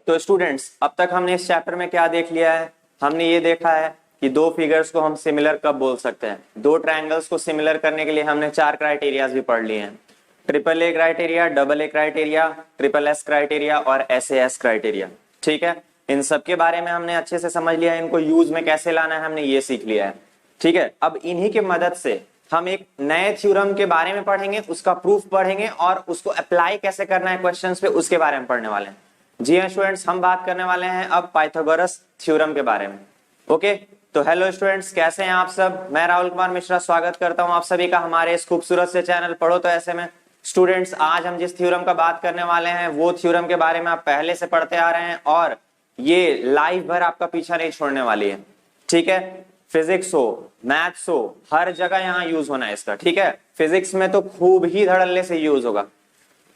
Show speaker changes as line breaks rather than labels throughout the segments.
तो स्टूडेंट्स अब तक हमने इस चैप्टर में क्या देख लिया है? हमने ये देखा है कि दो फिगर्स को हम सिमिलर कब बोल सकते हैं। दो ट्रायंगल्स को सिमिलर करने के लिए हमने चार क्राइटेरियाज भी पढ़ लिए हैं। Triple A criteria, double A criteria, triple S criteria और SAS क्राइटेरिया। ठीक है, इन सब के बारे में हमने अच्छे से समझ लिया है, इनको यूज में कैसे लाना है हमने ये सीख लिया है। ठीक है, अब इन्हीं की मदद से हम एक नए थ्योरम के बारे में पढ़ेंगे, उसका प्रूफ पढ़ेंगे और उसको अप्लाई कैसे करना है क्वेश्चंस पे, उसके बारे में पढ़ने वाले हैं। जी हाँ स्टूडेंट्स, हम बात करने वाले हैं अब पाइथागोरस थ्योरम के बारे में। ओके, तो हेलो स्टूडेंट्स, कैसे हैं आप सब? मैं राहुल कुमार मिश्रा स्वागत करता हूं आप सभी का हमारे इस खूबसूरत से चैनल पढ़ो तो ऐसे में। स्टूडेंट्स, आज हम जिस थ्योरम का बात करने वाले हैं वो थ्योरम के बारे में आप पहले से पढ़ते आ रहे हैं और ये लाइफ भर आपका पीछा नहीं छोड़ने वाली है। ठीक है, फिजिक्स हो, मैथ्स हो, हर जगह यहाँ यूज होना है इसका। ठीक है, फिजिक्स में तो खूब ही धड़ल्ले से यूज होगा,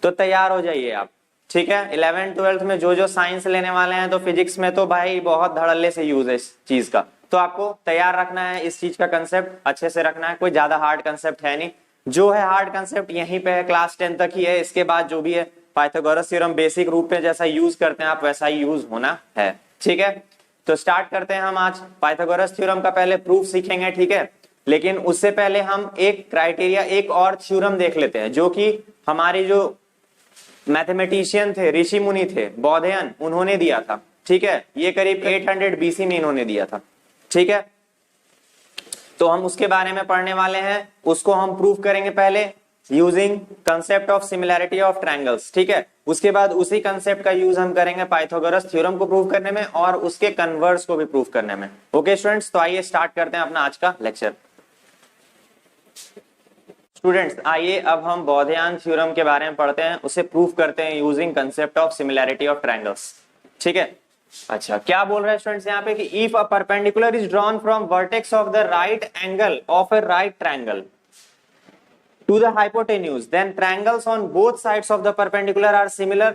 तो तैयार हो जाइए आप। ठीक है, 11th 12th में जो साइंस लेने वाले हैं तो फिजिक्स में तो भाई बहुत धड़ल्ले से यूज है इस चीज का, तो आपको तैयार रखना है, इस चीज का कंसेप्ट अच्छे से रखना है। कोई ज्यादा हार्ड कंसेप्ट है नहीं, जो है हार्ड कंसेप्ट यहीं पे है, क्लास 10 तक ही है। इसके बाद जो भी है पाइथागोरस थ्योरम बेसिक रूप में जैसा यूज करते हैं आप वैसा ही यूज होना है। ठीक है, तो स्टार्ट करते हैं हम आज पाइथागोरस थ्योरम का पहले प्रूफ सीखेंगे। ठीक है, लेकिन उससे पहले हम एक क्राइटेरिया, एक और थ्योरम देख लेते हैं जो कि हमारी जो मैथमेटिशियन थे, ऋषि मुनि थे, बौद्धयन, उन्होंने दिया था। ठीक है, ये करीब 800 BC में इन्होंने दिया था। ठीक है, तो हम उसके बारे में पढ़ने वाले हैं, उसको हम प्रूफ करेंगे पहले using concept of similarity of triangles. ठीक है, उसके बाद उसी कंसेप्ट का यूज हम करेंगे पाइथागोरस थ्योरम को प्रूव करने में और उसके कन्वर्स को भी प्रूव करने में। ओके स्टूडेंट्स, तो आइए स्टार्ट करते हैं अपना आज का लेक्चर। स्टूडेंट्स आइए अब हम बौद्धयान थ्योरम के बारे में पढ़ते हैं, उसे प्रूफ करते हैं using concept of similarity of triangles. ठीक है, अच्छा क्या बोल रहे हैं स्टूडेंट्स यहाँ पे कि if a perpendicular is drawn from vertex of the right angle of a right triangle to the hypotenuse, then triangles on both sides of the perpendicular are similar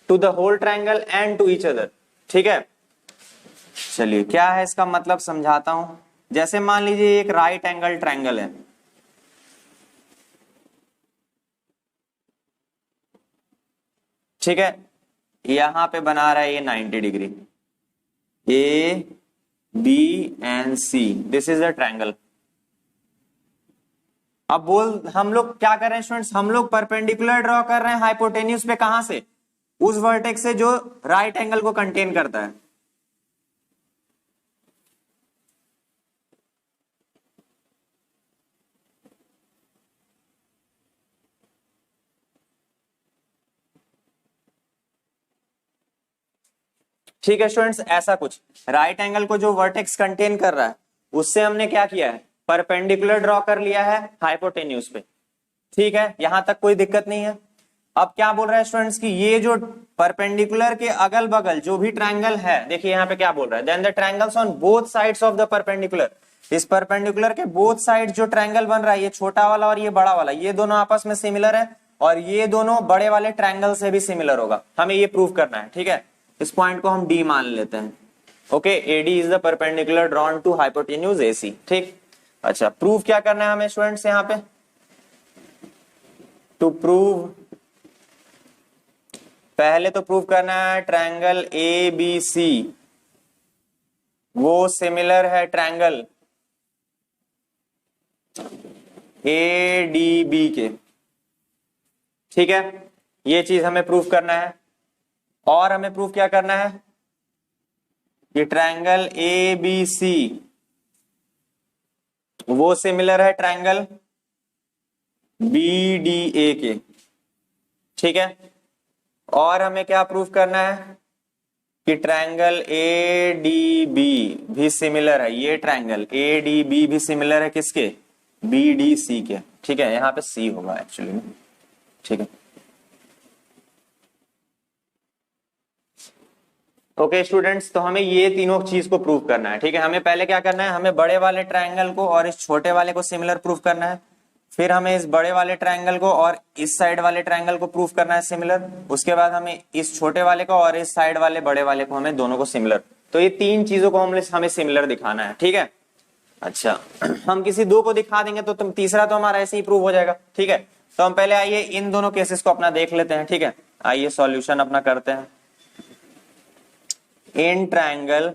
to the whole triangle and to each other। ठीक है, चलिए क्या है इसका मतलब समझाता हूं। जैसे मान लीजिए एक राइट एंगल ट्रायंगल है, ठीक है, यहां पे बना रहा है ये 90 degree, A B and C, this is a triangle. अब हम लोग क्या कर रहे हैं स्टूडेंट्स, हम लोग परपेंडिकुलर ड्रॉ कर रहे हैं हाइपोटेन्यूज पे, कहां से? उस वर्टेक्स से जो राइट एंगल को कंटेन करता है। ठीक है स्टूडेंट्स, ऐसा कुछ राइट एंगल को जो वर्टेक्स कंटेन कर रहा है उससे हमने क्या किया है, परपेंडिकुलर ड्रॉ कर लिया है हाइपोटेन्यूज पे। ठीक है, यहां तक कोई दिक्कत नहीं है। अब क्या बोल रहा है स्टूडेंट्स कि ये जो परपेंडिकुलर के अगल बगल जो भी ट्रायंगल है, देखिए यहाँ पे क्या बोल रहा है, then the triangles on both sides of the perpendicular, इस परपेंडिकुलर के बोथ साइड जो ट्रायंगल बन रहा है, ये छोटा वाला और ये बड़ा वाला, ये दोनों आपस में सिमिलर है और ये दोनों बड़े वाले ट्रायंगल से भी सिमिलर होगा। हमें ये प्रूव करना है। ठीक है, इस पॉइंट को हम डी मान लेते हैं। Okay, AD is the perpendicular drawn to hypotenuse AC। ठीक, अच्छा प्रूफ क्या करना है हमें स्टूडेंट्स यहाँ पे, टू प्रूव, पहले तो प्रूव करना है ट्रायंगल ABC वो सिमिलर है ट्रायंगल ADB के। ठीक है, ये चीज हमें प्रूव करना है और हमें प्रूव क्या करना है कि ट्रायंगल ABC वो सिमिलर है ट्रायंगल BDA के। ठीक है, और हमें क्या प्रूव करना है कि ट्रायंगल ADB भी सिमिलर है, ये ट्रायंगल ADB भी सिमिलर है किसके, BDC के। ठीक है, यहां पे C होगा एक्चुअली में। ठीक है, ओके स्टूडेंट्स, तो हमें ये तीनों चीज को प्रूव करना है। ठीक है, हमें पहले क्या करना है, हमें बड़े वाले ट्रायंगल को और इस छोटे वाले को सिमिलर प्रूव करना है, फिर हमें इस बड़े वाले ट्रायंगल को और इस साइड वाले ट्रायंगल को प्रूव करना है सिमिलर, उसके बाद हमें इस छोटे वाले को और इस साइड वाले बड़े वाले को, हमें दोनों को सिमिलर। तो ये तीन चीजों को हमें सिमिलर दिखाना है। ठीक है, अच्छा हम किसी दो को दिखा देंगे तो तीसरा तो हमारा ऐसे ही प्रूव हो जाएगा। ठीक है, तो हम पहले आइए इन दोनों केसेस को अपना देख लेते हैं। ठीक है, आइए सॉल्यूशन अपना करते हैं। इन triangle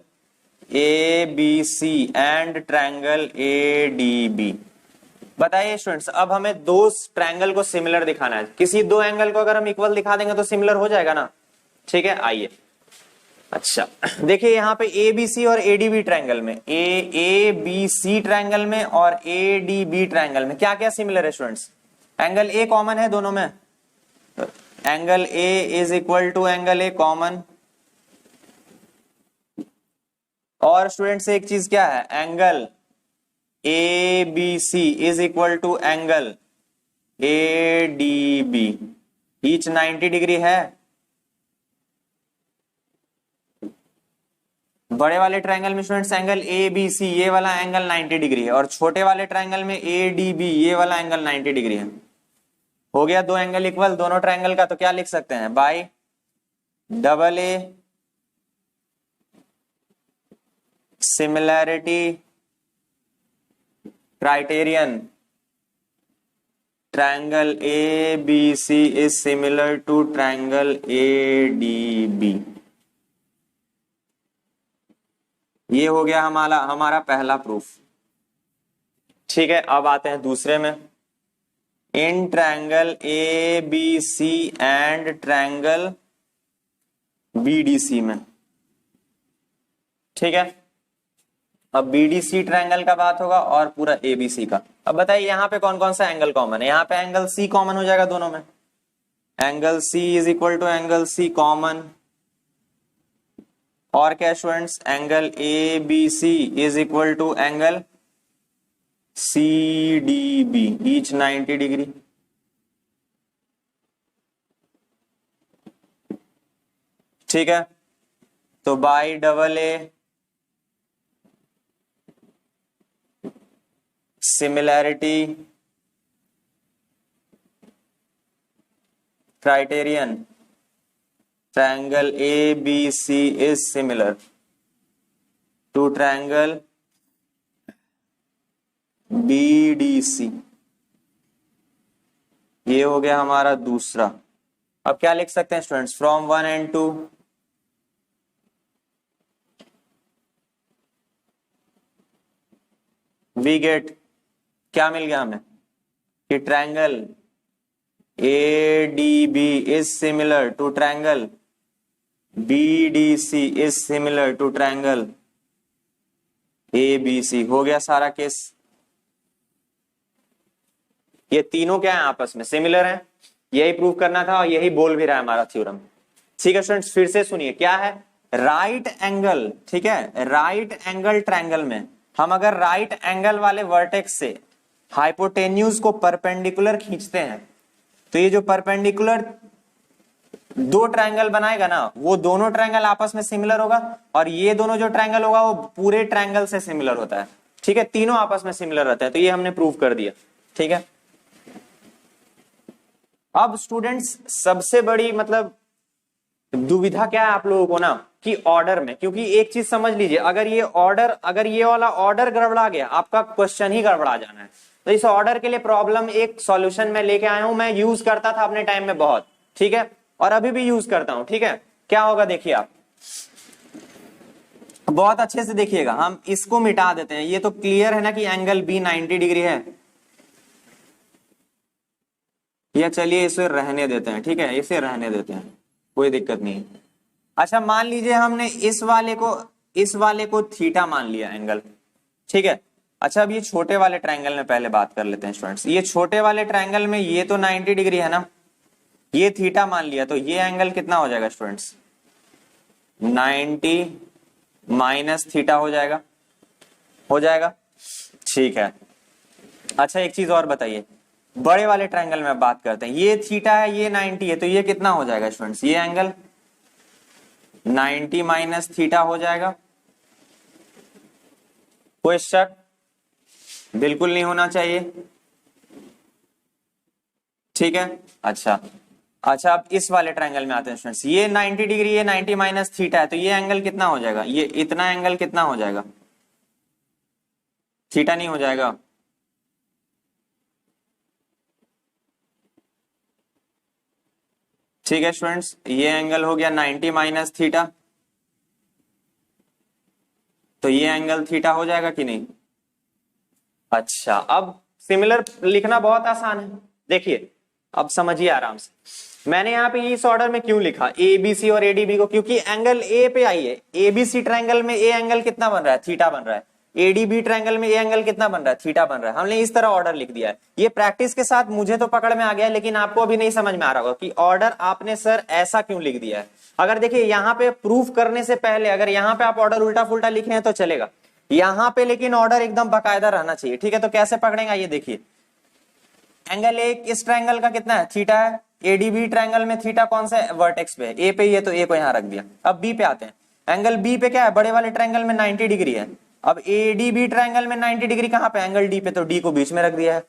A B C and triangle A D B. बताइए स्टूडेंट्स, अब हमें दो ट्रायंगल को सिमिलर दिखाना है। किसी दो एंगल को अगर हम इक्वल दिखा देंगे तो सिमिलर हो जाएगा ना। ठीक है, आइए। अच्छा, देखिए यहाँ पे ए बी सी और एडीबी ट्रायंगल में, ए बी सी ट्रायंगल में और एडीबी ट्रायंगल में क्या क्या सिमिलर है स्टूडेंट्स? एंगल ए कॉमन है दोनों में, angle A is equal to angle A common. और स्टूडेंट्स एक चीज क्या है, angle A B C is equal to angle A D B, each 90 degree है। बड़े वाले ट्रायंगल में students angle A B C ये वाला एंगल 90 डिग्री है, और छोटे वाले ट्रायंगल में ए डी बी ये वाला एंगल 90 डिग्री है। हो गया दो एंगल इक्वल दोनों ट्रायंगल का, तो क्या लिख सकते हैं, by double A similarity criterion, triangle A B C is similar to triangle A D B. ये हो गया हमारा पहला प्रूफ। ठीक है, अब आते हैं दूसरे में। In triangle A B C and triangle B D C में। ठीक है, अब बीडीसी ट्रायंगल का बात होगा और पूरा एबीसी का। अब बताइए यहाँ पे कौन कौन सा एंगल कॉमन है? यहाँ पे एंगल सी कॉमन हो जाएगा दोनों में, angle C is equal to angle C common. और क्या students, angle A B C is equal to angle C D B, each 90 degree. ठीक है, तो by double A similarity criterion, triangle A B C is similar to triangle B D C. ये हो गया हमारा दूसरा। अब क्या लिख सकते हैं students, from 1 and 2 we get, क्या मिल गया हमें कि triangle A D B is similar to triangle B D C is similar to triangle A B C. हो गया सारा केस। ये तीनों क्या है, आपस में सिमिलर हैं, यही प्रूव करना था और यही बोल भी रहा है हमारा थ्योरम। ठीक है स्टूडेंट्स, फिर से सुनिए क्या है, राइट एंगल। ठीक है, राइट एंगल ट्रायंगल में हम अगर राइट एंगल वाले वर्टेक्स से हाइपोटेन्यूज को परपेंडिकुलर खींचते हैं तो ये जो परपेंडिकुलर दो ट्रायंगल बनाएगा ना, वो दोनों ट्रायंगल आपस में सिमिलर होगा, और ये दोनों जो ट्रायंगल होगा वो पूरे ट्रायंगल से सिमिलर होता है। ठीक है, तीनों आपस में सिमिलर रहता है, तो ये हमने प्रूव कर दिया। ठीक है, अब स्टूडेंट्स सबसे बड़ी मतलब दुविधा क्या है आप लोगों को ना, कि ऑर्डर में, क्योंकि एक चीज समझ लीजिए, अगर ये वाला ऑर्डर गड़बड़ा गया, आपका क्वेश्चन ही गड़बड़ा जाना है। तो इस ऑर्डर के लिए प्रॉब्लम एक सॉल्यूशन में लेके आया हूं, मैं यूज करता था अपने टाइम में बहुत। ठीक है, और अभी भी यूज करता हूं। ठीक है, क्या होगा देखिए, आप बहुत अच्छे से देखिएगा। हम इसको मिटा देते हैं, ये तो क्लियर है ना कि एंगल बी 90 डिग्री है, या चलिए इसे रहने देते हैं। ठीक है, इसे रहने देते हैं, कोई दिक्कत नहीं। अच्छा, मान लीजिए हमने इस वाले को थीटा मान लिया एंगल। ठीक है, अच्छा अब ये छोटे वाले ट्रायंगल में पहले बात कर लेते हैं स्टूडेंट्स। ये छोटे वाले ट्रायंगल में ये तो 90 डिग्री है ना, ये थीटा मान लिया, तो ये एंगल कितना हो जाएगा स्टूडेंट्स, 90 माइनस थीटा हो जाएगा। ठीक है, अच्छा एक चीज और बताइए, बड़े वाले ट्रायंगल में बात करते हैं, ये थीटा है, ये 90 है, तो ये कितना हो जाएगा स्टूडेंट्स, ये एंगल 90 माइनस थीटा हो जाएगा। कोई शक बिल्कुल नहीं होना चाहिए। ठीक है, अच्छा अब इस वाले ट्रायंगल में आते हैं स्टूडेंट्स, ये 90 डिग्री, ये 90 माइनस थीटा है, तो ये एंगल कितना हो जाएगा, ये इतना एंगल कितना हो जाएगा, थीटा नहीं हो जाएगा। ठीक है स्टूडेंट्स, ये एंगल हो गया 90 माइनस थीटा। तो ये एंगल थीटा हो जाएगा कि नहीं। अच्छा, अब सिमिलर लिखना बहुत आसान है, देखिए अब समझिए आराम से। मैंने यहाँ पे इस ऑर्डर में क्यों लिखा ए बी सी और एडीबी को, क्योंकि एंगल ए पे आई है। एबीसी ट्रायंगल में ए एंगल कितना बन रहा है, थीटा बन रहा है। एडीबी ट्रायंगल में ए एंगल कितना बन रहा है, थीटा बन रहा है। हमने इस तरह ऑर्डर लिख दिया है। ये प्रैक्टिस के साथ मुझे तो पकड़ में आ गया, लेकिन आपको अभी नहीं समझ में आ रहा होगा कि ऑर्डर आपने सर ऐसा क्यों लिख दिया है। अगर देखिए यहाँ पे प्रूफ करने से पहले अगर यहाँ पे आप ऑर्डर उल्टा फुल्टा लिखे हैं तो चलेगा, यहाँ पे लेकिन ऑर्डर एकदम बाकायदा रहना चाहिए, ठीक है। तो कैसे पकड़ेगा ये देखिए, एंगल ए इस ट्रायंगल का कितना है, थीटा है। एडीबी ट्रायंगल में थीटा कौन सा है, वर्टेक्स पे है, ए पे ही है तो ए को यहां रख दिया। अब बी पे आते हैं, एंगल बी पे क्या है, बड़े वाले ट्रायंगल में 90 डिग्री है। अब एडीबी ट्रायंगल में 90 डिग्री कहां पे, एंगल डी पे, तो डी को बीच में रख दिया है।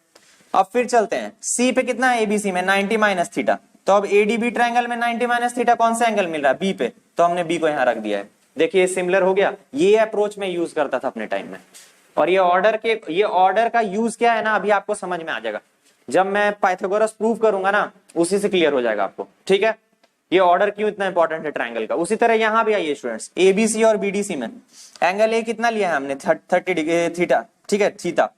अब फिर चलते हैं, सी पे कितना है, एबीसी में 90 माइनस थीटा। तो अब एडीबी ट्रायंगल में 90 माइनस थीटा कौन सा एंगल मिल रहा है, बी पे, तो हमने बी को यहां रख दिया है। देखिए सिमिलर हो गया। ये अप्रोच में यूज करता था अपने टाइम में, और ये ऑर्डर का यूज क्या है ना, अभी आपको समझ में आ जाएगा। जब मैं पाइथागोरस प्रूव करूंगा ना, उसी से क्लियर हो जाएगा आपको, ठीक है। ये ऑर्डर क्यों इतना इंपॉर्टेंट है ट्रायंगल का। उसी तरह यहां भी आइए स्टूडेंट्स, एबीसी और बीडीसी में एंगल ए कितना लिया है हमने, 30 डिग्री थीटा, ठीक है, थीटा,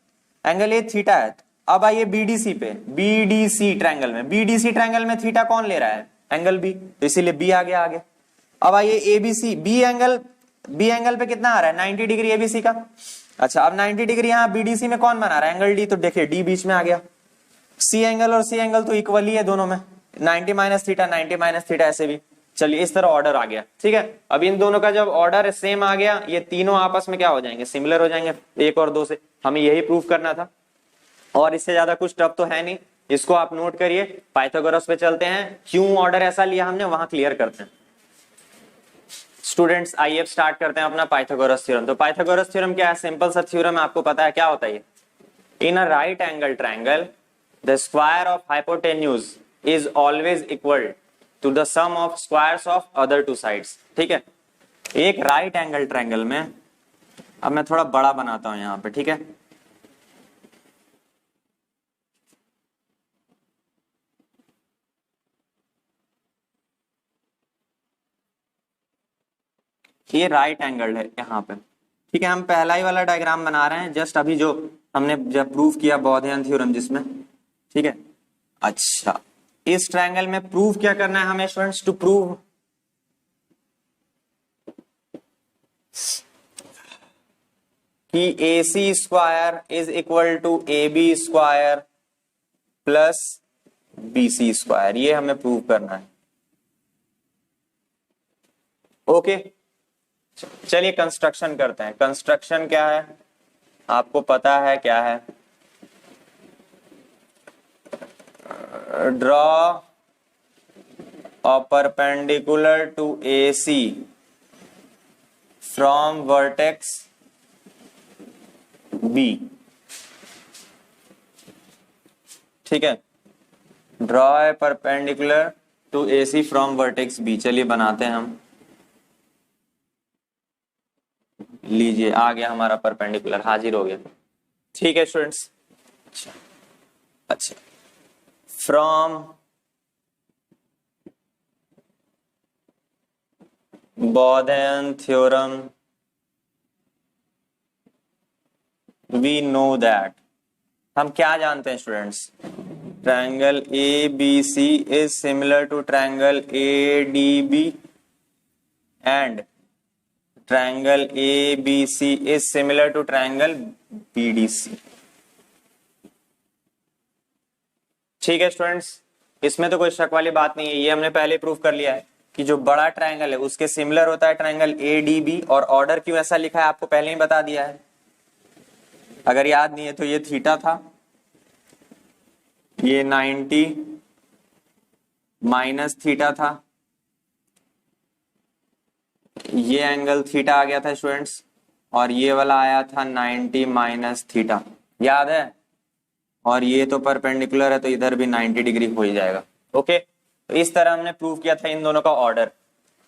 एंगल ए थीटा है। अब आइए बीडीसी पे, बीडीसी ट्रायंगल में, बीडीसी ट्रायंगल में थीटा कौन ले रहा है, एंगल बी, तो इसीलिए बी आ गया आगे। अब आइए एबीसी, बी एंगल पे कितना आ रहा है, 90 डिग्री एबीसी का। अच्छा, अब 90 डिग्री यहाँ बीडीसी में कौन बना रहा है, एंगल डी, तो देखिए डी बीच में आ गया। सी एंगल और सी एंगल तो इक्वल ही है दोनों में, 90 माइनस थीटा 90 माइनस थीटा, ऐसे भी। चलिए इस तरह ऑर्डर आ गया, ठीक है। अब इन दोनों का जब ऑर्डर सेम आ गया, ये तीनों आपस में क्या हो जाएंगे, सिमिलर हो जाएंगे, एक और दो से। हमें यही प्रूफ करना था, और इससे ज्यादा कुछ टफ तो है नहीं। इसको आप नोट करिए। पाइथागोरस पे चलते हैं, क्यों ऑर्डर ऐसा लिया हमने वहां क्लियर करते हैं। स्टूडेंट्स आइए स्टार्ट करते हैं अपना पाइथागोरस थ्योरम। तो पाइथागोरस थ्योरम क्या है, सिंपल सा थ्योरम है, आपको पता है क्या होता है ये। In a right angle triangle the square of hypotenuse is always equal to the sum of squares of other two sides, ठीक है। एक राइट एंगल ट्रायंगल में, अब मैं थोड़ा बड़ा बनाता हूं यहां पे, ठीक है। ये राइट एंगल है यहाँ पे, ठीक है। हम पहला ही वाला डायग्राम बना रहे हैं, जस्ट अभी जो हमने जब प्रूव किया बोधयन थ्योरम जिसमें, ठीक है। अच्छा, इस ट्रायंगल में प्रूव क्या करना है हमें स्टूडेंट्स, टू प्रूव कि A C square is equal to A B square plus B C square, ये हमें प्रूव करना है। ओके, चलिए कंस्ट्रक्शन करते हैं। कंस्ट्रक्शन क्या है आपको पता है क्या है, draw a perpendicular to AC from vertex B, ठीक है। draw a perpendicular to AC from vertex B, चलिए बनाते हैं हम। लीजिए आ गया हमारा परपेंडिकुलर, हाजिर हो गया, ठीक है स्टूडेंट्स। अच्छा, from Bodleian theorem we know that, हम क्या जानते हैं students, triangle A B C is similar to triangle A D B and triangle A B C is similar to triangle B D C, ठीक है students. इसमें तो कोई शक वाली बात नहीं है, ये हमने पहले प्रूव कर लिया है कि जो बड़ा ट्रायंगल है उसके सिमिलर होता है ट्रायंगल ए डी बी। और ऑर्डर क्यों ऐसा लिखा है आपको पहले ही बता दिया है, अगर याद नहीं है तो ये थीटा था, ये 90 माइनस थीटा था, ये एंगल थीटा आ गया था स्टूडेंट्स, और ये वाला आया था 90 माइनस थीटा, याद है। और ये तो परपेंडिकुलर है तो इधर भी 90 डिग्री हो ही जाएगा। ओके, तो इस तरह हमने प्रूव किया था इन दोनों का ऑर्डर,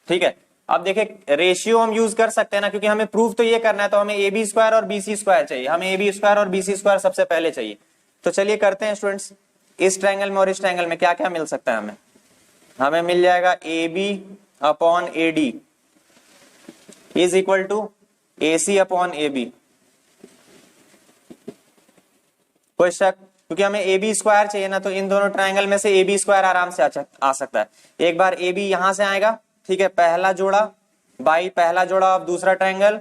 ठीक है। अब देखिए रेशियो हम यूज कर सकते हैं ना, क्योंकि हमें प्रूफ तो ये करना है, तो हमें ए बी स्क्वायर और बी सी स्क्वायर चाहिए। हमें ए बी स्क्वायर और बी सी स्क्वायर सबसे पहले चाहिए। तो चलिए करते हैं स्टूडेंट्स, इस ट्रायंगल में और इस ट्रायंगल में क्या क्या मिल सकता है हमें मिल जाएगा A B upon A D is equal to AC upon AB। कोई शक? क्योंकि हमें AB स्क्वायर चाहिए ना, तो इन दोनों ट्रायंगल में से AB स्क्वायर आराम से आ सकता है। एक बार AB यहां से आएगा, ठीक है, पहला जोड़ा बाई पहला जोड़ा अब दूसरा ट्रायंगल।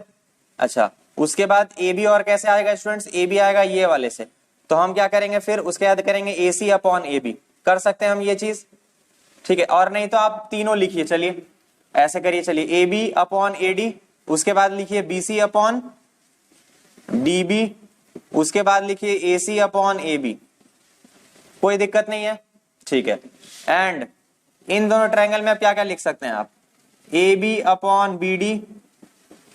अच्छा, उसके बाद AB और कैसे आएगा स्टूडेंट्स? AB आएगा ये वाले से, तो हम क्या करेंगे फिर उसके बाद करेंगे AC अपॉन AB। कर सकते हैं हम ये चीज, ठीक है। और नहीं तो आप तीनों लिखिए, चलिए ऐसे करिए, चलिए AB अपॉन AD, उसके बाद लिखिए BC अपॉन DB, उसके बाद लिखिए AC अपॉन AB। कोई दिक्कत नहीं है, ठीक है। एंड इन दोनों ट्रायंगल में आप क्या क्या लिख सकते हैं? आप AB upon BD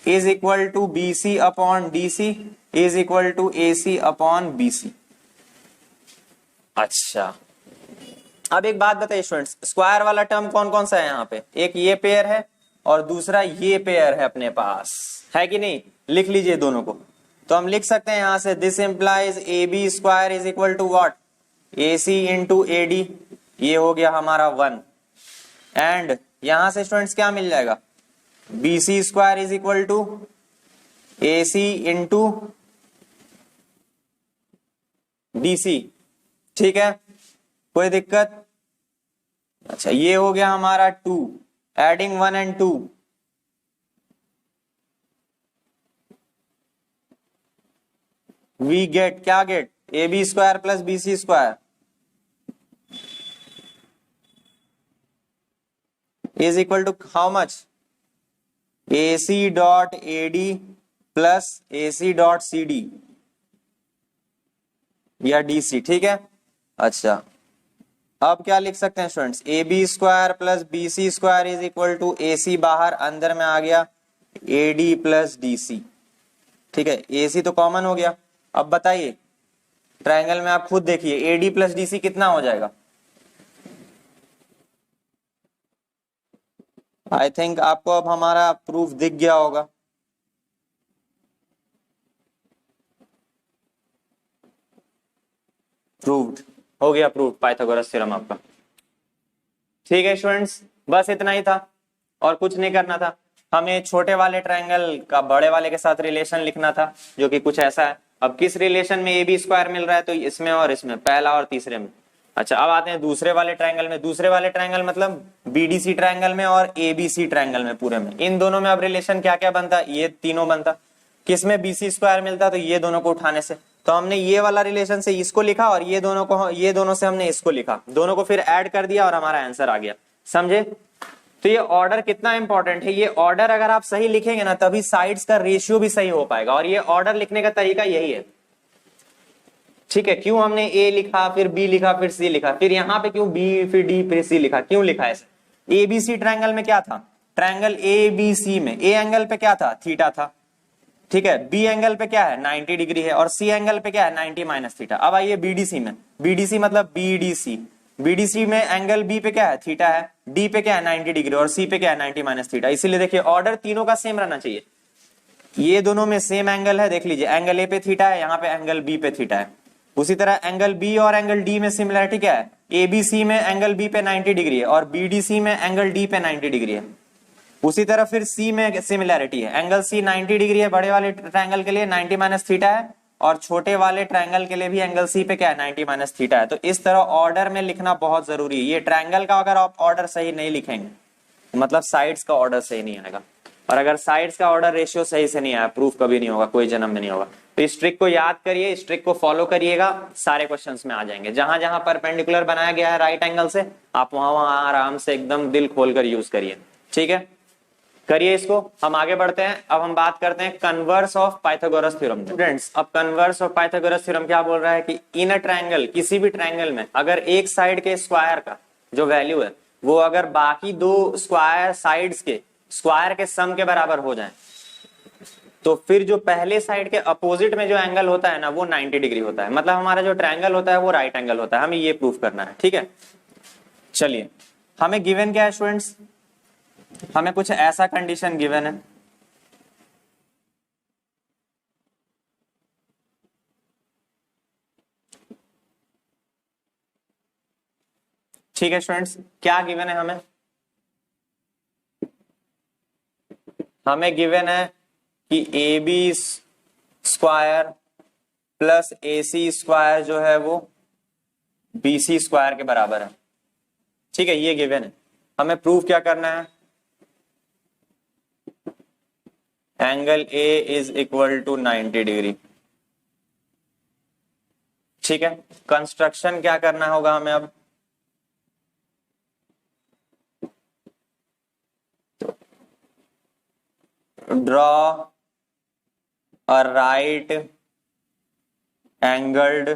is equal to BC upon DC is equal to AC upon BC। अच्छा, अब एक बात बताइए स्टूडेंट्स, स्क्वायर वाला टर्म कौन कौन सा है यहाँ पे? एक ये पेयर है और दूसरा ये पेयर है अपने पास, है कि नहीं? लिख लीजिए दोनों को। तो हम लिख सकते हैं यहां से this implies AB square is equal to what? AC into AD, ये हो गया हमारा 1। एंड यहां से स्टूडेंट्स क्या मिल जाएगा? BC square is equal to AC into DC, ठीक है, कोई दिक्कत? अच्छा, ये हो गया हमारा 2, एडिंग 1 एंड 2, वी गेट क्या get? AB square plus BC square is equal to how much? AC dot AD plus AC dot CD या DC, ठीक है। अच्छा, अब क्या लिख सकते हैं students? AB square plus BC square is equal to AC बाहर अंदर में आ गया AD प्लस DC, ठीक है। AC तो कॉमन हो गया। अब बताइए ट्रायंगल में आप खुद देखिए AD प्लस DC कितना हो जाएगा? आई थिंक आपको अब हमारा प्रूफ दिख गया होगा। प्रूव्ड हो गया, प्रूव पाइथागोरस थ्योरम आपका। ठीक है स्टूडेंट्स, बस इतना ही था और कुछ नहीं करना था। हमें छोटे वाले ट्रायंगल का बड़े वाले के साथ रिलेशन लिखना था, जो कि कुछ ऐसा है। अब किस रिलेशन में AB स्क्वायर मिल रहा है? तो इसमें और इसमें, पहला और तीसरे में। अच्छा, अब आते हैं दूसरे वाले ट्रायंगल में। दूसरे वाले ट्रायंगल मतलब BDC ट्रायंगल में और ABC ट्रायंगल में, पूरे में। इन दोनों में अब रिलेशन क्या क्या बनता? ये तीनों बनता। किसमें BC स्क्वायर मिलता? तो ये दोनों को उठाने से। तो हमने ये वाला रिलेशन से इसको लिखा और ये दोनों से हमने इसको लिखा, दोनों को फिर ऐड कर दिया और हमारा आंसर आ गया। समझे? तो ये ऑर्डर कितना इंपॉर्टेंट है। ये ऑर्डर अगर आप सही लिखेंगे ना, तभी साइड्स का रेशियो भी सही हो पाएगा। और ये ऑर्डर लिखने का तरीका यही है, ठीक है। क्यों हमने A लिखा, फिर B लिखा, फिर C लिखा, फिर यहाँ पे क्यों B, फिर D, फिर C लिखा? क्यों लिखा ऐसे? ABC ट्रायंगल में क्या था? ट्रायंगल ABC में A एंगल पे क्या था? थीटा था, ठीक है। B एंगल पे क्या है? 90 डिग्री है। और C एंगल पे क्या है? 90 माइनस थीटा। अब आइए BDC में, BDC मतलब BDC, BDC में एंगल B पे क्या है? थीटा है, D पे क्या है? 90 डिग्री, और C पे क्या है? 90 माइनस थीटा। इसीलिए देखिए ऑर्डर तीनों का सेम रहना चाहिए। ये दोनों में सेम एंगल है, देख लीजिए, एंगल A पे थीटा है, यहाँ पे एंगल B पे थीटा है। उसी तरह एंगल B और एंगल D में सिमिलरिटी क्या है? ABC में एंगल B पे 90 डिग्री है और BDC में एंगल D पे 90 डिग्री है। उसी तरह फिर C में सिमिलरिटी है, एंगल C 90 डिग्री है बड़े वाले ट्रायंगल के लिए, 90 माइनस थीटा है, और छोटे वाले ट्रायंगल के लिए भी एंगल C पे क्या है? 90 माइनस थीटा है। तो इस तरह ऑर्डर में लिखना बहुत जरूरी है। ये ट्रायंगल का अगर आप ऑर्डर सही नहीं लिखेंगे, मतलब साइड्स का ऑर्डर सही नहीं आएगा। और अगर साइड्स का ऑर्डर रेशियो सही से नहीं आया, प्रूफ कभी नहीं होगा, कोई जन्म में नहीं होगा। तो इस ट्रिक को याद करिए, इस ट्रिक को फॉलो करिएगा, सारे क्वेश्चंस में आ जाएंगे। जहां जहां परपेंडिकुलर बनाया गया है राइट एंगल से, आप वहां वहां आराम से एकदम दिल खोलकर यूज करिए, ठीक है। करिए इसको। हम आगे बढ़ते हैं। अब हम बात करते हैं converse of Pythagoras theorem. Students, अब कन्वर्स ऑफ पाइथागोरस थ्योरम क्या बोल रहा है कि इन अ ट्रायंगल, किसी भी ट्रायंगल में अगर एक साइड के स्क्वायर का जो वैल्यू है वो अगर बाकी दो स्क्वायर साइड्स के स्क्वायर के सम के बराबर हो जाए, तो फिर जो पहले साइड के अपोजिट में जो एंगल होता है ना, वो 90 डिग्री होता है। मतलब हमारा जो ट्रायंगल होता है वो राइट एंगल होता है। हमें ये प्रूफ करना है, ठीक है। चलिए, हमें गिवन क्या है स्टूडेंट्स? हमें कुछ ऐसा कंडीशन गिवन है, ठीक है स्टूडेंट्स। क्या गिवन है हमें? हमें गिवन है कि A B square plus A C square जो है वो बी सी स्क्वायर के बराबर है। ठीक है, ये गिवन है। हमें प्रूव क्या करना है? Angle A is equal to 90 degree. ठीक है, कंस्ट्रक्शन क्या करना होगा हमें अब? Draw a right angled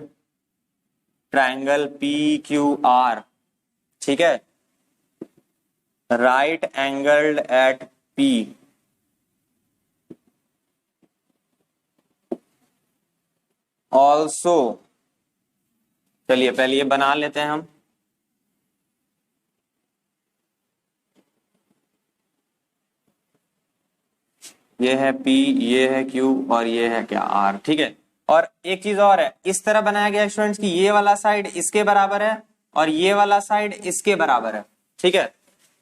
triangle P Q R. ठीक है, right angled at P also. चलिए पहले ये बना लेते हैं हम। ये है P, ये है Q और ये है क्या R। ठीक है, और एक चीज और है, इस तरह बनाया गया स्टूडेंट्स कि ये वाला साइड इसके बराबर है और ये वाला साइड इसके बराबर है। ठीक है,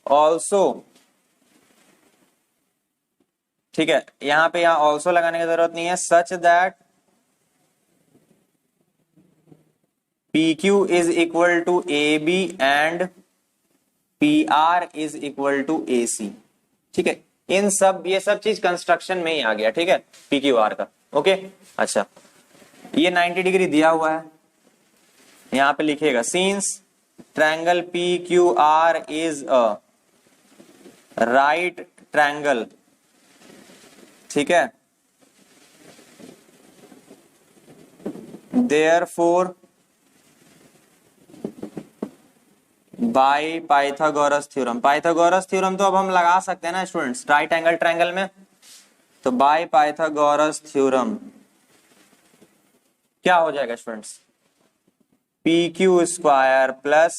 ऑल्सो। ठीक है, यहां पे यहां ऑल्सो लगाने की जरूरत नहीं है। Such that PQ is equal to AB and PR is equal to AC। ठीक है, ये सब चीज कंस्ट्रक्शन में ही आ गया। ठीक है, PQR का। ओके, अच्छा, ये 90 डिग्री दिया हुआ है, यहां पे लिखिएगा scenes triangle PQR is a right triangle. ठीक है, therefore by Pythagoras theorem. Pythagoras theorem तो अब हम लगा सकते हैं ना स्टूडेंट्स, राइट एंगल ट्रायंगल में। तो बाय पाइथागोरस थ्योरम क्या हो जाएगा students? P Q square plus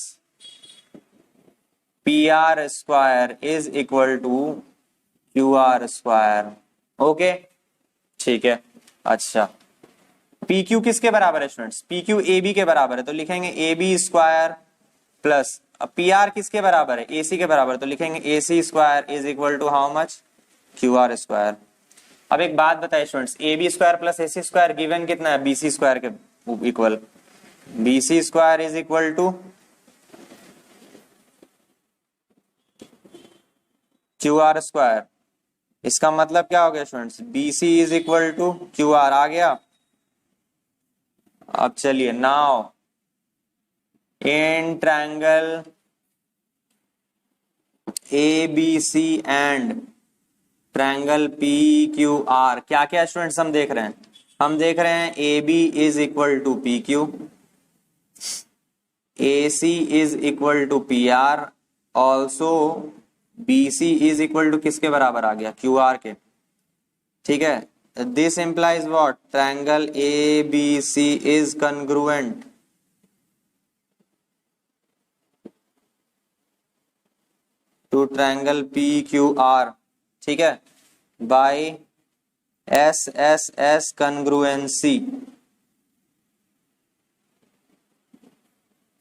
P R square is equal to Q R square. Okay, ठीक है। अच्छा, पी क्यू किसके बराबर है students? P Q A B के बराबर है, तो लिखेंगे ए बी स्क्वायर प्लस, अब पी आर किसके बराबर है? ए सी के बराबर, तो लिखेंगे A C square is equal to how much? Q R square. अब एक बात बताइए students, A B square plus A C square given कितना है? बी सी स्क्वायर के equal. B C square is equal to Q R square. इसका मतलब क्या हो गया students? B C is equal to Q R आ गया। अब चलिए, now in triangle A B C and triangle P Q R क्या क्या स्टूडेंट्स हम देख रहे हैं? हम देख रहे हैं A B is equal to P Q, A C is equal to P R, also B C is equal to किसके बराबर आ गया? क्यू आर के। ठीक है, this implies what? Triangle A B C is congruent to triangle P Q R. ठीक है, by S S S congruency.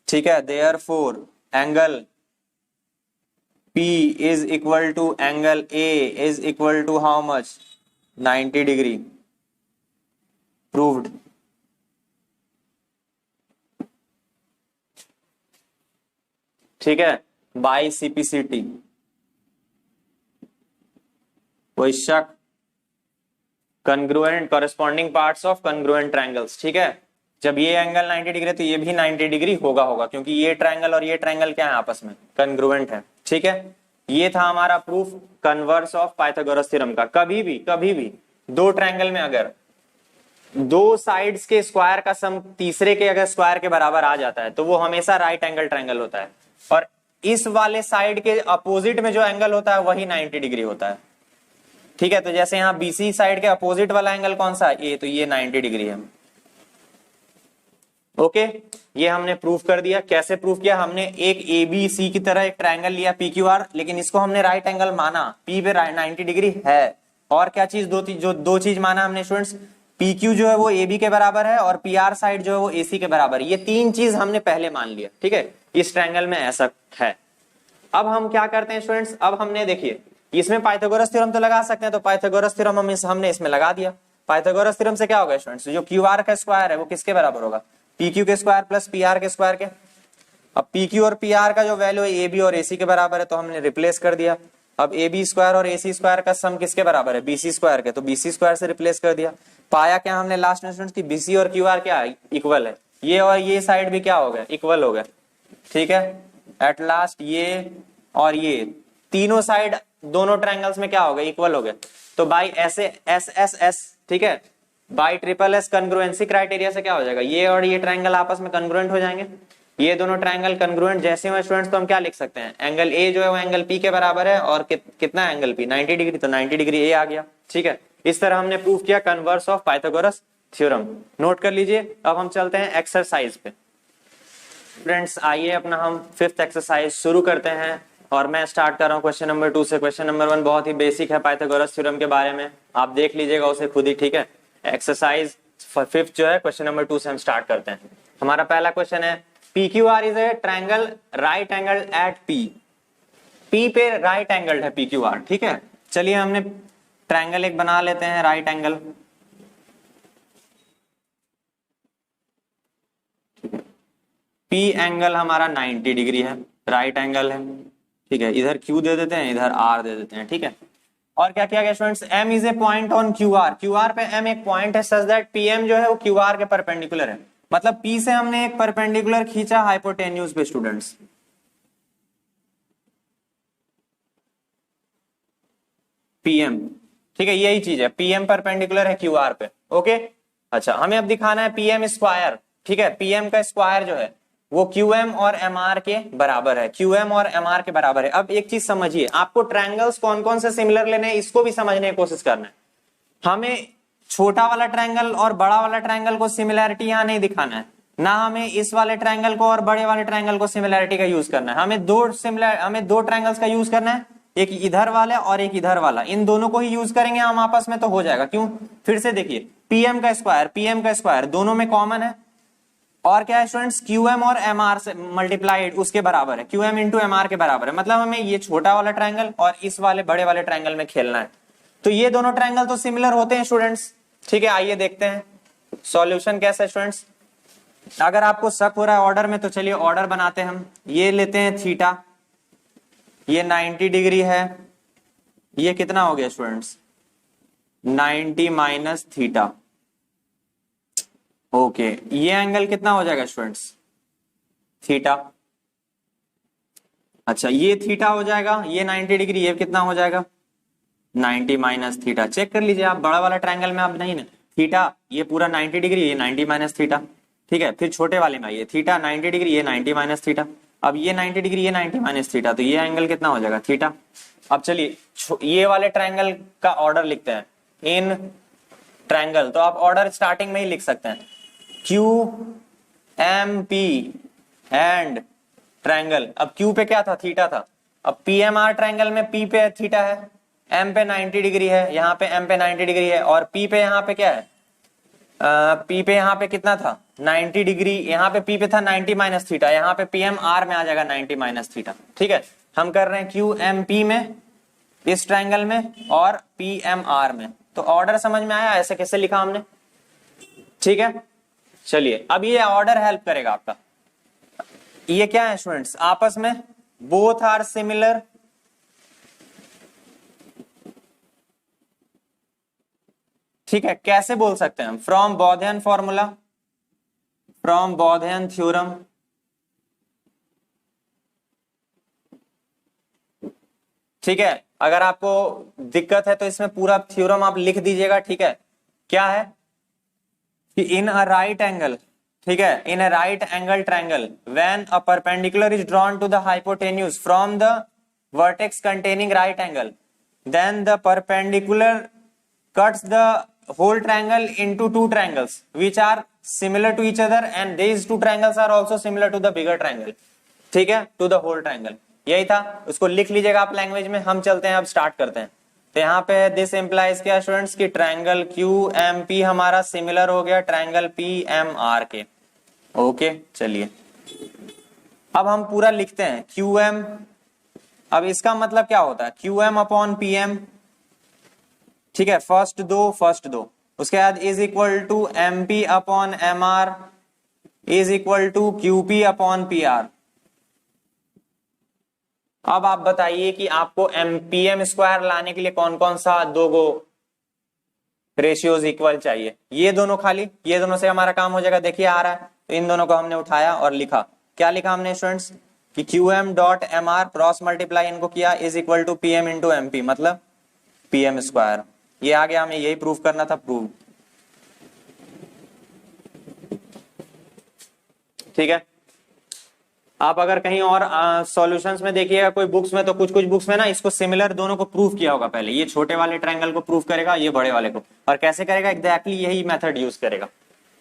ठीक है, therefore angle P is equal to angle A is equal to how much? 90 degree. Proved. ठीक है, bye CPCT। कोई शक? Congruent, corresponding parts of congruent triangles. ठीक है, जब ये एंगल 90 डिग्री तो ये भी 90 डिग्री होगा क्योंकि ये ट्रायंगल और ये ट्रायंगल क्या है? आपस में कॉन्ग्रुएंट है। ठीक है, ये था हमारा proof converse of Pythagoras theorem का। कभी भी दो ट्रायंगल में अगर दो साइड्स के स्क्वायर का सम तीसरे के अगर स्क्वायर के बराबर आ जाता है तो वो हमेशा राइट एंगल ट्रायंगल होता है, और इस वाले साइड के अपोजिट में जो एंगल होता है वही 90 डिग्री होता है। ठीक है, तो जैसे यहाँ बीसी साइड के अपोजिट वाला एंगल कौन सा है? ये, तो ये 90 डिग्री है। ओके, ये हमने प्रूफ कर दिया। कैसे प्रूफ किया? हमने एक ए बी सी की तरह एक ट्रायंगल लिया पी क्यू आर, लेकिन इसको हमने राइट एंगल माना, पी पे 90 डिग्री है। और क्या चीज? दो चीज माना हमने स्टूडेंट्स, पी क्यू जो है वो ए बी के बराबर है और पी आर साइड जो है वो ए सी के बराबर है। ये तीन चीज हमने पहले मान लिया। ठीक है, इस ट्रायंगल में ऐसा है। अब हम क्या करते हैं स्टूडेंट्स? अब हमने देखिए इसमें पाइथागोरस थ्योरम तो लगा सकते हैं, तो पाइथागोरस थ्योरम हमने इसमें लगा दिया। पाइथागोरस थ्योरम से क्या होगा स्टूडेंट्स, जो क्यू आर का स्क्वायर है वो किसके बराबर होगा, पी क्यू के स्क्वायर प्लस पी आर के स्क्वायर के। अब पी क्यू और पी आर का जो वैल्यू है ए बी और ए सी के बराबर है, तो हमने रिप्लेस कर दिया। अब ए बी स्क्वायर और ए सी स्क्वायर का सम किसके बराबर है, बी सी स्क्वायर के, तो बी सी स्क्वायर से रिप्लेस कर दिया। पाया क्या हमने लास्ट में स्टूडेंट्स की बी सी और क्यू आर क्या इक्वल है, ये और ये साइड भी क्या हो गया, इक्वल हो गया। ठीक है, एट लास्ट ये और ये तीनों साइड दोनों ट्रायंगल्स में क्या हो गया, इक्वल हो गया। तो बाई ऐसे एस एस एस, ठीक है, बाई ट्रिपल एस कंग्रुएंसी क्राइटेरिया से क्या हो जाएगा, ये और ये ट्रायंगल आपस में कंग्रुएंट हो जाएंगे। ये दोनों ट्रायंगल कंग्रुएंट जैसे हो स्टूडेंट्स, तो हम क्या लिख सकते हैं, एंगल ए जो है वो एंगल पी के बराबर है, और कितना एंगल पी 90 डिग्री, तो 90 डिग्री ए आ गया। ठीक है, इस तरह हमने प्रूव किया converse of Pythagoras theorem. Note कर लीजिए। अब हम चलते हैं एक्सरसाइज पे। फ्रेंड्स आइए अपना हम 5th एक्सरसाइज शुरू करते हैं, और मैं स्टार्ट कर रहा हूँ क्वेश्चन नंबर 2 से। क्वेश्चन नंबर 1 बहुत ही बेसिक है पाइथागोरस थ्योरम के बारे में, आप देख लीजिएगा उसे खुद ही। ठीक है, एक्सरसाइज 5th जो है क्वेश्चन नंबर 2 से हम स्टार्ट करते हैं। हमारा पहला क्वेश्चन है, P Q R is a triangle right angle at P. P पे राइट एंगल है पी क्यू आर। ठीक है, चलिए हमने ट्रायंगल एक बना लेते हैं राइट एंगल। पी एंगल हमारा 90 डिग्री है, राइट एंगल है। ठीक है, इधर क्यू दे देते हैं, इधर आर दे देते हैं। ठीक है, और क्या किया गया students, M is a point on Q R. Q R पे एम एक पॉइंट है सच दैट पी एम जो है वो क्यू आर के परपेंडिकुलर है। मतलब पी से हमने एक परपेंडिकुलर खींचा हाइपोटेन्यूज पे स्टूडेंट्स। पीएम, ठीक है, यही चीज है, पीएम परपेंडिकुलर है क्यू आर पे। ओके, अच्छा हमें अब दिखाना है पीएम स्क्वायर। ठीक है, पीएम का स्क्वायर जो है वो क्यूएम और एमआर के बराबर है, क्यूएम और एमआर के बराबर है। अब एक चीज समझिए, आपको ट्रायंगल्स कौन कौन से सिमिलर लेने हैं इसको भी समझने की कोशिश करना है। हमें छोटा वाला ट्रायंगल और बड़ा वाला ट्रायंगल को सिमिलैरिटी यहाँ नहीं दिखाना है, ना हमें इस वाले ट्रायंगल को और बड़े वाले ट्रायंगल को सिमिलैरिटी का यूज करना है। हमें दो ट्रायंगल्स का यूज करना है, एक इधर वाला और एक इधर वाला, इन दोनों को ही यूज करेंगे हम आपस में तो हो जाएगा। क्यों, फिर से देखिए, पीएम का स्क्वायर दोनों में कॉमन है, और क्या है स्टूडेंट्स, क्यूएम और एमआर से मल्टीप्लाइड उसके बराबर है, क्यूएम इंटू एमआर के बराबर है। मतलब हमें ये छोटा वाला ट्रायंगल और इस वाले बड़े वाले ट्रायंगल में खेलना है। तो ये दोनों ट्रायंगल तो सिमिलर होते हैं स्टूडेंट्स। ठीक है, आइए देखते हैं सॉल्यूशन कैसा है स्टूडेंट्स। अगर आपको शक हो रहा है ऑर्डर में, तो चलिए ऑर्डर बनाते हैं हम। ये लेते हैं थीटा, ये 90 डिग्री है, ये कितना हो गया स्टूडेंट्स, 90 माइनस थीटा। ओके, ये एंगल कितना हो जाएगा स्टूडेंट्स, थीटा। अच्छा ये थीटा हो जाएगा, ये 90 डिग्री, ये कितना हो जाएगा 90 माइनस थीटा। चेक कर लीजिए आप, बड़ा वाला ट्रायंगल में आप नहीं ना, थीटा ये पूरा 90 डिग्री, ये 90 माइनस थीटा। ठीक है, फिर छोटे वाले में ये थीटा 90 डिग्री, ये 90 माइनस थीटा। अब ये 90 डिग्री, ये 90 माइनस थीटा, तो ये एंगल कितना हो जाएगा थीटा। अब चलिए ये वाले ट्रायंगल का ऑर्डर लिखते हैं इन ट्रायंगल, तो आप ऑर्डर स्टार्टिंग में ही लिख सकते हैं, Q M P and triangle. अब क्यू पे क्या था, थीटा था। अब पी एम आर ट्रायंगल में पी पे थीटा है, एम पे 90 डिग्री है, यहाँ पे एम पे 90 डिग्री है, और पी पे यहाँ पे क्या है, पी पे यहाँ पे कितना था 90 डिग्री, यहाँ पे पी पे था 90 माइनस थीटा, यहाँ पे पी एम आर में आ जाएगा 90 माइनस थीटा। ठीक है, हम कर रहे हैं क्यू एम पी में इस ट्रायंगल में और पी एम आर में। तो ऑर्डर समझ में आया, ऐसे कैसे लिखा हमने। ठीक है, चलिए अब ये ऑर्डर हेल्प करेगा आपका। ये क्या है स्टूडेंट्स, आपस में बोथ आर सिमिलर, ठीक है, कैसे बोल सकते हैं हम, फ्रॉम बोधियन फॉर्मूला, फ्रॉम बोधियन थ्योरम। ठीक है, अगर आपको दिक्कत है तो इसमें पूरा थ्योरम आप लिख दीजिएगा। ठीक है, क्या है कि इन अ राइट एंगल, ठीक है, in a right angle triangle when a perpendicular is drawn to the hypotenuse from the vertex containing right angle, then the perpendicular cuts the whole triangle into two triangles which are similar to each other and these two triangles are also similar to the bigger triangle, ठीक है, to the whole triangle। यही था, उसको लिख लीजिएगा आप language में। हम चलते हैं अब स्टार्ट करते हैं। तो यहाँ पे दिस इंप्लाइज क्या स्टूडेंट्स की ट्रायंगल क्यू एम पी हमारा सिमिलर हो गया ट्रायंगल पी एम आर के। ओके, चलिए अब हम पूरा लिखते हैं, क्यू एम अब इसका मतलब क्या होता है, Q M upon P M, ठीक है, फर्स्ट दो, उसके बाद is equal to M P upon M R is equal to Q P upon P R. अब आप बताइए कि आपको एमपीएम स्क्वायर लाने के लिए कौन कौन सा दो गो रेशियोज इक्वल चाहिए। ये दोनों खाली, ये दोनों से हमारा काम हो जाएगा। देखिए आ रहा है, तो इन दोनों को हमने उठाया और लिखा। क्या लिखा हमने स्टूडेंट्स कि Q M dot M R cross multiply इनको किया is equal to P M into M P, मतलब पी एम स्क्वायर। ये आ गया, हमें यही प्रूव करना था, प्रूव। ठीक है, आप अगर कहीं और सॉल्यूशंस में देखिएगा कोई बुक्स में, तो कुछ कुछ बुक्स में ना इसको सिमिलर दोनों को प्रूव किया होगा पहले। ये छोटे वाले ट्रायंगल को प्रूव करेगा, ये बड़े वाले को, और कैसे करेगा एग्जैक्टली यही मेथड यूज करेगा।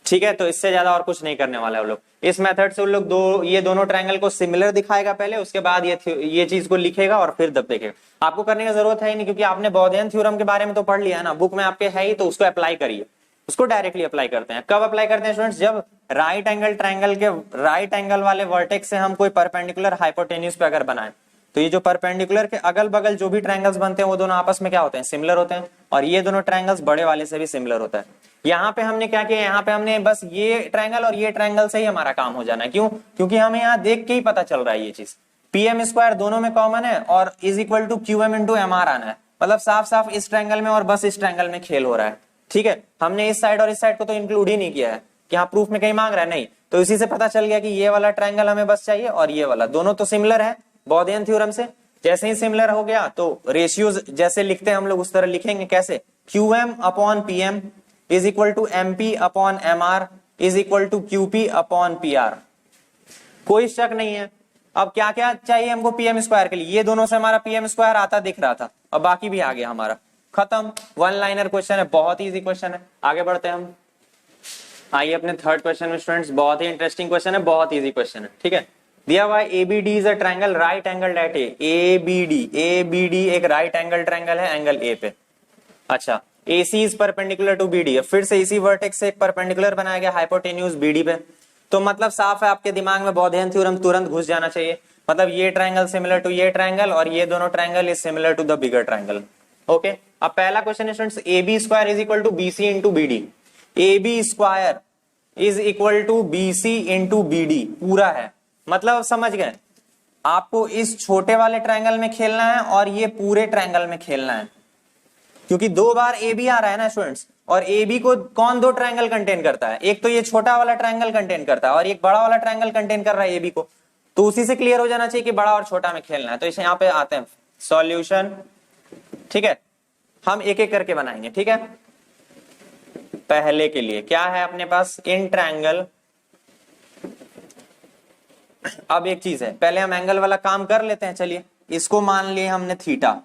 ठीक है, तो इससे ज्यादा और कुछ नहीं करने वाला है वो लोग। इस मेथड से वो लोग ये दोनों ट्रायंगल को सिमिलर दिखाएगा पहले, उसके बाद ये चीज को लिखेगा और फिर तब देखेगा। आपको करने की जरूरत है ही नहीं, क्योंकि आपने बॉयडियन थ्योरम के बारे में तो पढ़ लिया है ना, बुक में आपके है ही, तो उसको अप्लाई करिए। उसको डायरेक्टली अप्लाई करते हैं। कब अप्लाई करते हैं स्टूडेंट्स, जब राइट एंगल ट्रायंगल के राइट एंगल वाले वर्टेक्स से हम कोई परपेंडिकुलर हाइपोटेन्यूज पे अगर बनाए, तो ये जो परपेंडिकुलर के अगल बगल जो भी ट्रायंगल्स बनते हैं वो दोनों आपस में क्या होते हैं, सिमिलर होते हैं। और ये दोनों ट्रायंगल्स बड़े वाले से भी सिमिलर होता है। यहाँ पे हमने क्या किया, यहाँ पे हमने बस ये ट्रायंगल और ये ट्रायंगल से ही हमारा काम हो जाना है। क्यों, क्योंकि हमें यहाँ देख के ही पता चल रहा है ये चीज, पी एम स्क्वायर दोनों में कॉमन है और is equal to Q M into M R आना है। मतलब साफ साफ इस ट्रायंगल में और बस इस ट्रायंगल में खेल हो रहा है। ठीक है, हमने इस साइड और इस साइड को तो इंक्लूड ही नहीं किया है कि हाँ प्रूफ में कहीं मांग रहा है, नहीं। तो इसी से पता चल गया कि ये वाला ट्रायंगल हमें बस चाहिए और ये वाला, दोनों तो सिमिलर है बॉयडियन थ्योरम से। जैसे ही सिमिलर हो गया तो रेशियोज जैसे लिखते हैं हम लोग उस तरह लिखेंगे। कैसे, Q M upon P M is equal to M P upon M R is equal to Q P upon P R. कोई शक नहीं है। अब क्या क्या चाहिए हमको पीएम स्क्वायर के लिए, ये दोनों से हमारा पीएम स्क्वायर आता दिख रहा था, अब बाकी भी आ गया हमारा, खत्म। वन लाइनर क्वेश्चन है, बहुत इजी क्वेश्चन है। आगे बढ़ते हैं हम, आइए अपने थर्ड क्वेश्चन में स्टूडेंट्स। बहुत ही इंटरेस्टिंग क्वेश्चन है, बहुत इजी क्वेश्चन है। ठीक है, दिया हुआ है ABD is a triangle right angle at A. ABD एक राइट एंगल ट्रायंगल है एंगल ए पे। अच्छा, AC is perpendicular to BD, फिर से इसी वर्टेक्स से एक परपेंडिकुलर बनाया गया हाइपोटेन्यूज BD पे। तो मतलब साफ है, आपके दिमाग में बॉयडियन थ्योरम तुरंत घुस जाना चाहिए। मतलब ये ट्रायंगल सिमिलर टू ये ट्रायंगल और ये दोनों triangle is similar to the bigger triangle. Okay, अब पहला क्वेश्चन है students, AB square is equal to BC into BD। AB square is equal to BC into BD पूरा है। मतलब समझ गए, आपको इस छोटे वाले ट्रायंगल में खेलना है और ये पूरे ट्रायंगल में खेलना है, क्योंकि दो बार ए बी आ रहा है ना स्टूडेंट्स। और ए बी को कौन दो ट्रायंगल कंटेन करता है, एक तो ये छोटा वाला ट्रायंगल कंटेन करता है और एक बड़ा वाला ट्रायंगल कंटेन कर रहा है ए बी को। तो उसी से क्लियर हो जाना चाहिए कि बड़ा और छोटा में खेलना है। तो इसे यहाँ पे आते हैं सॉल्यूशन। ठीक है, हम एक एक करके बनाएंगे। ठीक है, पहले के लिए क्या है अपने पास, इन ट्रायंगल। अब एक चीज है, पहले हम एंगल वाला काम कर लेते हैं। चलिए, इसको मान लिए हमने थीटा।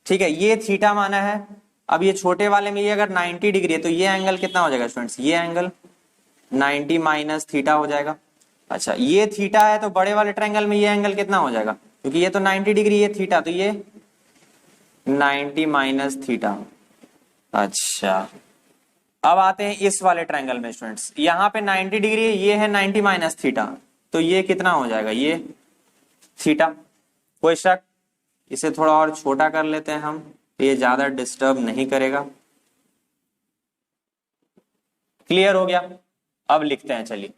ठीक है, ये थीटा माना है। अब ये छोटे वाले में ये अगर 90 डिग्री है तो ये एंगल कितना हो जाएगा स्टूडेंट्स, ये एंगल 90 माइनस थीटा हो जाएगा। अच्छा, ये थीटा है तो बड़े वाले ट्रायंगल में ये एंगल कितना हो जाएगा, क्योंकि ये तो 90 डिग्री ये थीटा, तो ये 90 माइनस थीटा। अच्छा, अब आते हैं इस वाले ट्रायंगल में स्टूडेंट्स, यहाँ पे 90 डिग्री है, ये है 90 माइनस थीटा, तो ये कितना हो जाएगा, ये थीटा। कोई शक, इसे थोड़ा और छोटा कर लेते हैं हम, ये ज्यादा डिस्टर्ब नहीं करेगा। क्लियर हो गया। अब लिखते हैं, चलिए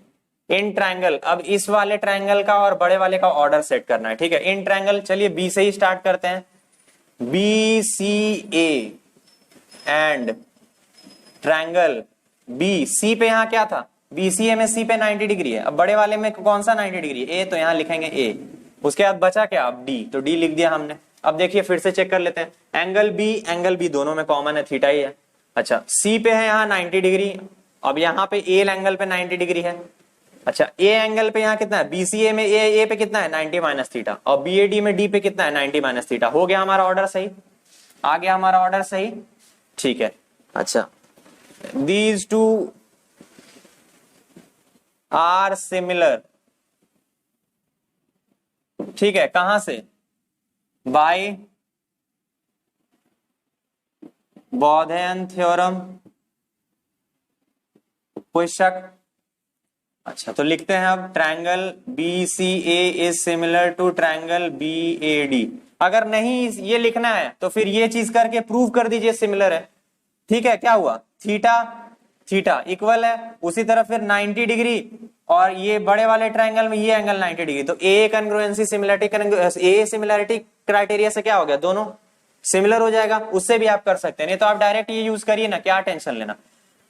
इन ट्रायंगल। अब इस वाले ट्रायंगल का और बड़े वाले का ऑर्डर सेट करना है। ठीक है, इन ट्रायंगल, चलिए बी से ही स्टार्ट करते हैं। B C A and triangle B C पे यहाँ क्या था, बीसीए में सी पे 90 डिग्री है। अब बड़े वाले में कौन सा 90 डिग्री है, ए, तो यहाँ लिखेंगे ए। उसके बाद बचा क्या, अब डी, तो डी लिख दिया हमने। अब देखिए फिर से चेक कर लेते हैं, एंगल बी दोनों में कॉमन है, थीटा ही है। अच्छा, सी पे है यहाँ 90 डिग्री, अब यहाँ पे ए एंगल पे 90 डिग्री है। अच्छा, ए एंगल पे यहाँ कितना है, बीसीए में ए पे कितना है 90 माइनस थीटा, और बीएडी में डी पे कितना है 90 माइनस थीटा। हो गया हमारा ऑर्डर सही, आ गया हमारा ऑर्डर सही। ठीक है, अच्छा, दीज टू आर सिमिलर। ठीक है, कहां से, बाय बॉयडियन थ्योरम। कोई शक। अच्छा, तो लिखते हैं अब triangle B C A is similar to triangle B A D. अगर नहीं ये लिखना है तो फिर ये चीज करके प्रूव कर दीजिए सिमिलर है। ठीक है, क्या हुआ, थीटा थीटा इक्वल है, उसी तरह फिर 90 डिग्री और ये बड़े वाले ट्रायंगल में ये एंगल 90 डिग्री, तो a congruency similarity a similarity criteria से क्या हो गया, दोनों सिमिलर हो जाएगा। उससे भी आप कर सकते हैं, नहीं तो आप डायरेक्ट ये यूज करिए ना, क्या टेंशन लेना।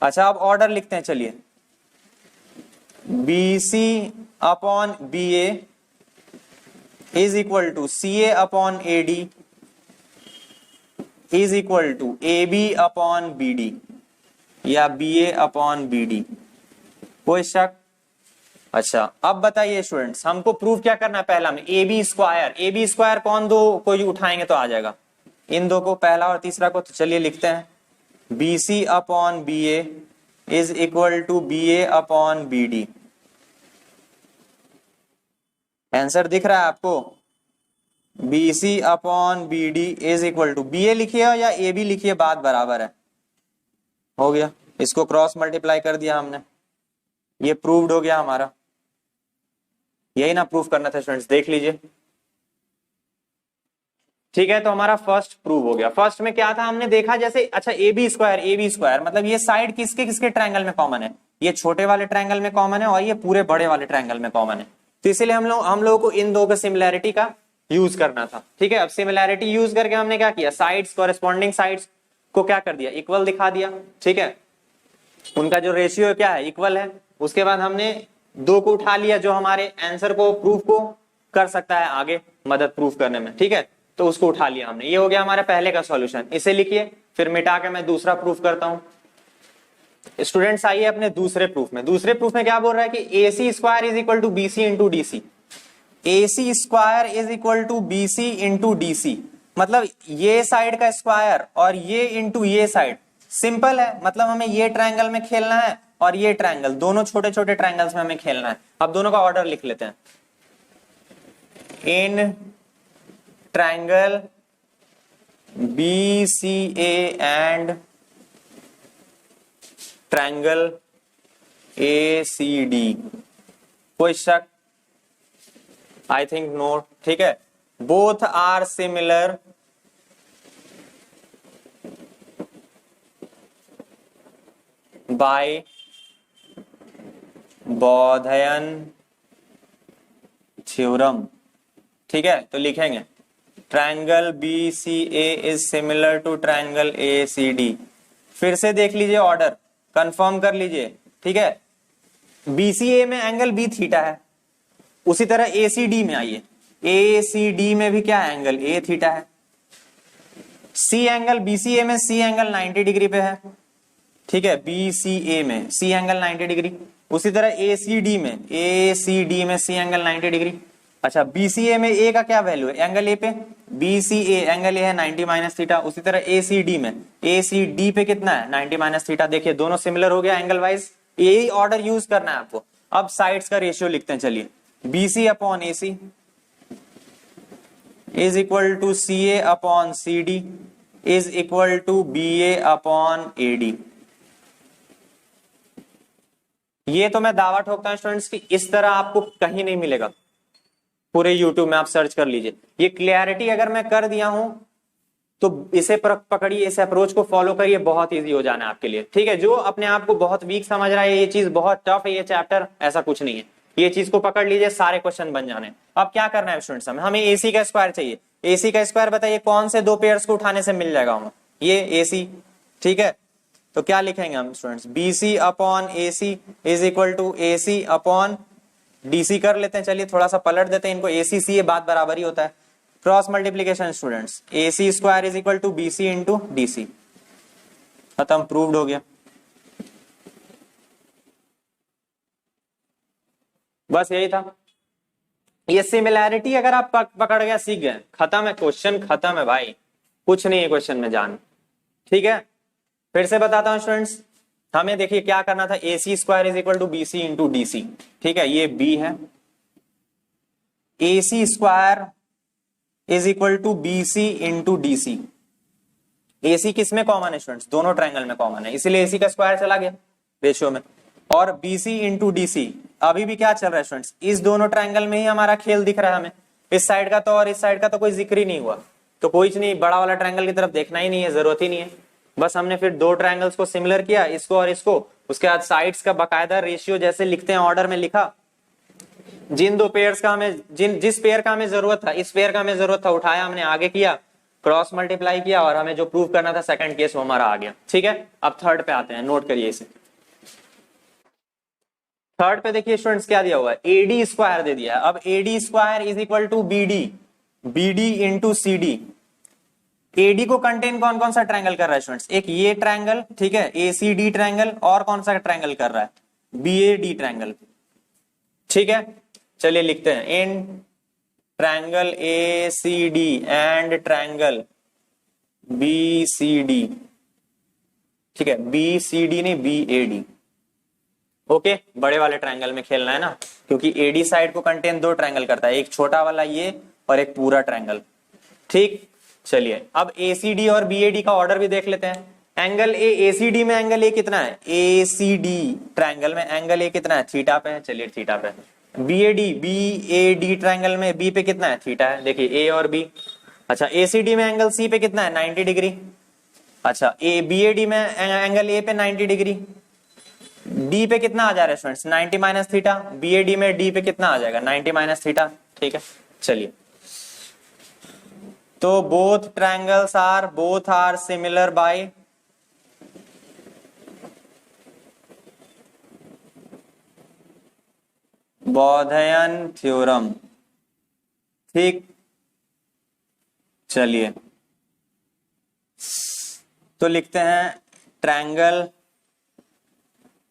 अच्छा अब ऑर्डर लिखते हैं, चलिए BC upon BA is equal to CA upon AD is equal to AB upon BD या BA अपॉन BD, कोई शक। अच्छा अब बताइए स्टूडेंट्स, हमको प्रूव क्या करना है, पहला में AB स्क्वायर कौन दो को उठाएंगे तो आ जाएगा, इन दो को, पहला और तीसरा को। तो चलिए लिखते हैं BC upon BA is equal to BA upon BD। Answer दिख रहा है आपको, BC upon BD is equal to BA लिखिए या AB लिखिए, बात बराबर है। हो गया, इसको क्रॉस मल्टीप्लाई कर दिया हमने, ये प्रूव्ड हो गया हमारा। यही ना प्रूफ करना था स्टूडेंट्स, देख लीजिए। ठीक है, तो हमारा फर्स्ट प्रूव हो गया। फर्स्ट में क्या था, हमने देखा जैसे, अच्छा AB स्क्वायर मतलब ये साइड किसके किसके ट्रायंगल में कॉमन है, ये छोटे वाले ट्रायंगल में कॉमन है और ये पूरे बड़े वाले ट्रायंगल में कॉमन है। तो इसीलिए हम लोगों को इन दो का सिमिलैरिटी का यूज करना था। ठीक है, अब सिमिलैरिटी यूज करके हमने क्या किया, साइड्स, कॉरेस्पॉन्डिंग साइड्स को क्या कर दिया, इक्वल दिखा दिया। ठीक है, उनका जो रेशियो क्या है, इक्वल है। उसके बाद हमने दो को उठा लिया जो हमारे आंसर को, प्रूफ को कर सकता है आगे मदद प्रूफ करने में। ठीक है, तो उसको उठा लिया हमने, ये हो गया हमारा पहले का सॉल्यूशन। इसे लिखिए, फिर मिटा के मैं दूसरा प्रूफ करता हूं। स्टूडेंट्स आइए अपने दूसरे प्रूफ में। दूसरे प्रूफ में क्या बोल रहा है कि AC square is equal to BC into DC। AC square is equal to BC into DC, मतलब ये साइड का स्क्वायर और ये इंटू ये साइड। सिंपल है, मतलब हमें ये ट्रायंगल में खेलना है और ये ट्रायंगल, दोनों छोटे छोटे ट्रायंगल्स में हमें खेलना है। अब दोनों का ऑर्डर लिख लेते हैं। इन triangle BCA and triangle ACD, कोई शक, आई थिंक नो। ठीक है, both are similar by Baudhayana theorem. ठीक है, तो लिखेंगे triangle BCA is similar to triangle ACD। फिर से देख लीजिए, ऑर्डर कंफर्म कर लीजिए। ठीक है, BCA में एंगल B थीटा है, उसी तरह ACD में आइए, ACD में भी क्या एंगल A थीटा है। C एंगल BCA में C एंगल 90 डिग्री पे है। ठीक है, BCA में C एंगल 90 डिग्री, उसी तरह ACD में C एंगल 90 डिग्री। अच्छा, BCA में A का क्या वैल्यू है, एंगल A पे, BCA एंगल A है 90 माइनस थीटा। उसी तरह ACD में ACD पे कितना है, 90 माइनस थीटा। देखिए दोनों सिमिलर हो गया एंगल वाइज, यही ऑर्डर यूज करना है आपको। अब साइड्स का रेशियो लिखते हैं, चलिए BC upon AC is equal to CA upon CD is equal to BA upon AD। ये तो मैं दावा ठोकता हूं स्टूडेंट्स कि इस तरह आपको कहीं नहीं मिलेगा, पूरे YouTube में आप सर्च कर लीजिए। ये क्लियरिटी अगर मैं कर दिया हूं तो इसे पकड़िए, इस अप्रोच को फॉलो करिए, बहुत इजी हो जाना है आपके लिए। ठीक है, जो अपने आप को बहुत वीक समझ रहा है, ये चीज बहुत टफ है ये चैप्टर, ऐसा कुछ नहीं है। ये चीज को पकड़ लीजिए, सारे क्वेश्चन बन जाने। अब क्या करना है स्टूडेंट्स, हमें AC का स्क्वायर चाहिए। AC का स्क्वायर बताइए कौन से दो पेयर्स को उठाने से मिल जाएगा हमें, ये AC। ठीक है, तो क्या लिखेंगे हम students, BC upon AC is equal to AC upon DC कर लेते हैं। चलिए थोड़ा सा पलट देते हैं इनको, AC CA बात बराबर ही होता है। Cross multiplication students, AC square is equal to BC into DC, खत्म, प्रूव्ड हो गया। बस यही था। ये सिमिलैरिटी अगर आप पकड़ गया, सीख गए, खत्म है, क्वेश्चन खत्म है भाई, कुछ नहीं है क्वेश्चन में जान। ठीक है, फिर से बताता हूं स्टूडेंट्स, हमें देखिए क्या करना था, AC square is equal to BC into DC। ठीक है, ये B है, AC square is equal to BC into DC। AC किस में कॉमन है स्टूडेंट्स, दोनों ट्रायंगल में कॉमन है, इसीलिए AC का स्क्वायर चला गया रेशियो में। और BC इंटू DC अभी भी क्या चल रहा है स्टूडेंट्स, इस दोनों ट्रायंगल में ही हमारा खेल दिख रहा है हमें, इस साइड का तो और इस साइड का तो कोई जिक्र ही नहीं हुआ, तो कुछ नहीं, बड़ा वाला ट्रायंगल की तरफ देखना ही नहीं है, जरूरत ही नहीं है। बस हमने फिर दो ट्रायंगल्स को सिमिलर किया, इसको और इसको, उसके बाद साइड्स का बकायदा रेशियो जैसे लिखते हैं ऑर्डर में लिखा, जिन दो पेयर्स का हमें जिस पेयर का हमें जरूरत था, इस पेयर का हमें जरूरत था, उठाया हमने, आगे किया, क्रॉस मल्टीप्लाई किया, और हमें जो प्रूव करना था सेकंड केस वो हमारा आ गया। ठीक है, अब थर्ड पे आते हैं, नोट करिए इसे। थर्ड पे देखिए स्टूडेंट्स क्या दिया हुआ है, एडी स्क्वायर दे दिया है। अब AD square is equal to BD, BD into CD. AD को कंटेन कौन कौन सा ट्रायंगल कर रहा है स्टूडेंट्स, एक ये ट्रायंगल, ठीक है, एसीडी ट्रायंगल, और कौन सा ट्रायंगल कर रहा है, बीएडी ट्रायंगल। ठीक है, चलिए लिखते हैं, in triangle ACD and triangle BCD. ठीक है, बीसीडी नहीं बीएडी। ओके, बड़े वाले ट्रायंगल में खेलना है ना, क्योंकि एडी साइड को कंटेन दो ट्रायंगल करता है, एक छोटा वाला ये और एक पूरा ट्रायंगल। ठीक, चलिए अब एसीडी और बीएडी का ऑर्डर भी देख लेते हैं। एंगल ए, एसीडी में एंगल ए कितना है, एसीडी ट्रायंगल में एंगल ए कितना है, थीटा पे है, चलिए थीटा पे। बीएडी, बीएडी ट्रायंगल में बी पे कितना है, थीटा है, देखिए ए और बी। अच्छा, एसीडी में एंगल सी पे कितना है, 90 डिग्री। अच्छा, ए बीएडी में एंगल ए पे 90 डिग्री। डी पे कितना आ जा रहा है स्टूडेंट्स, 90 माइनस थीटा। बीएडी में डी पे कितना आ जाएगा, 90 माइनस थीटा। ठीक है, चलिए, तो both triangles are similar by Baudhayana theorem. ठीक, चलिए तो लिखते हैं, triangle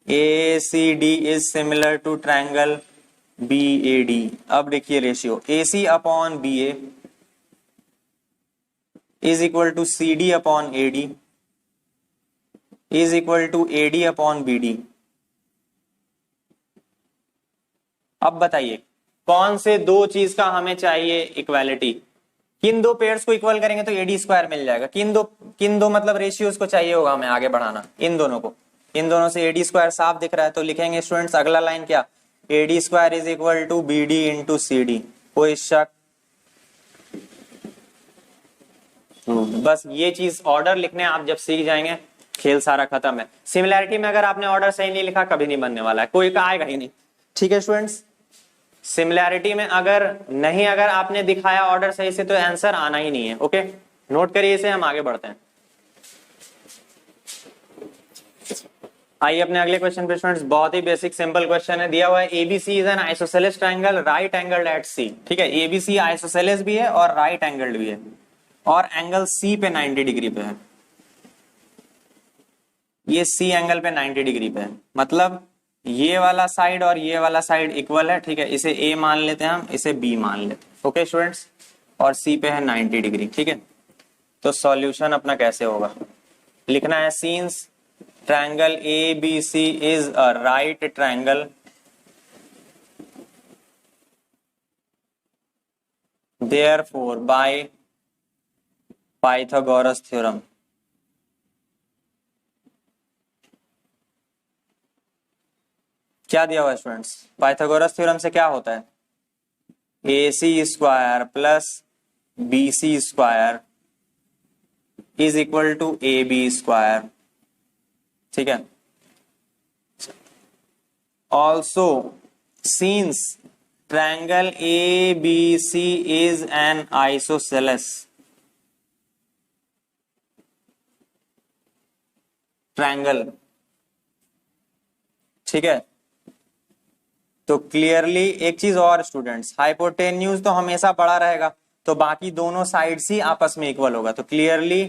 ACD is similar to triangle BAD। अब देखिए ratio, AC upon BA is equal to CD upon AD is equal to AD upon BD। अब बताइए कौन से दो चीज का हमें चाहिए इक्वालिटी, किन दो पेयर्स को इक्वल करेंगे तो AD स्क्वायर मिल जाएगा, किन दो मतलब रेशियोज को चाहिए होगा हमें आगे बढ़ाना, इन दोनों को, इन दोनों से AD स्क्वायर साफ दिख रहा है, तो लिखेंगे स्टूडेंट्स अगला लाइन क्या, AD square is equal to BD into CD। कोई शक, बस ये चीज ऑर्डर लिखने आप जब सीख जाएंगे खेल सारा खत्म है। सिमिलैरिटी में अगर आपने ऑर्डर सही नहीं लिखा कभी नहीं बनने वाला है, कोई आएगा ही नहीं। ठीक है स्टूडेंट्स, सिमिलैरिटी में अगर आपने दिखाया ऑर्डर सही से तो आंसर आना ही नहीं है। ओके, नोट करिए इसे, हम आगे बढ़ते हैं। आइए अपने अगले क्वेश्चन पे स्टूडेंट्स, बहुत ही बेसिक सिंपल क्वेश्चन है, दिया हुआ है ABC is an isosceles triangle right angled at C. ठीक है, एबीसी आइसोसेलेस भी है और राइट एंगल्ड भी है, और एंगल सी पे 90 डिग्री पे है। ये सी एंगल पे 90 डिग्री पे है, मतलब ये वाला साइड और ये वाला साइड इक्वल है। ठीक है, इसे ए मान लेते हैं हम, इसे बी मान लेते हैं। ओके स्टूडेंट्स, और सी पे है 90 डिग्री। ठीक है, तो सॉल्यूशन अपना कैसे होगा, लिखना है, scenes triangle ABC is a right triangle therefore by Pythagoras theorem। क्या दिया हुआ है स्टूडेंट्स, पाइथागोरस थ्योरम से क्या होता है, AC square plus BC square is equal to AB square. ठीक है, also since triangle ABC is an isosceles triangle. ठीक है, तो क्लियरली एक चीज और स्टूडेंट्स, हाइपोटेन्यूज तो हमेशा बड़ा रहेगा, तो बाकी दोनों साइड्स ही आपस में इक्वल होगा, तो क्लियरली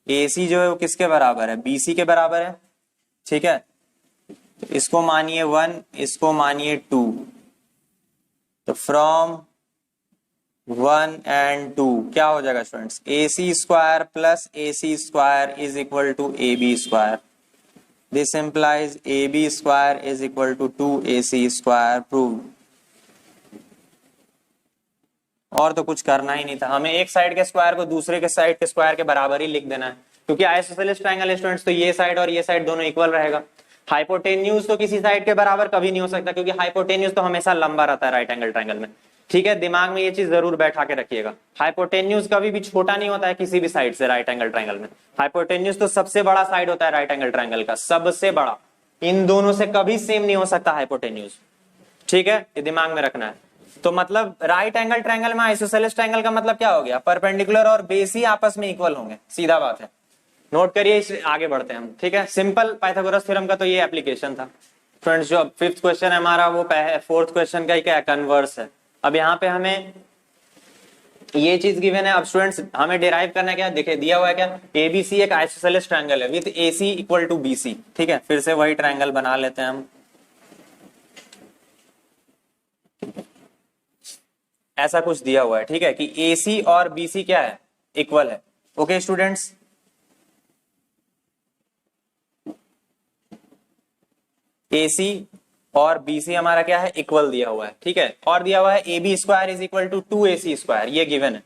AC जो है वो किसके बराबर है, BC के बराबर है। ठीक है, तो इसको मानिए 1, इसको मानिए 2, तो फ्रॉम 1 and 2 क्या हो जाएगा students, AC square plus AC square is equal to AB square. This implies AB square is equal to 2AC square. Proved. और तो कुछ करना ही नहीं था, हमें एक साइड के स्क्वायर को दूसरे के साइड के स्क्वायर के बराबर ही लिख देना है, क्योंकि आइसोसेलेस ट्रायंगल स्टूडेंट्स तो ये साइड और ये साइड दोनों इक्वल रहेगा। हाइपोटेन्यूज तो किसी साइड के बराबर कभी नहीं हो सकता, क्योंकि हाइपोटेन्यूज तो हमेशा लंबा रहता है राइट एंगल ट्रायंगल में। ठीक है, दिमाग में ये चीज जरूर बैठा के रखिएगा। हाइपोटेन्यूज कभी भी छोटा नहीं होता है किसी भी साइड से राइट एंगल ट्रायंगल में। हाइपोटेन्यूज तो सबसे बड़ा साइड होता है राइट एंगल ट्रायंगल का, सबसे बड़ा। इन दोनों से कभी सेम नहीं हो सकता हाइपोटेन्यूज। ठीक है, ये दिमाग में रखना है। तो मतलब राइट एंगल ट्रायंगल में आइसोसेलेस ट्रायंगल का मतलब क्या हो गया, परपेंडिकुलर और बेस ही आपस में इक्वल होंगे, सीधा बात है। नोट करिए, आगे बढ़ते हैं हम। ठीक है, सिंपल पाइथागोरस थ्योरम का तो ये एप्लीकेशन था फ्रेंड्स। जो फिफ्थ क्वेश्चन है हमारा वो फोर्थ क्वेश्चन का ही क्या है, कन्वर्स है। अब यहाँ पे हमें ये चीज गिवन है। अब स्टूडेंट्स हमें डिराइव करना है क्या, देखिए दिया हुआ है क्या, एबीसी एक आइसोसेलेस ट्रायंगल है with AC equal to BC. ठीक है, फिर से वही ट्रायंगल बना लेते हैं हम। ऐसा कुछ दिया हुआ है, ठीक है, कि एसी और बीसी क्या है, इक्वल है। ओके स्टूडेंट्स, एसी और बीसी हमारा क्या है, इक्वल दिया हुआ है। ठीक है, और दिया हुआ है A B square is equal to 2ac², ये गिवन है।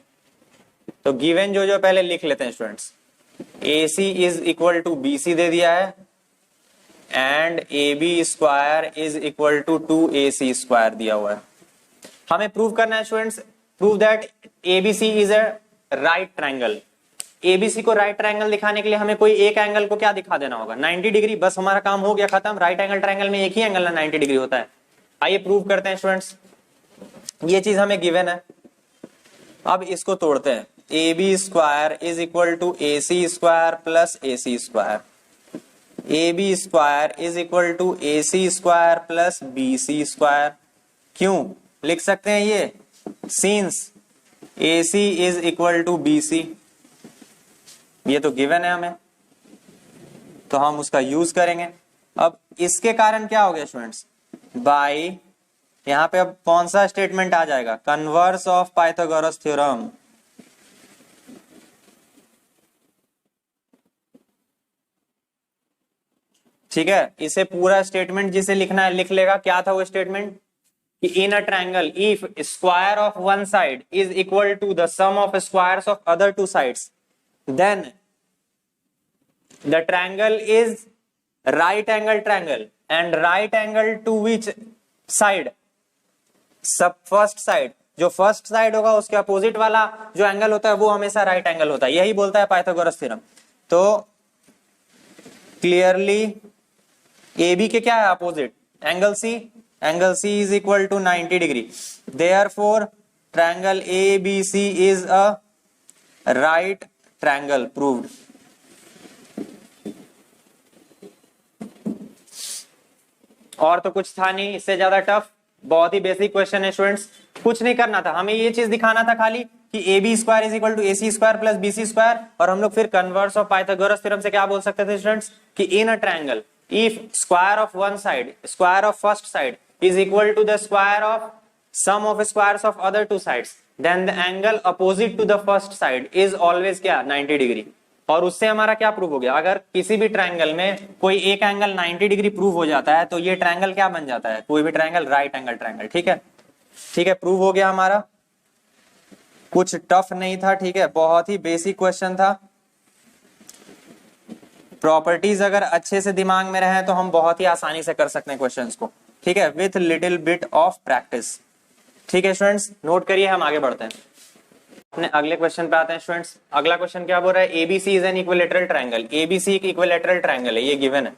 तो गिवन जो पहले लिख लेते हैं students. AC is equal to BC दे दिया है and AB² is equal to 2AC² दिया हुआ है। हमें प्रूव करना है students, prove that ABC is a right triangle. ABC को राइट ट्रायंगल दिखाने के लिए हमें कोई एक एंगल को क्या दिखा देना होगा, 90 डिग्री। बस हमारा काम हो गया, खत्म। राइट एंगल ट्रायंगल में एक ही एंगल ना 90 डिग्री होता है। आइए प्रूव करते हैं स्टूडेंट्स, ये चीज हमें गिवन है। अब इसको तोड़ते हैं। AB² is equal to AC² plus AC²। AB² is equal to AC² plus BC²। क्यों लिख सकते हैं ये, since AC is equal to BC, ये तो गिवन है हमें, तो हम उसका यूज करेंगे। अब इसके कारण क्या हो गया स्टूडेंट्स, बाय, यहां पे अब कौन सा स्टेटमेंट आ जाएगा, कन्वर्स ऑफ पाइथागोरस थ्योरम। ठीक है, इसे पूरा स्टेटमेंट जिसे लिखना है लिख लेगा। क्या था वो स्टेटमेंट, कि in a triangle if square of one side is equal to the sum of squares of other two sides, then the triangle is right angle triangle and right angle to which side, सब first side, जो first side होगा उसके opposite वाला जो angle होता है वो हमेशा राइट एंगल होता है, यही बोलता है पाइथागोरस थ्योरम। तो क्लियरली AB के क्या है opposite, angle C, angle C is equal to 90 degree. Therefore triangle ABC is a right triangle, proved. और तो कुछ था नहीं इससे ज्यादा टफ, बहुत ही बेसिक क्वेश्चन है स्टूडेंट्स। कुछ नहीं करना था, हमें ये चीज दिखाना था खाली कि AB² is equal to AC² plus BC²। और हम लोग फिर कन्वर्स ऑफ पाइथागोरस थ्योरम से क्या बोल सकते थे स्टूडेंट्स, कि in a triangle if square of one side, square of first side is equal to the square of sum of squares of other two sides, then the angle opposite to the first side is always क्या, 90 degree. और उससे हमारा क्या prove हो गया, अगर किसी भी ट्रायंगल में कोई एक एंगल 90 डिग्री प्रूव हो जाता है तो ये ट्रायंगल क्या बन जाता है, कोई भी ट्रायंगल राइट एंगल ट्रायंगल। ठीक है, ठीक है, प्रूव हो गया हमारा, कुछ टफ नहीं था। ठीक है, बहुत ही बेसिक क्वेश्चन था। प्रॉपर्टीज अगर अच्छे से दिमाग में रहे तो हम बहुत ही आसानी से कर सकते हैं क्वेश्चंस को। ठीक है, with little bit of practice. ठीक है स्टूडेंट्स, नोट करिए, हम आगे बढ़ते हैं अपने अगले क्वेश्चन पे आते हैं स्टूडेंट्स। अगला क्वेश्चन क्या बोल रहा है, ABC is N equilateral triangle. ABC एक इक्विलैटरल ट्रायंगल है, ये गिवन है।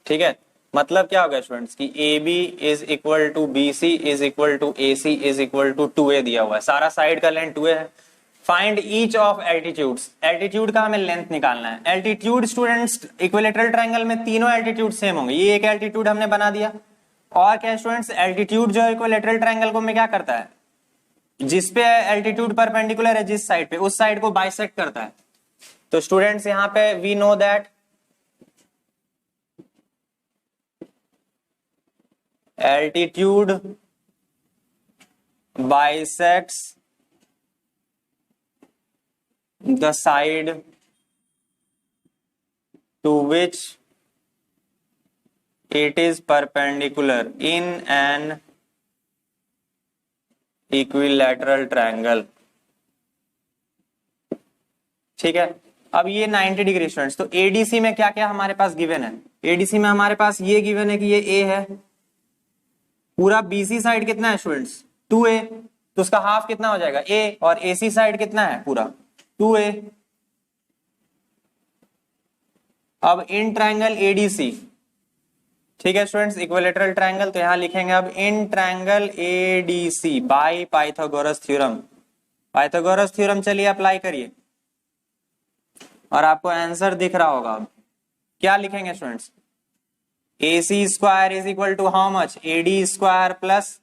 ठीक है, मतलब क्या होगा स्टूडेंट्स, कि AB is equal to BC is equal to AC is equal to 2a दिया हुआ है, सारा साइड का लेंथ 2a है। Find each of altitudes, altitude का हमें लेंथ निकालना है। एल्टीट्यूड स्टूडेंट्स इक्विलैटरल ट्रायंगल में तीनों एल्टीट्यूड सेम होंगे, ये एक एल्टीट्यूड हमने बना दिया। और क्या स्टूडेंट्स, एल्टीट्यूड जो इक्विलैटरल ट्रायंगल को में क्या करता है, जिसपे एल्टीट्यूड परपेंडिकुलर है जिस साइड पे, उस साइड को बाइसेक्ट करता है। तो स्टूडेंट्स यहां पे we know that altitude bisects the side to which it is perpendicular in an equilateral triangle। ठीक है, अब ये 90 डिग्री स्टूडेंट्स, तो ADC में क्या क्या हमारे पास गिवन है, ADC में हमारे पास ये गिवन है कि ये A है, पूरा BC साइड कितना है स्टूडेंट्स 2a, तो उसका हाफ कितना हो जाएगा a, और AC साइड कितना है पूरा 2a। अब इन ट्रायंगल ADC, ठीक है स्टूडेंट्स, इक्विलैटरल ट्रायंगल, तो यहां लिखेंगे अब in triangle ADC bye Pythagoras theorem. Pythagoras theorem चलिए अप्लाई करिए और आपको आंसर दिख रहा होगा। अब क्या लिखेंगे students, AC square is equal to how much, AD square plus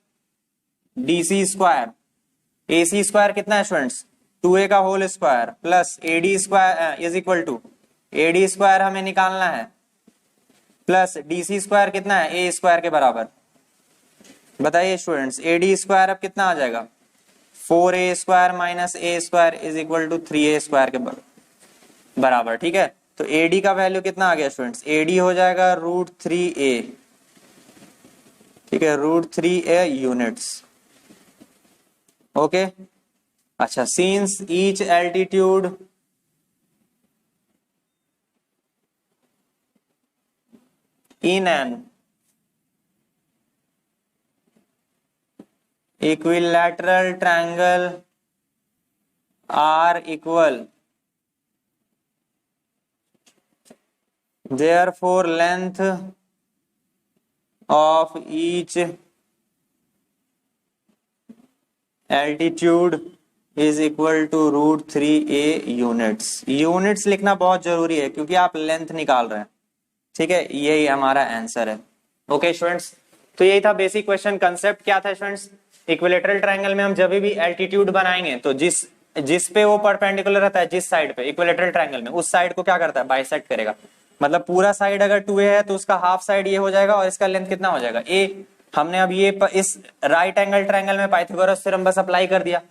DC square. AC square कितना है स्टूडेंट्स 2a का whole square plus AD square is equal to AD square हमें निकालना है प्लस DC स्क्वायर कितना है A स्क्वायर के बराबर। बताइए स्टूडेंट्स AD स्क्वायर अब कितना आ जाएगा 4a square minus A square is equal to 3a square के बराबर। ठीक है, तो AD का वैल्यू कितना आ गया स्टूडेंट्स, AD हो जाएगा √3a। ठीक है, √3a यूनिट्स। ओके, अच्छा, since each altitude in an equilateral triangle are equal, therefore length of each altitude is equal to √3a units. Units लिखना बहुत जरूरी है क्योंकि आप लेंथ निकाल रहे हैं। ठीक है, यही हमारा आंसर है। ओके स्टूडेंट्स, तो यही था बेसिक क्वेश्चन। कंसेप्ट क्या था स्टूडेंट्स, इक्विलैटरल ट्रायंगल में हम जब भी एल्टीट्यूड बनाएंगे तो जिस पे वो परपेंडिकुलर रहता है, जिस साइड पे इक्विलैटरल ट्रायंगल में, उस साइड को क्या करता है, बाइसेक्ट करेगा। मतलब पूरा साइड अगर 2a है तो उसका हाफ साइड ये हो जाएगा और इसका लेंथ कितना हो जाएगा a। हमने अब ये इस राइट एंगल ट्रायंगल में पाइथागोरस थ्योरम बस अप्लाई कर दिया।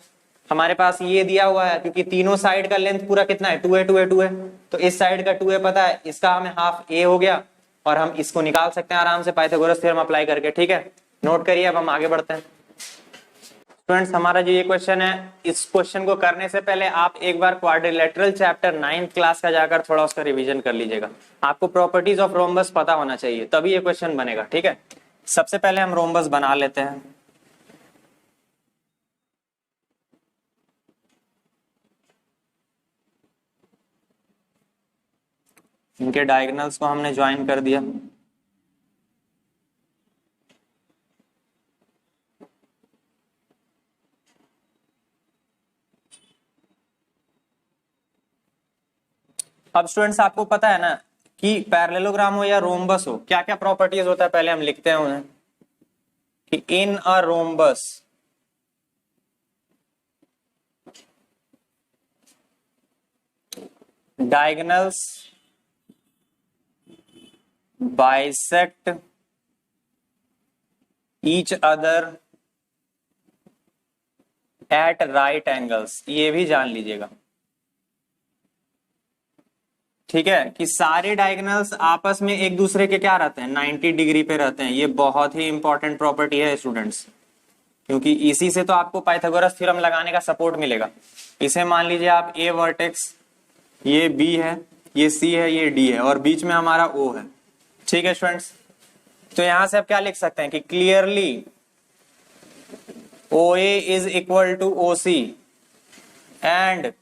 हमारे पास ये दिया हुआ है क्योंकि तीनों साइड का लेंथ पूरा कितना है 2a 2a 2a, तो इस साइड का 2a पता है, इसका हमें हाफ a हो गया और हम इसको निकाल सकते हैं आराम से पाइथागोरस थ्योरम अप्लाई करके। ठीक है, नोट करिए। अब हम आगे बढ़ते हैं स्टूडेंट्स। हमारा जो ये क्वेश्चन है, इस क्वेश्चन को करने से पहले आप एक बार क्वाड्रिलेटरल चैप्टर 9th क्लास का जाकर थोड़ा उसका रिवीजन कर लीजिएगा। आपको प्रॉपर्टीज ऑफ रोम्बस पता होना चाहिए, तभी ये क्वेश्चन बनेगा। ठीक है, सबसे पहले हम रोम्बस बना लेते हैं। इनके डायगोनल्स को हमने ज्वाइन कर दिया। अब स्टूडेंट्स आपको पता है ना कि पैरेललोग्राम हो या रोम्बस हो, क्या क्या प्रॉपर्टीज होता है, पहले हम लिखते हैं उन्हें कि in a rhombus diagonals bisect each other at right angles. ये भी जान लीजिएगा, ठीक है, कि सारे डायगोनल्स आपस में एक दूसरे के क्या रहते हैं 90 डिग्री पे रहते हैं। ये बहुत ही इंपॉर्टेंट प्रॉपर्टी है स्टूडेंट्स, क्योंकि इसी से तो आपको पाइथागोरस थ्योरम लगाने का सपोर्ट मिलेगा। इसे मान लीजिए आप ए वर्टेक्स, ये बी है, ये सी है, ये डी है और बीच में हमारा ओ है। ठीक है स्टूडेंट्स, तो यहां से आप क्या लिख सकते हैं कि clearly O A is equal to O C and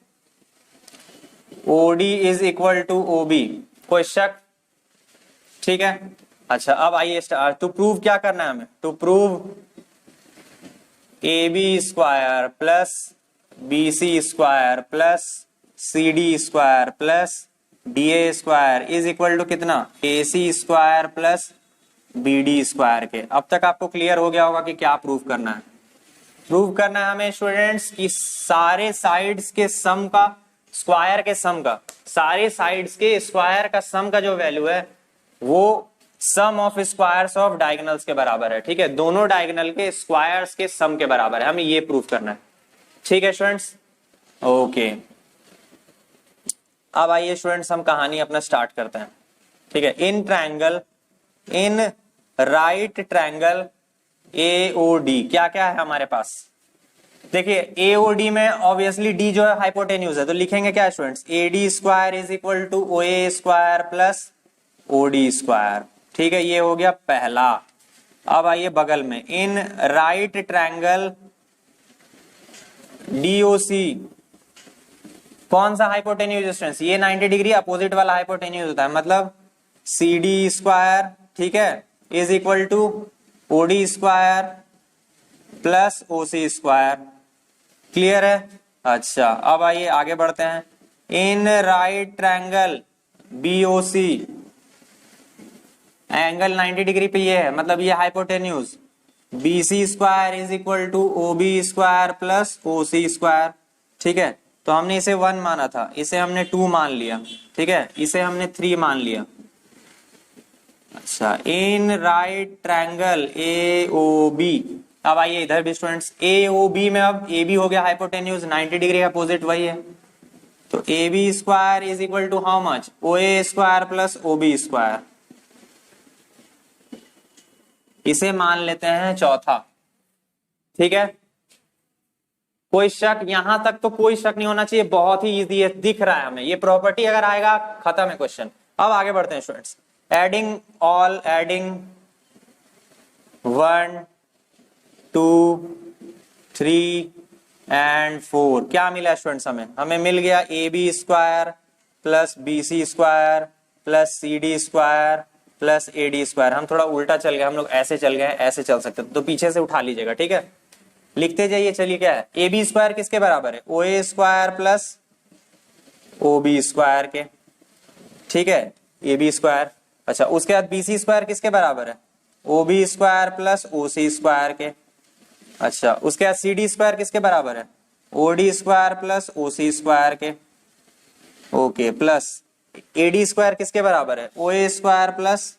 OD is equal to OB। कोई शक? ठीक है, अच्छा, अब आइए टू प्रूव क्या करना है हमें, to prove AB square plus BC square plus CD square plus DA square is equal to कितना AC square plus BD square के। अब तक आपको क्लियर हो गया होगा कि क्या प्रूव करना है। प्रूव करना है हमें स्टूडेंट्स कि सारे साइड्स के सम का, स्क्वायर के सम का, सारे साइड्स के स्क्वायर का सम का जो वैल्यू है वो सम ऑफ स्क्वायर्स ऑफ डायगोनल्स के बराबर है। ठीक है, दोनों डायगोनल के स्क्वायर्स के सम के बराबर है, हमें ये प्रूव करना है। ठीक है स्टूडेंट्स, ओके। अब आइए स्टूडेंट्स हम कहानी अपना स्टार्ट करते हैं। ठीक है, in triangle, in right triangle AOD क्या क्या है हमारे पास। देखिए AOD में ऑब्वियसली D जो है हाइपोटेन्यूज है, तो लिखेंगे क्या students, AD square is equal to OA square plus OD square. ठीक है, ये हो गया पहला। अब आइए बगल में, इन राइट ट्रायंगल DOC कौन सा हाइपोटेन्यूज डिस्टेंस, ये 90 डिग्री अपोजिट वाला हाइपोटेन्यूज होता है, मतलब CD स्क्वायर, ठीक है, is equal to OD square plus OC square. Clear है? अच्छा, अब आइए आगे बढ़ते हैं। In right triangle BOC angle 90 degree पे ये है, मतलब ये hypotenuse BC square is equal to OB square plus OC square. ठीक है, तो हमने इसे 1 माना था, इसे हमने 2 मान लिया, ठीक है, इसे हमने 3 मान लिया। अच्छा, इन राइट ट्रायंगल AOB, अब आइए इधर भी स्टूडेंट्स, AOB में अब AB हो गया हाइपोटेन्यूज, 90 डिग्री अपोजिट वही है, तो AB square is equal to how much, OA square plus OB square. इसे मान लेते हैं चौथा। ठीक है, कोई शक, यहां तक तो कोई शक नहीं होना चाहिए, बहुत ही इजी है, दिख रहा है हमें, ये प्रॉपर्टी अगर आएगा खत्म है क्वेश्चन। अब आगे बढ़ते हैं स्टूडेंट्स, एडिंग 1 2 3 एंड 4, क्या मिला स्टूडेंट्स हमें मिल गया AB square plus BC square plus CD square plus AD square. हम थोड़ा उल्टा चल गए, हम लोग ऐसे चल गए, ऐसे चल सकते तो पीछे से उठा लीजिएगा, ठीक है, लिखते जाइए। चलिए, क्या है, AB स्क्वायर किसके बराबर है, OA square plus OB square के, ठीक है, AB स्क्वायर। अच्छा, उसके बाद BC स्क्वायर किसके बराबर है, OB square plus OC square के। अच्छा, उसके बाद CD स्क्वायर किसके बराबर है, OD square plus OC square के, ओके, प्लस AD स्क्वायर किसके बराबर है, OA square plus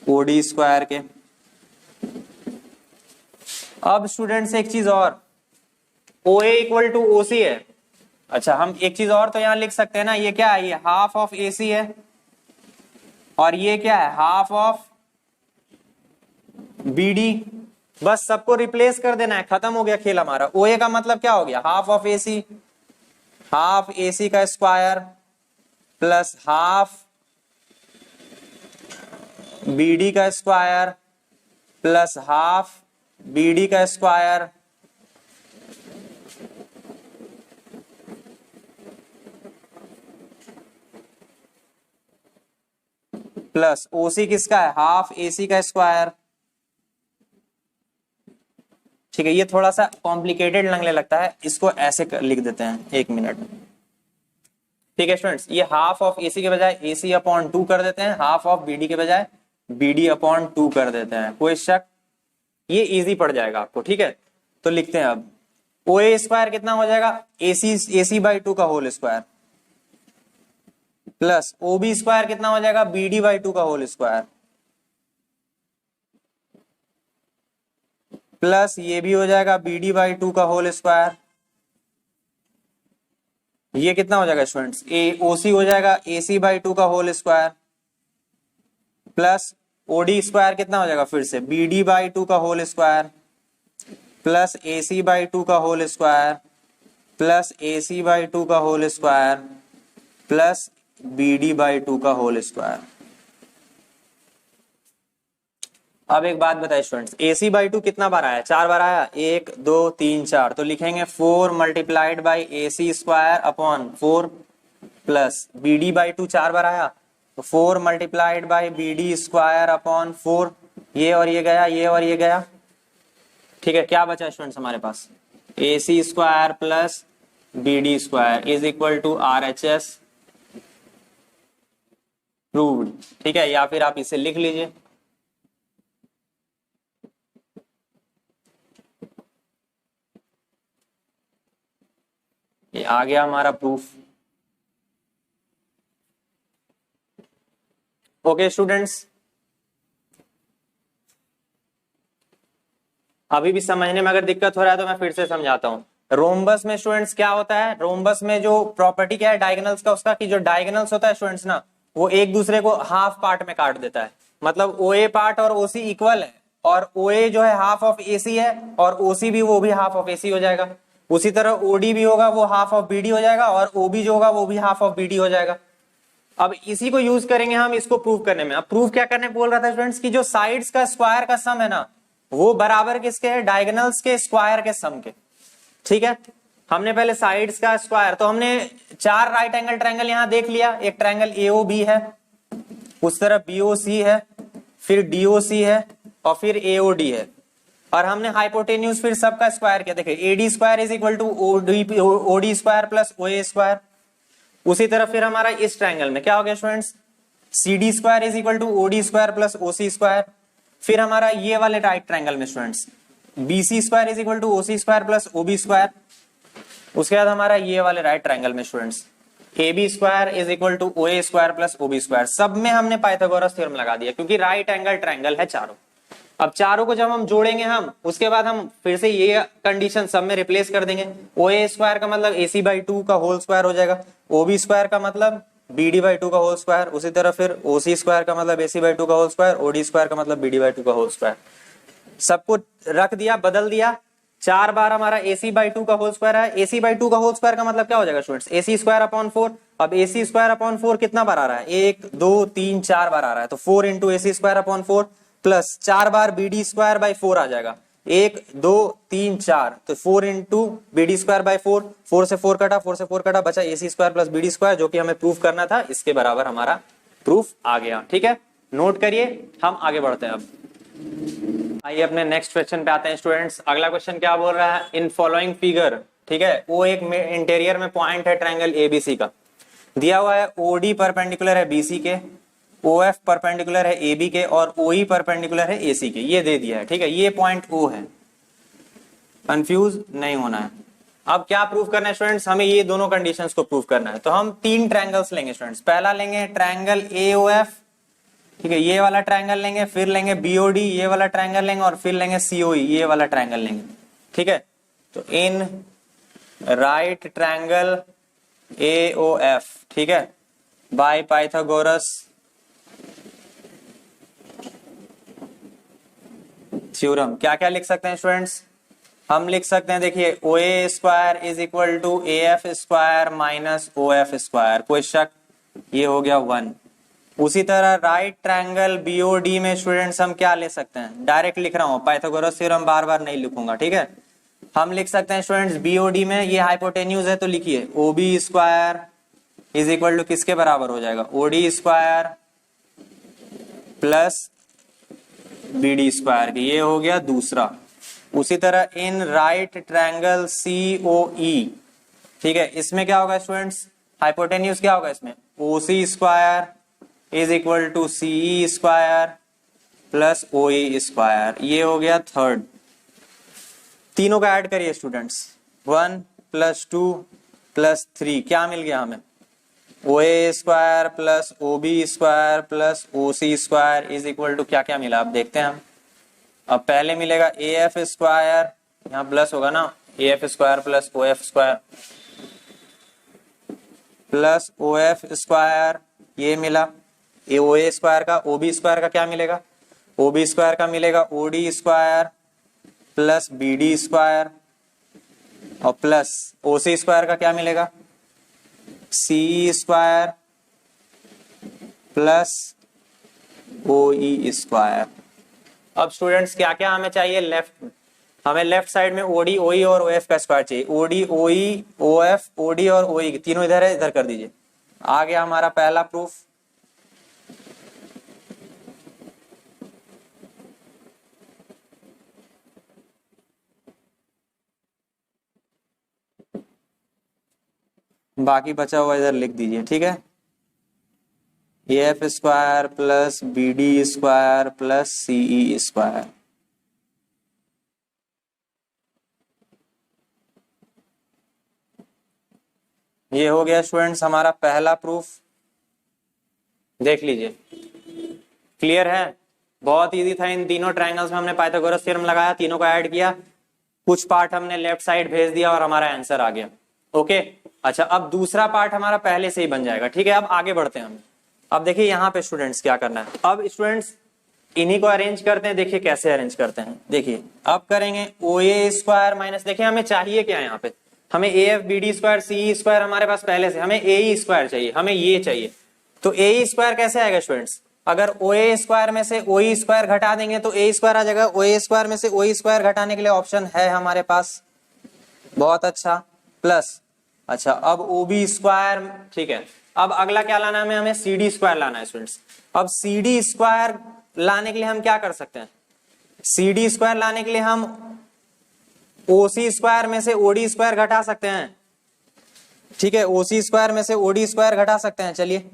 OD square के। अब स्टूडेंट्स एक चीज और, OA इक्वल टू OC है। अच्छा, हम एक चीज और तो यहां लिख सकते हैं ना, ये क्या है, ये हाफ ऑफ AC है, और ये क्या है, हाफ ऑफ BD। बस सबको रिप्लेस कर देना है, खत्म हो गया खेल हमारा। OA का मतलब क्या हो गया, half of AC, half AC का स्क्वायर प्लस हाफ BD का स्क्वायर प्लस हाफ BD का स्क्वायर प्लस OC किसका है, हाफ AC का स्क्वायर। ठीक है, ये थोड़ा सा कॉम्प्लिकेटेड लगने लगता है, इसको ऐसे लिख देते हैं, 1 मिनट। ठीक है स्टूडेंट्स, ये हाफ ऑफ AC के बजाय AC अपॉन 2 कर देते हैं, हाफ ऑफ BD के बजाय BD अपॉन 2 कर देते हैं। कोई शक, ये इजी पड़ जाएगा आपको। ठीक है, तो लिखते हैं अब, OA स्क्वायर कितना हो जाएगा, AC बाई 2 का whole square plus OB square कितना हो जाएगा, BD बाई 2 का होल स्क्वायर प्लस ये भी हो जाएगा BD बाई 2 का होल स्क्वायर। ये कितना हो जाएगा स्टूडेंट्स, OC हो जाएगा AC बाई 2 का whole square plus OD square कितना हो जाएगा, फिर से BD बाई 2 का whole square plus AC by 2 का whole square plus AC by 2 का whole square plus BD by 2 का होल स्क्वायर। अब एक बात बताइए स्टूडेंट्स, AC बाई 2 कितना बार आया, 4 बार आया, 1 2 3 4, तो लिखेंगे 4 multiplied by AC square upon 4 plus BD by 2 4 बार आया, तो 4 multiplied by BD square upon 4, ये और ये गया, ये और ये गया। ठीक है, क्या बचा स्टूडेंट्स हमारे पास, AC square plus BD square is equal to RHS proved. ठीक है, या फिर आप इसे लिख लीजिए, ये आ गया हमारा प्रूफ। ओके स्टूडेंट्स, अभी भी समझने में अगर दिक्कत हो रहा है तो मैं फिर से समझाता हूं। रोम्बस में स्टूडेंट्स क्या होता है, रोम्बस में जो प्रॉपर्टी क्या है डायगोनल्स का, उसका कि जो डायगोनल्स होता है स्टूडेंट्स ना, वो एक दूसरे को हाफ पार्ट में काट देता है, मतलब OA पार्ट और OC इक्वल है, और OA जो है हाफ ऑफ AC है, और OC भी वो भी हाफ ऑफ AC हो जाएगा। उसी तरह OD भी होगा, वो हाफ ऑफ BD हो जाएगा, और OB जो होगा वो भी हाफ ऑफ BD हो जाएगा। अब इसी को यूज करेंगे हम इसको प्रूव करने में। अब प्रूव क्या करने बोल रहा था स्टूडेंट्स, की जो साइड्स का स्क्वायर का सम है ना, वो बराबर किसके है, डायगोनल्स के स्क्वायर के सम के। ठीक है, हमने पहले साइड्स का स्क्वायर, तो हमने 4 राइट एंगल ट्रायंगल यहां देख लिया। एक ट्रायंगल AOB है, उस तरफ BOC है, फिर DOC है और फिर AOD है, और हमने हाइपोटेन्यूज फिर सबका स्क्वायर किया। देखिए AD square is equal to OD square plus OA square. उसी तरह फिर हमारा इस ट्रायंगल में क्या हो गया students, CD square is equal to OD square plus OC square. फिर हमारा ये वाले राइट ट्रायंगल में students BC square is equal to OC square plus OB square. उसके बाद हमारा ये वाले राइट ट्रायंगल में students AB square is equal to OA square plus OB square. सब में हमने पाइथागोरस थ्योरम लगा दिया, क्योंकि राइट एंगल ट्रायंगल है चारों। अब चारों को जब हम जोड़ेंगे हम, उसके बाद हम फिर से ये कंडीशन सब में रिप्लेस कर देंगे। OA स्क्वायर का मतलब AC/2 का होल स्क्वायर हो जाएगा, OB स्क्वायर का मतलब BD/2 का होल स्क्वायर, उसी तरह फिर OC स्क्वायर का मतलब AC/2 का होल स्क्वायर, OD स्क्वायर का मतलब BD/2 का होल स्क्वायर। सबको रख दिया, बदल दिया। 4 बार हमारा AC/2 का होल स्क्वायर है। AC/2 का होल स्क्वायर का मतलब क्या हो जाएगा स्टूडेंट्स, AC स्क्वायर अपॉन 4। अब AC स्क्वायर अपॉन 4 कितना बार आ रहा है, 1 2 3 4 बार आ रहा है, तो 4 into AC square upon 4 plus 4 bar BD square by 4 आ जाएगा, 1 2 3 4, तो 4 इंटू BD स्क्वायर बाई 4, 4 से 4 कटा, 4 से 4 कटा, बचा AC square plus BD square, जो कि हमें प्रूफ करना था। इसके बराबर हमारा प्रूफ आ गया। ठीक है, नोट करिए, हम आगे बढ़ते हैं। अब आइए अपने नेक्स्ट क्वेश्चन पे आते हैं स्टूडेंट्स। अगला क्वेश्चन क्या बोल रहा है, इन फॉलोइंग फिगर, ठीक है, वो एक इंटीरियर में पॉइंट है ट्रायंगल ABC का, दिया हुआ है OD परपेंडिकुलर है BC के, OF परपेंडिकुलर है AB के, और OE परपेंडिकुलर है AC के, ये दे दिया है। ठीक है, ये पॉइंट O है, कंफ्यूज नहीं होना है। अब क्या प्रूफ करना है स्टूडेंट्स, हमें ये दोनों कंडीशंस को प्रूफ करना है। तो हम 3 ट्रायंगल्स लेंगे स्टूडेंट्स। पहला लेंगे ट्रायंगल AOF, ठीक है, ये वाला ट्रायंगल लेंगे, फिर लेंगे BOD, ये वाला ट्रायंगल लेंगे, और फिर लेंगे COE, ये वाला ट्रायंगल लेंगे। ठीक है, तो इन राइट ट्रायंगल AOF, ठीक है, बाय पाइथागोरस थ्योरम, क्या क्या लिख सकते हैं स्टूडेंट्स, हम लिख सकते हैं, देखिए OA square is equal to AF square minus OF square, कोई शक, ये हो गया 1। उसी तरह राइट ट्रायंगल BOD में स्टूडेंट्स हम क्या ले सकते हैं, डायरेक्ट लिख रहा हूं, पाइथागोरस थ्योरम बार बार नहीं लिखूंगा। ठीक है, हम लिख सकते हैं स्टूडेंट्स BOD में ये हाइपोटेन्यूज है, तो लिखिए OB square is equal to किसके बराबर हो जाएगा, OD square plus BD square की, ये हो गया दूसरा। उसी तरह इन राइट ट्रायंगल COE, ठीक है, इसमें क्या होगा स्टूडेंट्स, हाइपोटेन्यूज क्या होगा इसमें, OC square is equal to CE square plus OE square, ये हो गया थर्ड। तीनों का ऐड करिए स्टूडेंट्स, 1 + 2 + 3, क्या मिल गया हमें, OA square plus OB square plus OC square is equal to क्या क्या मिला, अब देखते हैं हम। अब पहले मिलेगा AF स्क्वायर, यहाँ प्लस होगा ना, AF square plus OF square plus OF square, ये मिला। OA स्क्वायर का, OB स्क्वायर का क्या मिलेगा, OB स्क्वायर का मिलेगा OD square plus BD square, और प्लस OC स्क्वायर का क्या मिलेगा, CE square plus OE square. अब स्टूडेंट्स क्या क्या हमें चाहिए, हमें लेफ्ट साइड में OD OE और OF का स्क्वायर चाहिए। OD OE OF OD और OE तीनों इधर है, इधर कर दीजिए। आ गया हमारा पहला प्रूफ। बाकी बचा हुआ इधर लिख दीजिए। ठीक है, AF square plus BD square plus CE square, ये हो गया स्टूडेंट्स हमारा पहला प्रूफ। देख लीजिए, क्लियर है, बहुत इजी था। इन तीनों ट्रायंगल्स में हमने पाइथागोरस थ्योरम लगाया, तीनों को ऐड किया, कुछ पार्ट हमने लेफ्ट साइड भेज दिया और हमारा आंसर आ गया। ओके, अच्छा, अब दूसरा पार्ट हमारा पहले से ही बन जाएगा। ठीक है, अब आगे बढ़ते हैं हम। अब देखिए यहाँ पे स्टूडेंट्स क्या करना है, अब स्टूडेंट्स इन्हीं को अरेंज करते हैं। देखिए कैसे अरेंज करते हैं, देखिए अब करेंगे OA स्क्वायर माइनस, देखिए हमें चाहिए क्या है यहाँ पे, हमें AF BD square CE square हमारे पास पहले से, हमें AE स्क्वायर चाहिए, हमें ये चाहिए। तो AE स्क्वायर कैसे आएगा स्टूडेंट्स, अगर OA स्क्वायर में से OE स्क्वायर घटा देंगे तो AE स्क्वायर आ जाएगा। OA स्क्वायर में से OE स्क्वायर घटाने के लिए ऑप्शन है हमारे पास, बहुत अच्छा, प्लस, अच्छा अब ओ बी स्क्वायर, ठीक है। अब अगला क्या लाना है हमें सी डी स्क्वायर लाना है स्टूडेंट्स। अब सी डी स्क्वायर लाने के लिए हम क्या कर सकते हैं, सी डी स्क्वायर लाने के लिए हम ओ सी स्क्वायर में से ओडी स्क्वायर घटा सकते हैं, ठीक है। ओ सी स्क्वायर में से ओडी स्क्वायर घटा सकते हैं, चलिए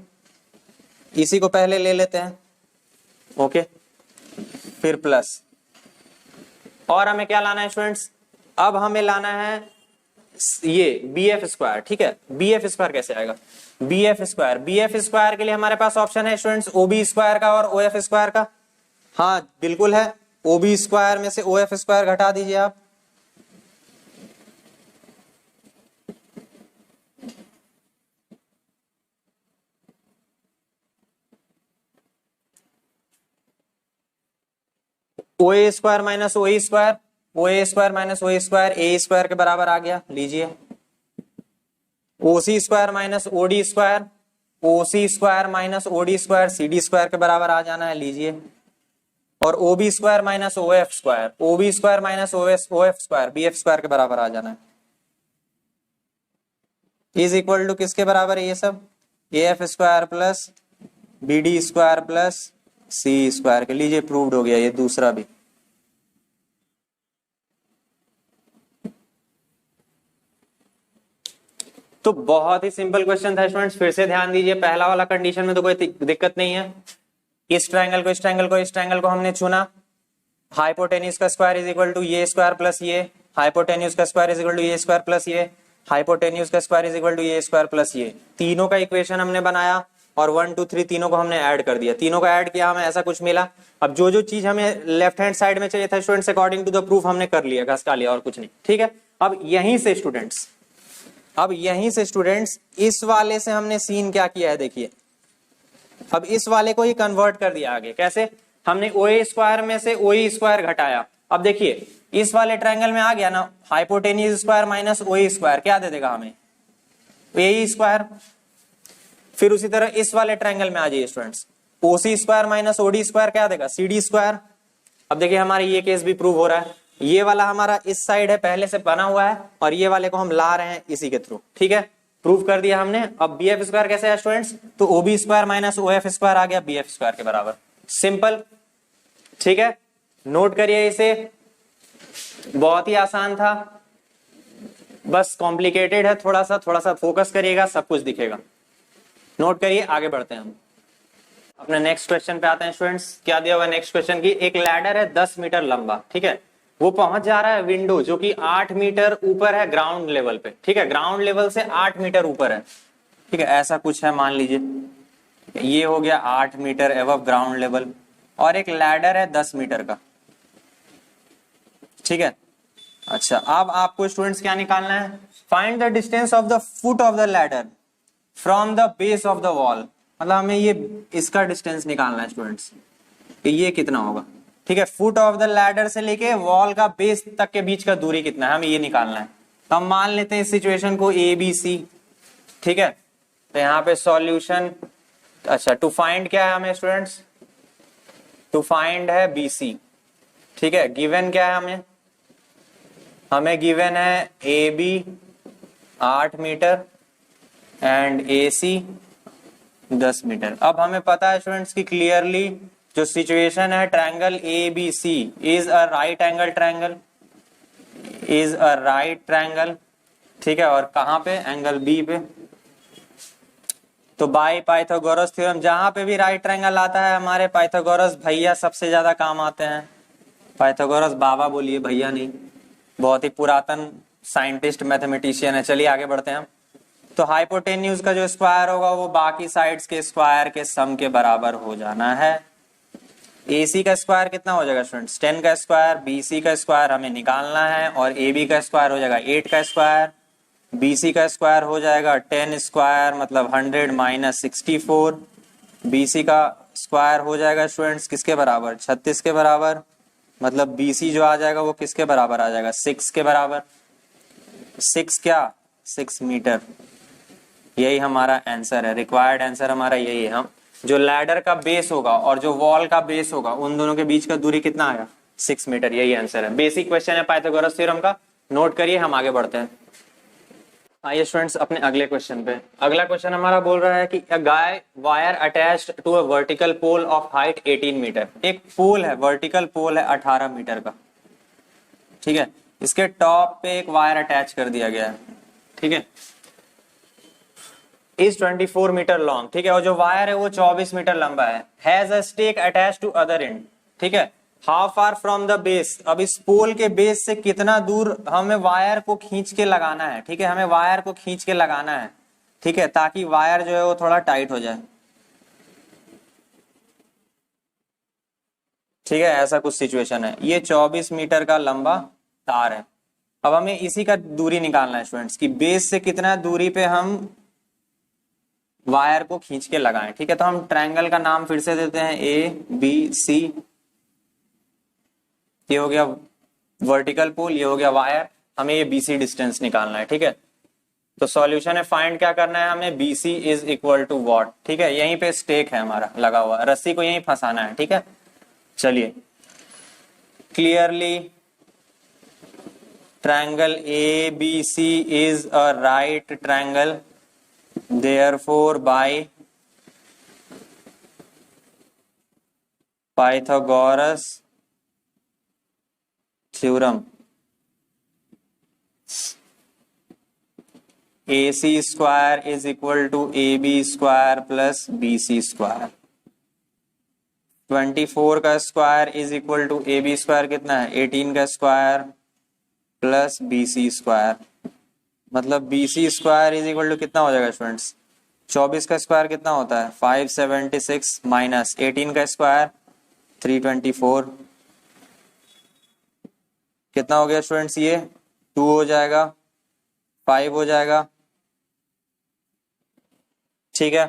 इसी को पहले ले लेते हैं, ओके, फिर प्लस, और हमें क्या लाना है स्टूडेंट्स, अब हमें लाना है ये बी एफ स्क्वायर, ठीक है। बी एफ स्क्वायर कैसे आएगा, B F square, B F square के लिए हमारे पास ऑप्शन है स्टूडेंट्स ओ बी स्क्वायर का और ओ एफ स्क्वायर का, हाँ बिल्कुल है, ओ बी स्क्वायर में से ओ एफ स्क्वायर घटा दीजिए आप, O A square minus O E square, O A square minus O square A square के बराबर आ गया, लीजिए O C square minus O D square, O C square minus O D square C D square के बराबर आ जाना है, लीजिए, और O B square minus O F square, O B square minus O F square B F square के बराबर आ जाना है, इज इक्वल टू किसके बराबर है ये सब, A F square plus B D square plus C square के, लीजिए प्रूव्ड हो गया ये दूसरा भी। तो बहुत ही सिंपल क्वेश्चन था स्टूडेंट्स, फिर से ध्यान दीजिए, पहला वाला कंडीशन में तो कोई दिक्कत नहीं है, इस ट्रायंगल को इस ट्रायंगल को इस ट्रायंगल को हमने चुना, हाइपोटेन्यूज का स्क्वायर इज इक्वल टू ये स्क्वायर प्लस ये, हाइपोटेन्यूज का स्क्वायर इज इक्वल टू ये स्क्वायर प्लस ये, हाइपोटेन्यूज का स्क्वायर इज इक्वल टू ये स्क्वायर प्लस ये, तीनों का इक्वेशन हमने बनाया और 1 2 3 तीनों को हमने ऐड कर दिया, तीनों का ऐड किया, हमें ऐसा कुछ मिला। अब जो जो चीज हमें लेफ्ट हैंड साइड में चाहिए था students, according to the proof हमने कर लिया, घसका लिया और कुछ नहीं, ठीक है। अब यहीं से स्टूडेंट्स, अब यहीं से स्टूडेंट्स इस वाले से हमने सीन क्या किया है देखिए, अब इस वाले को ही कन्वर्ट कर दिया आगे, कैसे, हमने ओ ए स्क्वायर में से ओ ई स्क्वायर घटाया, अब देखिए इस वाले ट्रायंगल में आ गया ना, hypotenuse square minus O E square क्या दे देगा हमें, ए ई स्क्वायर, फिर उसी तरह इस वाले ट्रायंगल में आ जाइए students, O C square minus O D square क्या देगा, सी डी स्क्वायर। अब देखिए हमारे ये केस भी प्रूव हो रहा है, ये वाला हमारा इस साइड है पहले से बना हुआ है और ये वाले को हम ला रहे हैं इसी के थ्रू, ठीक है, प्रूव कर दिया हमने। अब बी एफ स्क्वायर कैसे है स्टूडेंट्स, तो O B square minus O F square आ गया बी एफ स्क्वायर के बराबर, सिंपल, ठीक है, नोट करिए इसे, बहुत ही आसान था, बस कॉम्प्लिकेटेड है थोड़ा सा फोकस करिएगा सब कुछ दिखेगा, नोट करिए, आगे बढ़ते हैं हम अपने नेक्स्ट क्वेश्चन पे आते हैं स्टूडेंट्स। क्या दिया हुआ है नेक्स्ट क्वेश्चन की, एक लैडर है 10 मीटर लंबा, ठीक है, वो पहुंच जा रहा है विंडो जो कि 8 मीटर ऊपर है ग्राउंड लेवल पे, ठीक है, ग्राउंड लेवल से 8 मीटर ऊपर है, ठीक है, ऐसा कुछ है मान लीजिए, ये हो गया 8 मीटर एबव ग्राउंड लेवल, और एक लैडर है 10 मीटर का, ठीक है। अच्छा अब आपको स्टूडेंट्स क्या निकालना है, find the distance of the foot of the ladder from the base of the wall, मतलब हमें ये इसका डिस्टेंस निकालना है स्टूडेंट्स, ये कितना होगा, ठीक है, फुट ऑफ द लैडर से लेके वॉल का बेस तक के बीच का दूरी कितना है, हमें ये निकालना है। तो हम मान लेते हैं इस सिचुएशन को ए बी सी, ठीक है, तो यहाँ पे सॉल्यूशन, अच्छा टू फाइंड क्या है हमें स्टूडेंट्स, टू फाइंड है बी सी, ठीक है, गिवन क्या है हमें गिवन है A B 8 metre and A C 10 metre. अब हमें पता है स्टूडेंट्स की क्लियरली जो सिचुएशन है, triangle A B C is a right angle triangle, is a right triangle, ठीक है, और कहां पे, एंगल बी पे। तो बाय पाइथागोरस थ्योरम जहां पे भी राइट ट्रायंगल आता है हमारे पाइथागोरस भैया सबसे ज्यादा काम आते हैं, पाइथागोरस बाबा बोलिए भैया नहीं, बहुत ही पुरातन साइंटिस्ट मैथमेटिशियन है। चलिए आगे बढ़ते हैं हम। तो हाइपोटेन्यूज का जो स्क्वायर होगा वो बाकी साइड्स के स्क्वायर के सम के बराबर हो जाना है। AC का स्क्वायर कितना हो जाएगा स्टूडेंट्स, 10 का स्क्वायर, BC का स्क्वायर हमें निकालना है, और AB का स्क्वायर हो जाएगा 8 का स्क्वायर, BC का स्क्वायर हो जाएगा 10 स्क्वायर मतलब 100 माइनस 64, BC का स्क्वायर हो जाएगा स्टूडेंट्स किसके बराबर, 36 के बराबर, मतलब BC जो आ जाएगा वो किसके बराबर आ जाएगा, 6 के बराबर, 6 क्या, 6 मीटर। यही हमारा आंसर है, रिक्वायर्ड आंसर हमारा यही है। हम जो लैडर का बेस होगा और जो वॉल का बेस होगा उन दोनों के बीच का दूरी कितना आया, 6 मीटर, यही आंसर है। बेसिक क्वेश्चन है पाइथागोरस थ्योरम का, नोट करिए, हम आगे बढ़ते हैं। आइए स्टूडेंट्स अपने अगले क्वेश्चन पे। अगला क्वेश्चन हमारा बोल रहा है कि a guy wire attached to a vertical pole of height 18 metre. एक पोल है, वर्टिकल पोल है 18 मीटर का, ठीक है। इसके टॉप पे एक वायर अटैच कर दिया गया है, ठीक है। इज 24 मीटर लॉन्ग, ठीक है, और जो वायर है वो 24 मीटर लंबा है। Has a stake attach to other end, ठीक है। How far from the base, अब इस पोल के बेस से कितना दूर हमें वायर को खींच के लगाना है, ठीक है, हमें वायर को खींच के लगाना है, ठीक है, ताकि वायर जो है वो थोड़ा टाइट हो जाए, ठीक है। ऐसा कुछ सिचुएशन है। ये 24 मीटर का लंबा तार है। अब हमें इसी का दूरी निकालना है स्टूडेंट्स, कि बेस से कितना दूरी पे हम वायर को खींच के लगाएं, ठीक है। तो हम ट्रायंगल का नाम फिर से देते हैं ABC। ये हो गया वर्टिकल पोल, ये हो गया वायर, हमें ये BC डिस्टेंस निकालना है, ठीक है। तो सॉल्यूशन है, फाइंड क्या करना है हमें, BC is equal to what, ठीक है। यहीं पे स्टेक है हमारा लगा हुआ, रस्सी को यहीं फंसाना है, ठीक है। चलिए, clearly triangle ABC is a right triangle, therefore by Pythagoras theorem AC square is equal to AB square plus BC square। 24 का square is equal to AB square कितना है, 18 का स्क्वायर प्लस BC स्क्वायर, मतलब BC square is equal to कितना हो जाएगा students, 24 का square कितना होता है 576 माइनस 18 का स्क्वायर 324, कितना हो गया स्टूडेंट्स, ये 2 हो जाएगा, 5 हो जाएगा, ठीक है।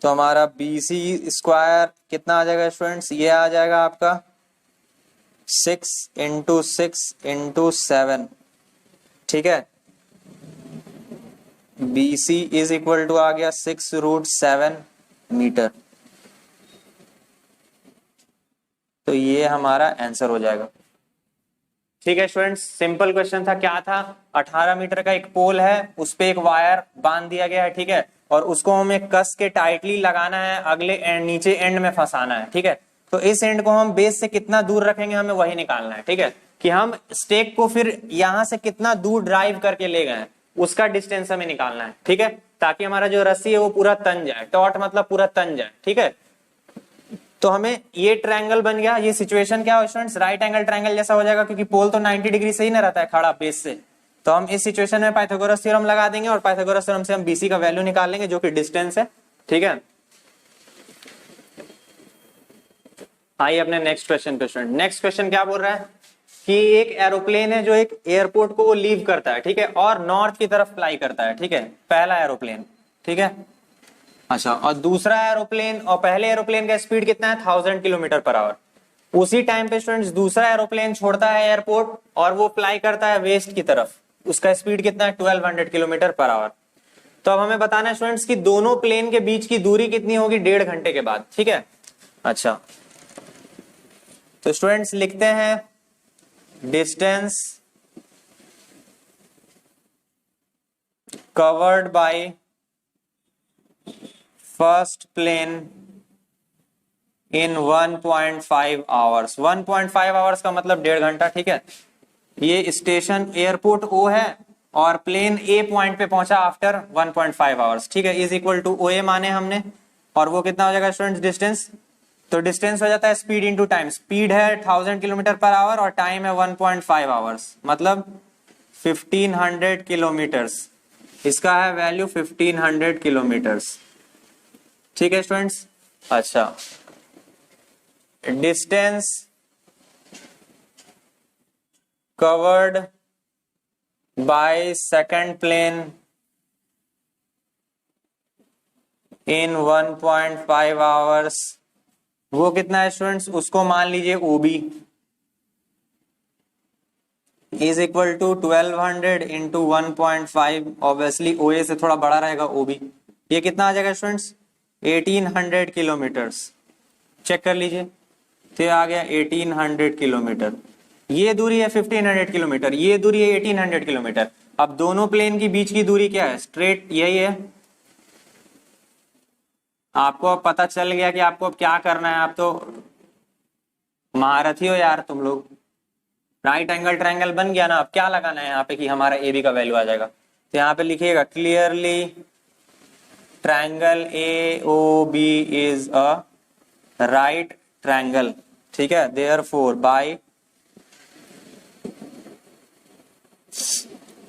तो हमारा BC स्क्वायर कितना आ जाएगा स्टूडेंट्स, ये आ जाएगा आपका 6 इंटू 6 इंटू 7, ठीक है। BC इज इक्वल टू आ गया 6√7 मीटर। तो ये हमारा आंसर हो जाएगा, ठीक है स्टूडेंट्स। सिंपल क्वेश्चन था, क्या था, 18 मीटर का एक पोल है, उस पे एक वायर बांध दिया गया है, ठीक है, और उसको हमें कस के टाइटली लगाना है, अगले एंड नीचे एंड में फंसाना है, ठीक है। तो इस एंड को हम बेस से कितना दूर रखेंगे हमें वही निकालना है, ठीक है, कि हम स्टेक को फिर यहां से कितना दूर ड्राइव करके ले गए उसका डिस्टेंस हमें निकालना है, ठीक है, ताकि हमारा जो रस्सी है वो पूरा तन जाए, टॉट मतलब पूरा तन जाए, ठीक है। तो हमें ये ट्रायंगल बन गया। ये सिचुएशन क्या हो स्टूडेंट्स, राइट एंगल ट्रायंगल जैसा हो जाएगा, क्योंकि पोल तो 90 डिग्री से ही ना रहता है खड़ा बेस से। तो हम इस सिचुएशन में पाइथागोरस थ्योरम लगा देंगे और पाइथागोरस थ्योरम से हम BC का वैल्यू निकाल लेंगे जो कि डिस्टेंस है, ठीक है। आइए अपने नेक्स्ट क्वेश्चन पे स्टूडेंट। नेक्स्ट क्वेश्चन क्या बोल रहा है कि एक एरोप्लेन है जो एक एयरपोर्ट को लीव करता है, ठीक है, और नॉर्थ की तरफ फ्लाई करता है, ठीक है, पहला एरोप्लेन, ठीक है। अच्छा, और दूसरा एरोप्लेन, और पहले एरोप्लेन का स्पीड कितना है 1000 किलोमीटर पर आवर। उसी टाइम पे स्टूडेंट्स दूसरा एरोप्लेन छोड़ता है एयरपोर्ट और वो फ्लाई करता है वेस्ट की तरफ, उसका स्पीड कितना है 1200 किलोमीटर पर आवर। तो अब हमें बताना है स्टूडेंट्स कि दोनों प्लेन के बीच की दूरी कितनी होगी 1.5 घंटे के बाद, ठीक है। अच्छा, तो स्टूडेंट्स लिखते हैं distance covered by first plane in 1.5 hours. 1.5 hours का मतलब 1.5 घंटा, ठीक है। ये स्टेशन एयरपोर्ट O है और प्लेन A पॉइंट पे पहुंचा आफ्टर 1.5 आवर्स, ठीक है, इज इक्वल टू OA माने हमने, और वो कितना हो जाएगा स्टूडेंट्स डिस्टेंस, तो डिस्टेंस हो जाता है स्पीड इंटू टाइम। स्पीड है 1000 किलोमीटर पर आवर और टाइम है 1.5 आवर्स, मतलब 1500 किलोमीटर्स। इसका है वैल्यू 1500 किलोमीटर्स, ठीक है स्टूडेंट्स। अच्छा, distance covered by second plane in 1.5 hours, वो कितना है स्टूडेंट्स, उसको मान लीजिए OB is equal to 1200 into 1.5, obviously OA से थोड़ा बड़ा रहेगा OB। ये कितना आ जाएगा स्टूडेंट्स 1800 किलोमीटर्स, चेक कर लीजिए, तो आ गया 1800 किलोमीटर। ये दूरी है 1500 किलोमीटर, ये दूरी है 1800 किलोमीटर। अब दोनों प्लेन की बीच की दूरी क्या है? स्ट्रेट यही है। आपको अब पता चल गया कि आपको अब क्या करना है। आप तो महारथी हो यार तुम लोग। राइट एंगल ट्रायंगल बन गया ना। अब क्या लगाना है यहाँ पे कि हमारा ए बी का वैल्यू आ जाएगा? तो यहाँ पे लिखिएगा clearly triangle A O B is a right triangle. ठीक है, देयरफॉर बाय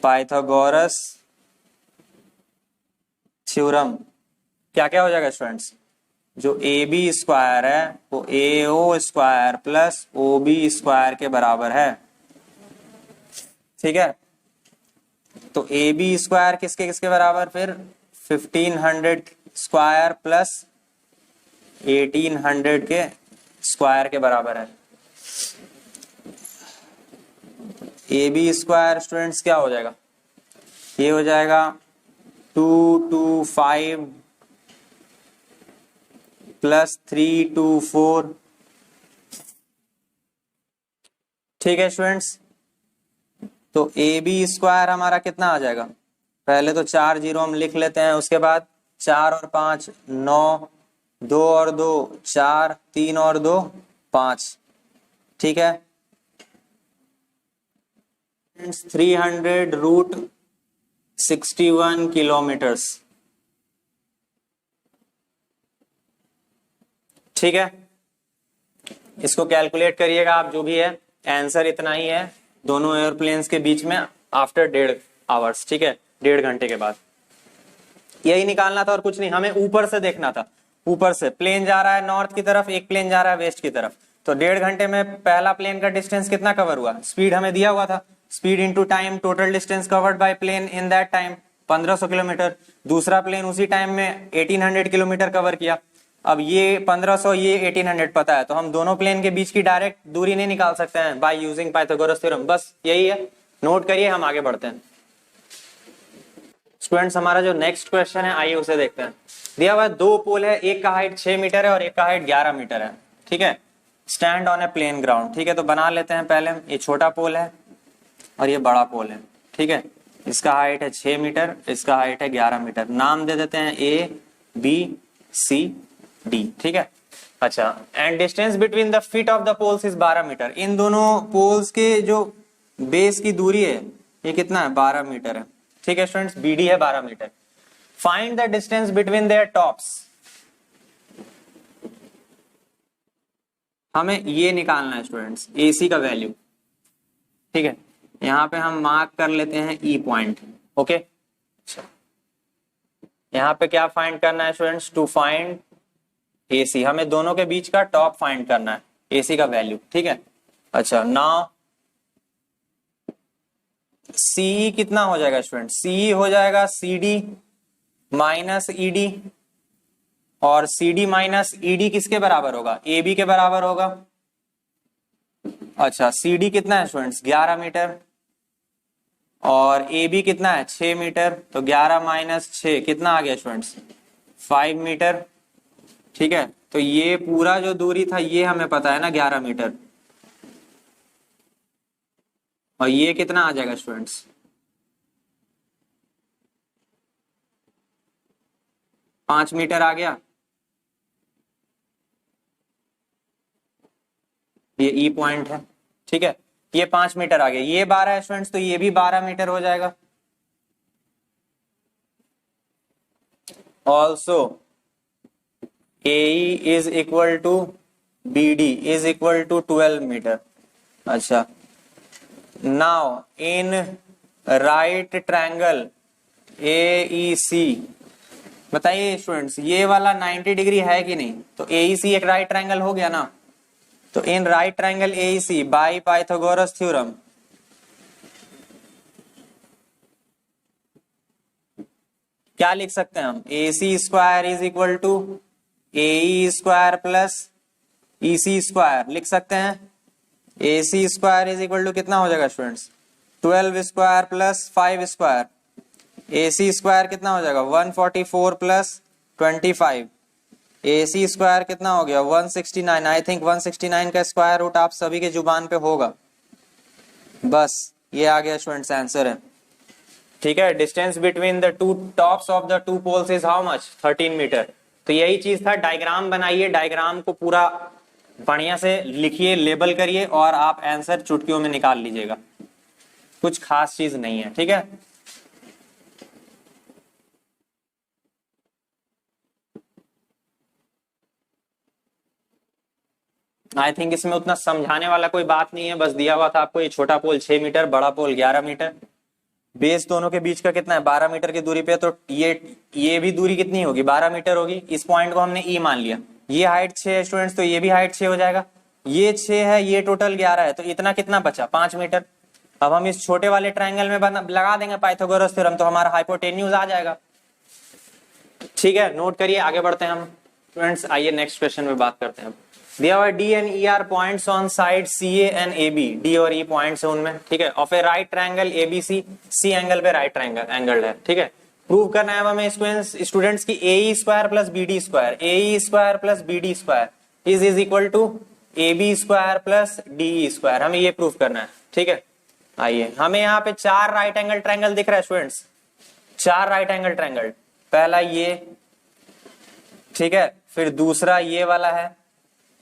पाइथागोरस थ्योरम क्या क्या हो जाएगा स्टूडेंट्स? जो ए बी स्क्वायर है वो A O square plus O B square के बराबर है। ठीक है, तो ए बी स्क्वायर किसके किसके बराबर? फिर 1500 स्क्वायर प्लस 1800 के स्क्वायर के बराबर है। ए बी स्क्वायर स्टूडेंट्स क्या हो जाएगा? ये हो जाएगा 225 प्लस 324। ठीक है स्टूडेंट्स, तो ए बी स्क्वायर हमारा कितना आ जाएगा? पहले तो 4 जीरो हम लिख लेते हैं, उसके बाद 4 और 5 9, 2 और 2 4, 3 और 2 5। ठीक है, 300 रूट 61 किलोमीटर्स। ठीक है, इसको कैलकुलेट करिएगा आप जो भी है, आंसर इतना ही है दोनों एयरप्लेन्स के बीच में आफ्टर 1.5 आवर्स। ठीक है, 1.5 घंटे के बाद यही निकालना था और कुछ नहीं। हमें ऊपर से देखना था, ऊपर से प्लेन जा रहा है नॉर्थ की तरफ, एक प्लेन जा रहा है वेस्ट की तरफ। तो 1.5 घंटे में पहला प्लेन का डिस्टेंस कितना कवर हुआ? स्पीड हमें दिया हुआ था, speed into time, total distance covered by plane in that time 1500 kilometre. दूसरा प्लेन उसी टाइम में 1800 किलोमीटर कवर किया। अब ये 1500 ये 1800 पता है, तो हम दोनों प्लेन के बीच की डायरेक्ट दूरी नहीं निकाल सकते हैं बाय यूजिंग पाइथागोरस थ्योरम। बस यही है, नोट करिए, हम आगे बढ़ते हैं। स्टूडेंट्स हमारा जो नेक्स्ट क्वेश्चन है आइए उसे देखते हैं। दिया हुआ दो पोल है, एक का हाइट 6 मीटर है और एक का हाइट 11 मीटर है। ठीक है, stand on a plane ground. ठीक है, तो बना लेते हैं पहले। ये छोटा पोल है और ये बड़ा पोल है। ठीक है, इसका हाइट है 6 मीटर, इसका हाइट है 11 मीटर। नाम दे देते हैं ए बी सी डी। ठीक है, अच्छा, and distance between the feet of the poles is 12 metre. इन दोनों पोल्स के जो बेस की दूरी है ये कितना है? 12 मीटर है। ठीक है स्टूडेंट्स, बीडी है 12 metre. Find the distance between their tops. हमें ये निकालना है स्टूडेंट्स, एसी का वैल्यू। ठीक है, यहां पे हम मार्क कर लेते हैं ई पॉइंट। ओके, यहां पे क्या फाइंड करना है स्टूडेंट्स? टू फाइंड एसी, हमें दोनों के बीच का टॉप फाइंड करना है, एसी का वैल्यू। ठीक है, अच्छा, नाउ सीई कितना हो जाएगा स्टूडेंट? सीई हो जाएगा सीडी माइनस ईडी, और CD माइनस ED किसके बराबर होगा? AB के बराबर होगा। अच्छा, CD कितना है स्टूडेंट्स? 11 मीटर, और AB कितना है? 6 मीटर। तो 11 माइनस 6 कितना आ गया स्टूडेंट्स? 5 मीटर। ठीक है, तो ये पूरा जो दूरी था ये हमें पता है ना, 11 मीटर। और ये कितना आ जाएगा स्टूडेंट्स? 5 मीटर आ गया। ये ई पॉइंट है। ठीक है, ये 5 मीटर आ गया, ये 12 है स्टूडेंट्स, तो ये भी 12 मीटर हो जाएगा। Also AE is equal to BD is equal to 12 metre. अच्छा, now in right triangle AEC, बताइए स्टूडेंट्स ये वाला 90 डिग्री है कि नहीं? तो AEC एक राइट ट्रायंगल हो गया ना। तो in right triangle AEC by Pythagoras theorem क्या लिख सकते हैं हम? AC square is equal to AE square plus EC square लिख सकते हैं। AC square is equal to कितना हो जाएगा students? 12 square plus 5 square. AC square कितना हो जाएगा? 144 प्लस 25। AC स्क्वायर कितना हो गया? 169। आई थिंक 169 का स्क्वायर रूट आप सभी के जुबान पे होगा। बस ये आ गया स्टूडेंट्स, आंसर है। ठीक है, distance between the two tops of the two poles is how much, 13 metre. तो यही चीज था, डायग्राम बनाइए, डायग्राम को पूरा बढ़िया से लिखिए, लेबल करिए और आप आंसर चुटकियों में निकाल लीजिएगा, कुछ खास चीज नहीं है। ठीक है, आई थिंक इसमें उतना समझाने वाला कोई बात नहीं है, बस दिया हुआ था आपको ये छोटा पोल 6 मीटर, बड़ा पोल 11 मीटर, बेस दोनों के बीच का कितना है 12 मीटर की दूरी पे, तो ये भी दूरी कितनी होगी 12 मीटर होगी। इस पॉइंट को हमने ई मान लिया, ये हाइट 6 है स्टूडेंट्स, तो ये भी हाइट 6 हो जाएगा, ये 6 है, ये टोटल 11 है, तो इतना कितना बचा 5 मीटर। अब हम इस छोटे वाले ट्रायंगल में लगा देंगे पाइथागोरस थ्योरम, तो हमारा हाइपोटेन्यूज आ जाएगा। ठीक है, नोट करिए, आगे बढ़ते हैं हम स्टूडेंट्स। आइए नेक्स्ट क्वेश्चन में बात करते हैं। दिया हुआ D and E are points on side C A and A B, D और ई पॉइंट्स है उनमें, ठीक है, of a right triangle A B C, C angle पे राइट ट्रायंगल एंगल है। ठीक है, प्रूव करना है हमें स्टूडेंट्स की A square plus B D square, A square plus B D square is equal to A B square plus D square, हमें ये प्रूव करना है। ठीक है, आइए, हमें यहाँ पे 4 राइट एंगल ट्रायंगल दिख रहा है स्टूडेंट्स, 4 राइट एंगल ट्रायंगल, पहला ये, ठीक है, फिर दूसरा ये वाला है,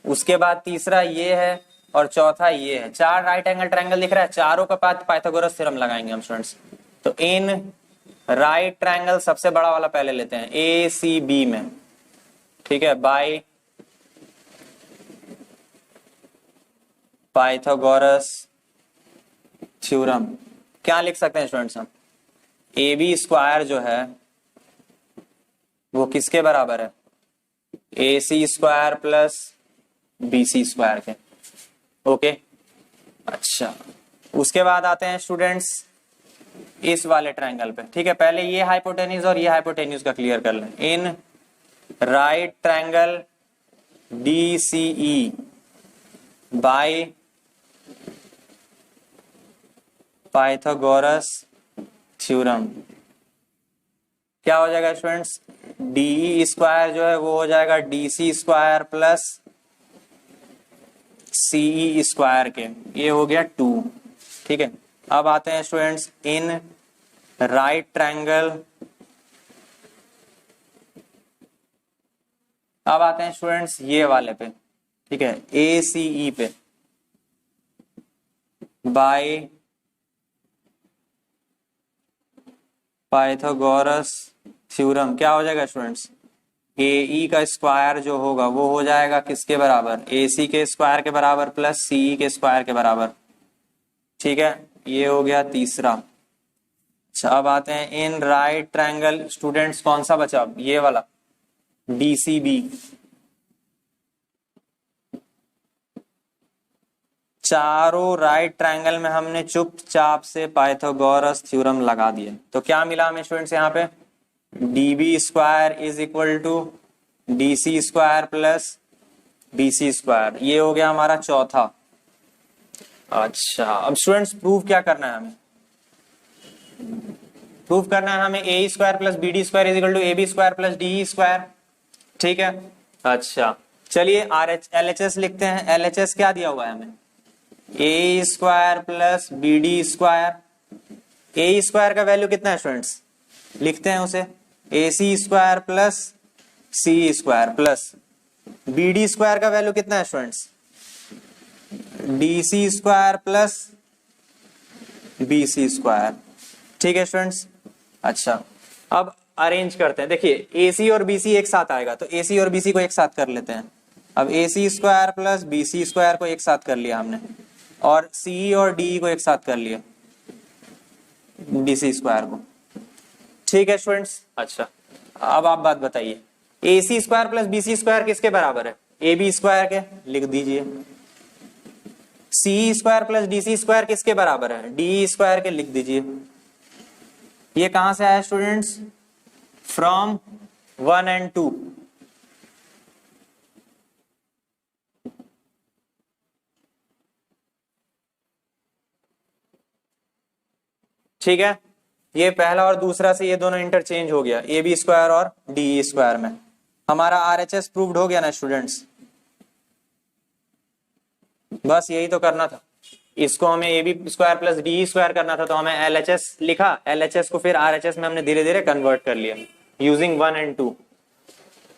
उसके बाद तीसरा ये है और चौथा ये है। 4 राइट एंगल ट्रायंगल दिख रहा है, चारों का पाइथागोरस थ्योरम लगाएंगे हम स्टूडेंट्स। तो इन राइट ट्रायंगल सबसे बड़ा वाला पहले लेते हैं ए सी बी में, ठीक है, बाय पाइथागोरस थ्योरम क्या लिख सकते हैं स्टूडेंट्स हम, ए बी स्क्वायर जो है वो किसके बराबर है, A C square plus B C square के। ओके, अच्छा, उसके बाद आते हैं स्टूडेंट्स इस वाले ट्रायंगल पे। ठीक है, पहले ये हाइपोटेन्यूज और ये हाइपोटेन्यूज का क्लियर कर लें। In right triangle D C E by Pythagoras theorem क्या हो जाएगा स्टूडेंट्स, डी स्क्वायर जो है वो हो जाएगा D C square plus C square के, ये हो गया 2। ठीक है, अब आते हैं स्टूडेंट्स इन राइट ट्रायंगल, अब आते हैं स्टूडेंट्स ये वाले पे, ठीक है, ए सी ई पे बाय पाइथागोरस थ्योरम क्या हो जाएगा स्टूडेंट्स, ए ई का स्क्वायर जो होगा वो हो जाएगा किसके बराबर, ए सी के स्क्वायर के बराबर प्लस सी ई के स्क्वायर के बराबर। ठीक है, ये हो गया तीसरा। अच्छा, अब आते हैं इन राइट ट्रायंगल स्टूडेंट्स, कौन सा बचा, ये वाला डी सी बी, चारों राइट ट्रायंगल में हमने चुपचाप से पाइथागोरस थ्योरम लगा दिया। तो क्या मिला हमें स्टूडेंट्स यहाँ पे, D B square is equal to D C square plus B C square, ये हो गया हमारा चौथा। अच्छा, अब स्टूडेंट्स प्रूव क्या करना है हमें, प्रूव करना है हमें A square plus B D square is equal to A B square plus D square. ठीक है, अच्छा चलिए R H L H S लिखते हैं। एल एच एस क्या दिया हुआ है हमें, A square plus B D square, A square का वैल्यू कितना है स्टूडेंट्स, लिखते हैं उसे A C square plus C square plus B D square का वैल्यू कितना है students, D C square plus B C square. ठीक है स्टूडेंट्स, अच्छा अब अरेंज करते हैं। देखिए ए सी और बी सी एक साथ आएगा, तो ए सी और बी सी को एक साथ कर लेते हैं। अब A C square plus B C square को एक साथ कर लिया हमने, और सी और डी को एक साथ कर लिया, डी सी स्क्वायर को। ठीक है स्टूडेंट्स, अच्छा अब आप बात बताइए, A C square plus B C square किसके बराबर है, ए बी स्क्वायर के, लिख दीजिए। C square plus D C square किसके बराबर है, डी स्क्वायर के, लिख दीजिए। ये कहां से आया स्टूडेंट्स, फ्रॉम 1 and 2। ठीक है, ये पहला और दूसरा से ये दोनों इंटरचेंज हो गया, ए बी स्क्वायर और डी स्क्वायर में। हमारा आरएचएस प्रूव्ड हो गया ना स्टूडेंट्स, बस यही तो करना था। इसको हमें A B square plus D square करना था, तो हमें LHS लिखा, LHS को फिर RHS में हमने धीरे धीरे कन्वर्ट कर लिया यूजिंग 1 and 2।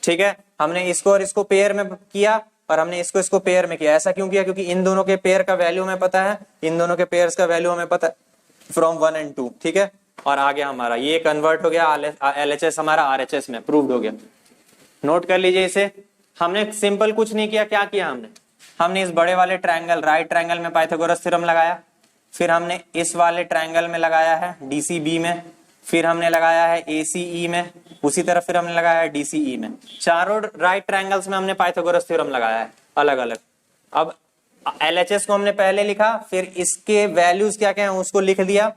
ठीक है, हमने इसको और इसको पेयर में किया और हमने इसको पेयर में किया। ऐसा क्यों किया? क्योंकि इन दोनों के पेयर का वैल्यू हमें पता है, इन दोनों के पेयर्स का वैल्यू हमें पता है फ्रॉम 1 and 2। ठीक है, और आगे हमारा ये कन्वर्ट हो गया, LHS हमारा RHS में प्रूव्ड हो गया। नोट कर लीजिए इसे। हमने सिंपल कुछ नहीं किया, क्या किया हमने इस बड़े वाले ट्रायंगल, राइट ट्रायंगल में पाइथागोरस थ्योरम लगाया, फिर हमने इस वाले ट्रायंगल में लगाया है DCB में, फिर हमने लगाया है ACE में, उसी तरह फिर हमने लगाया है DCE में। चारों राइट ट्रायंगल्स में हमने पाइथागोरस थ्योरम लगाया है अलग अलग। अब LHS को हमने पहले लिखा, फिर इसके वैल्यूज क्या क्या है उसको लिख दिया।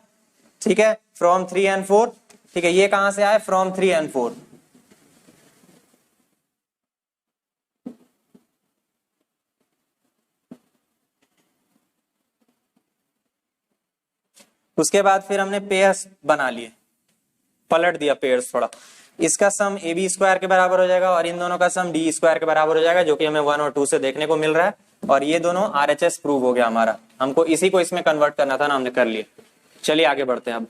ठीक है, फ्रॉम 3 and 4। ठीक है, ये कहां से आए? From 3 and 4। उसके बाद फिर हमने पेयर्स बना लिए, पलट दिया पेयर्स थोड़ा। इसका सम AB स्क्वायर के बराबर हो जाएगा और इन दोनों का सम D स्क्वायर के बराबर हो जाएगा, जो कि हमें 1 और 2 से देखने को मिल रहा है। और ये दोनों RHS प्रूव हो गया हमारा। हमको इसी को इसमें कन्वर्ट करना था ना, हमने कर लिया। चलिए आगे बढ़ते हैं। अब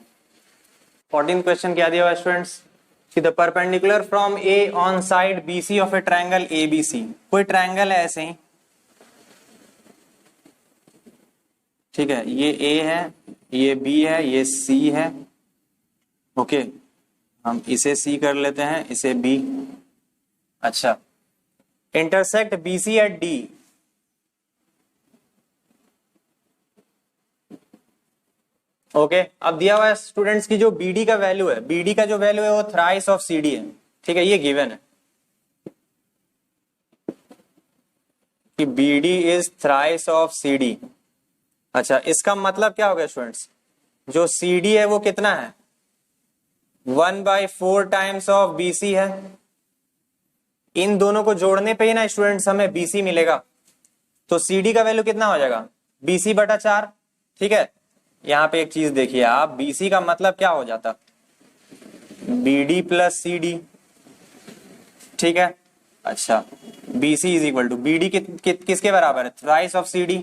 14th क्वेश्चन क्या दिया हुआ स्टूडेंट्स कि the perpendicular from A on side BC of A triangle ABC। कोई ट्रायंगल है ऐसे ही, ठीक है, ये A है, ये B है, ये C है। ओके, हम इसे C कर लेते हैं, इसे B। अच्छा, intersect BC at D। Okay, अब दिया हुआ है स्टूडेंट्स की जो BD का वैल्यू है, BD का जो वैल्यू है वो थ्राइस ऑफ CD है। ठीक है, ये गिवन है कि BD is thrice of CD। अच्छा, इसका मतलब क्या हो गया स्टूडेंट्स? जो CD है वो कितना है? 1/4 टाइम्स ऑफ BC है। इन दोनों को जोड़ने पे ही ना स्टूडेंट्स हमें BC मिलेगा। तो CD का वैल्यू कितना हो जाएगा? BC/4। ठीक है, यहां पे एक चीज देखिए आप, BC का मतलब क्या हो जाता? BD plus CD। ठीक है, अच्छा, BC is equal to BD किसके बराबर है? Thrice of CD।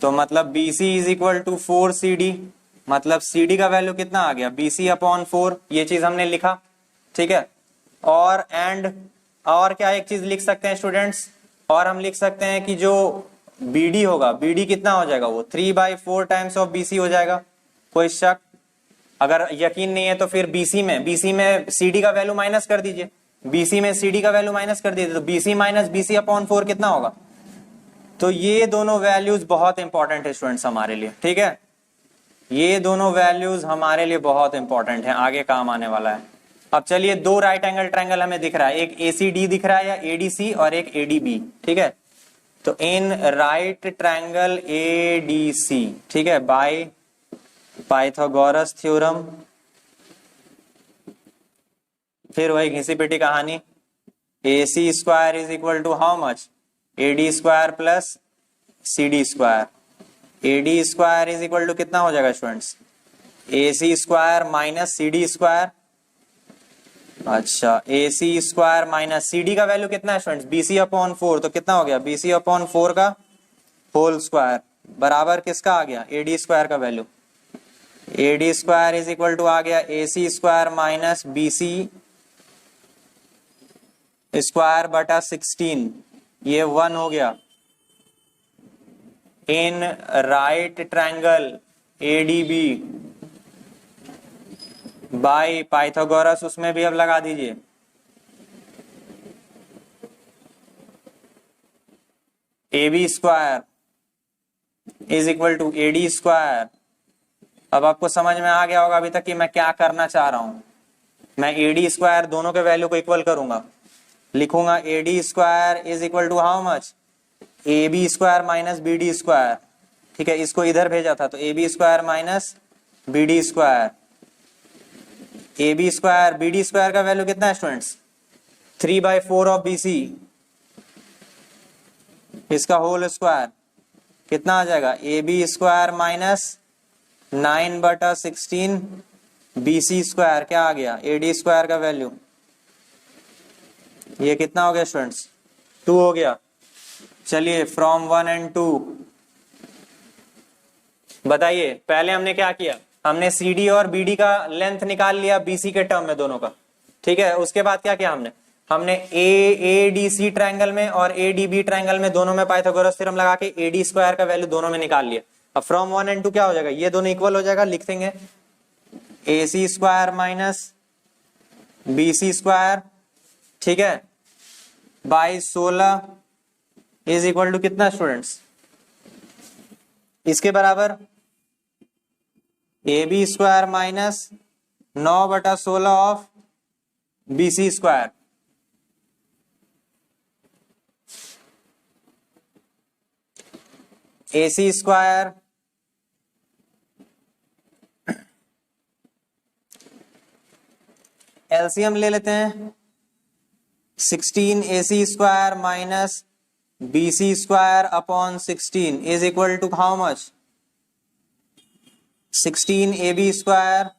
तो मतलब BC is equal to 4CD। मतलब CD का वैल्यू कितना आ गया? BC/4। ये चीज हमने लिखा। ठीक है, और क्या एक चीज लिख सकते हैं स्टूडेंट्स? और हम लिख सकते हैं कि जो BD होगा, BD कितना हो जाएगा? वो 3/4 टाइम्स ऑफ BC हो जाएगा। कोई शक? अगर यकीन नहीं है तो फिर BC में CD का वैल्यू माइनस कर दीजिए। BC में CD का वैल्यू माइनस कर दीजिए तो BC माइनस BC/4 कितना होगा? तो ये दोनों वैल्यूज बहुत इंपॉर्टेंट है स्टूडेंट्स हमारे लिए। ठीक है, ये दोनों वैल्यूज हमारे लिए बहुत इंपॉर्टेंट है, आगे काम आने वाला है। अब चलिए, दो राइट एंगल ट्रायंगल हमें दिख रहा है, एक ACD दिख रहा है या ADC और एक ADB। ठीक है, तो इन राइट ट्रायंगल ADC, ठीक है, बाय पाइथागोरस थ्योरम, फिर वही घिसी पिटी कहानी, AC square is equal to how much? AD square plus CD square. AD square is equal to कितना हो जाएगा students? AC square minus CD square. अच्छा, AC स्क्वायर माइनस CD का वैल्यू कितना है स्टूडेंट्स? BC/4। तो कितना हो गया? BC/4 का होल स्क्वायर बराबर किसका आ गया? AD स्क्वायर का value. AD square is equal to आ गया AC square minus BC square बटा 16। ये 1 हो गया। In right triangle ADB by Pythagoras, उसमें भी अब लगा दीजिए, AB square is equal to AD square. अब आपको समझ में आ गया होगा अभी तक कि मैं क्या करना चाह रहा हूं। मैं AD स्क्वायर दोनों के वैल्यू को इक्वल करूंगा, लिखूंगा AD square is equal to how much? AB square minus BD square. ठीक है, इसको इधर भेजा था तो AB square minus BD square. AB square BD square का वैल्यू कितना है स्टूडेंट्स? 3/4 of BC। इसका होल स्क्वायर कितना आ जाएगा? AB square minus 9/16 BC square. क्या आ गया? AD स्क्वायर का वैल्यू। ये कितना हो गया स्टूडेंट्स? 2 हो गया। चलिए, फ्रॉम 1 and 2 बताइए, पहले हमने क्या किया, हमने CD और BD का लेंथ निकाल लिया BC के टर्म में दोनों का, ठीक है। उसके बाद क्या किया हमने AADC ट्रायंगल में और ADB ट्रायंगल में दोनों में पाइथागोरस थ्योरम लगा के AD स्क्वायर का वैल्यू दोनों में निकाल लिया। अब फ्रॉम 1 and 2 क्या हो जाएगा, ये दोनों इक्वल हो जाएगा, लिख देंगे AC square minus BC square, ठीक है, बाई 16 इज इक्वल टू कितना स्टूडेंट्स, इसके बराबर AB square minus 9/16 of BC square. AC square LCM ले लेते हैं, 16 AC square minus BC square upon 16 is equal to how much, 16 AB square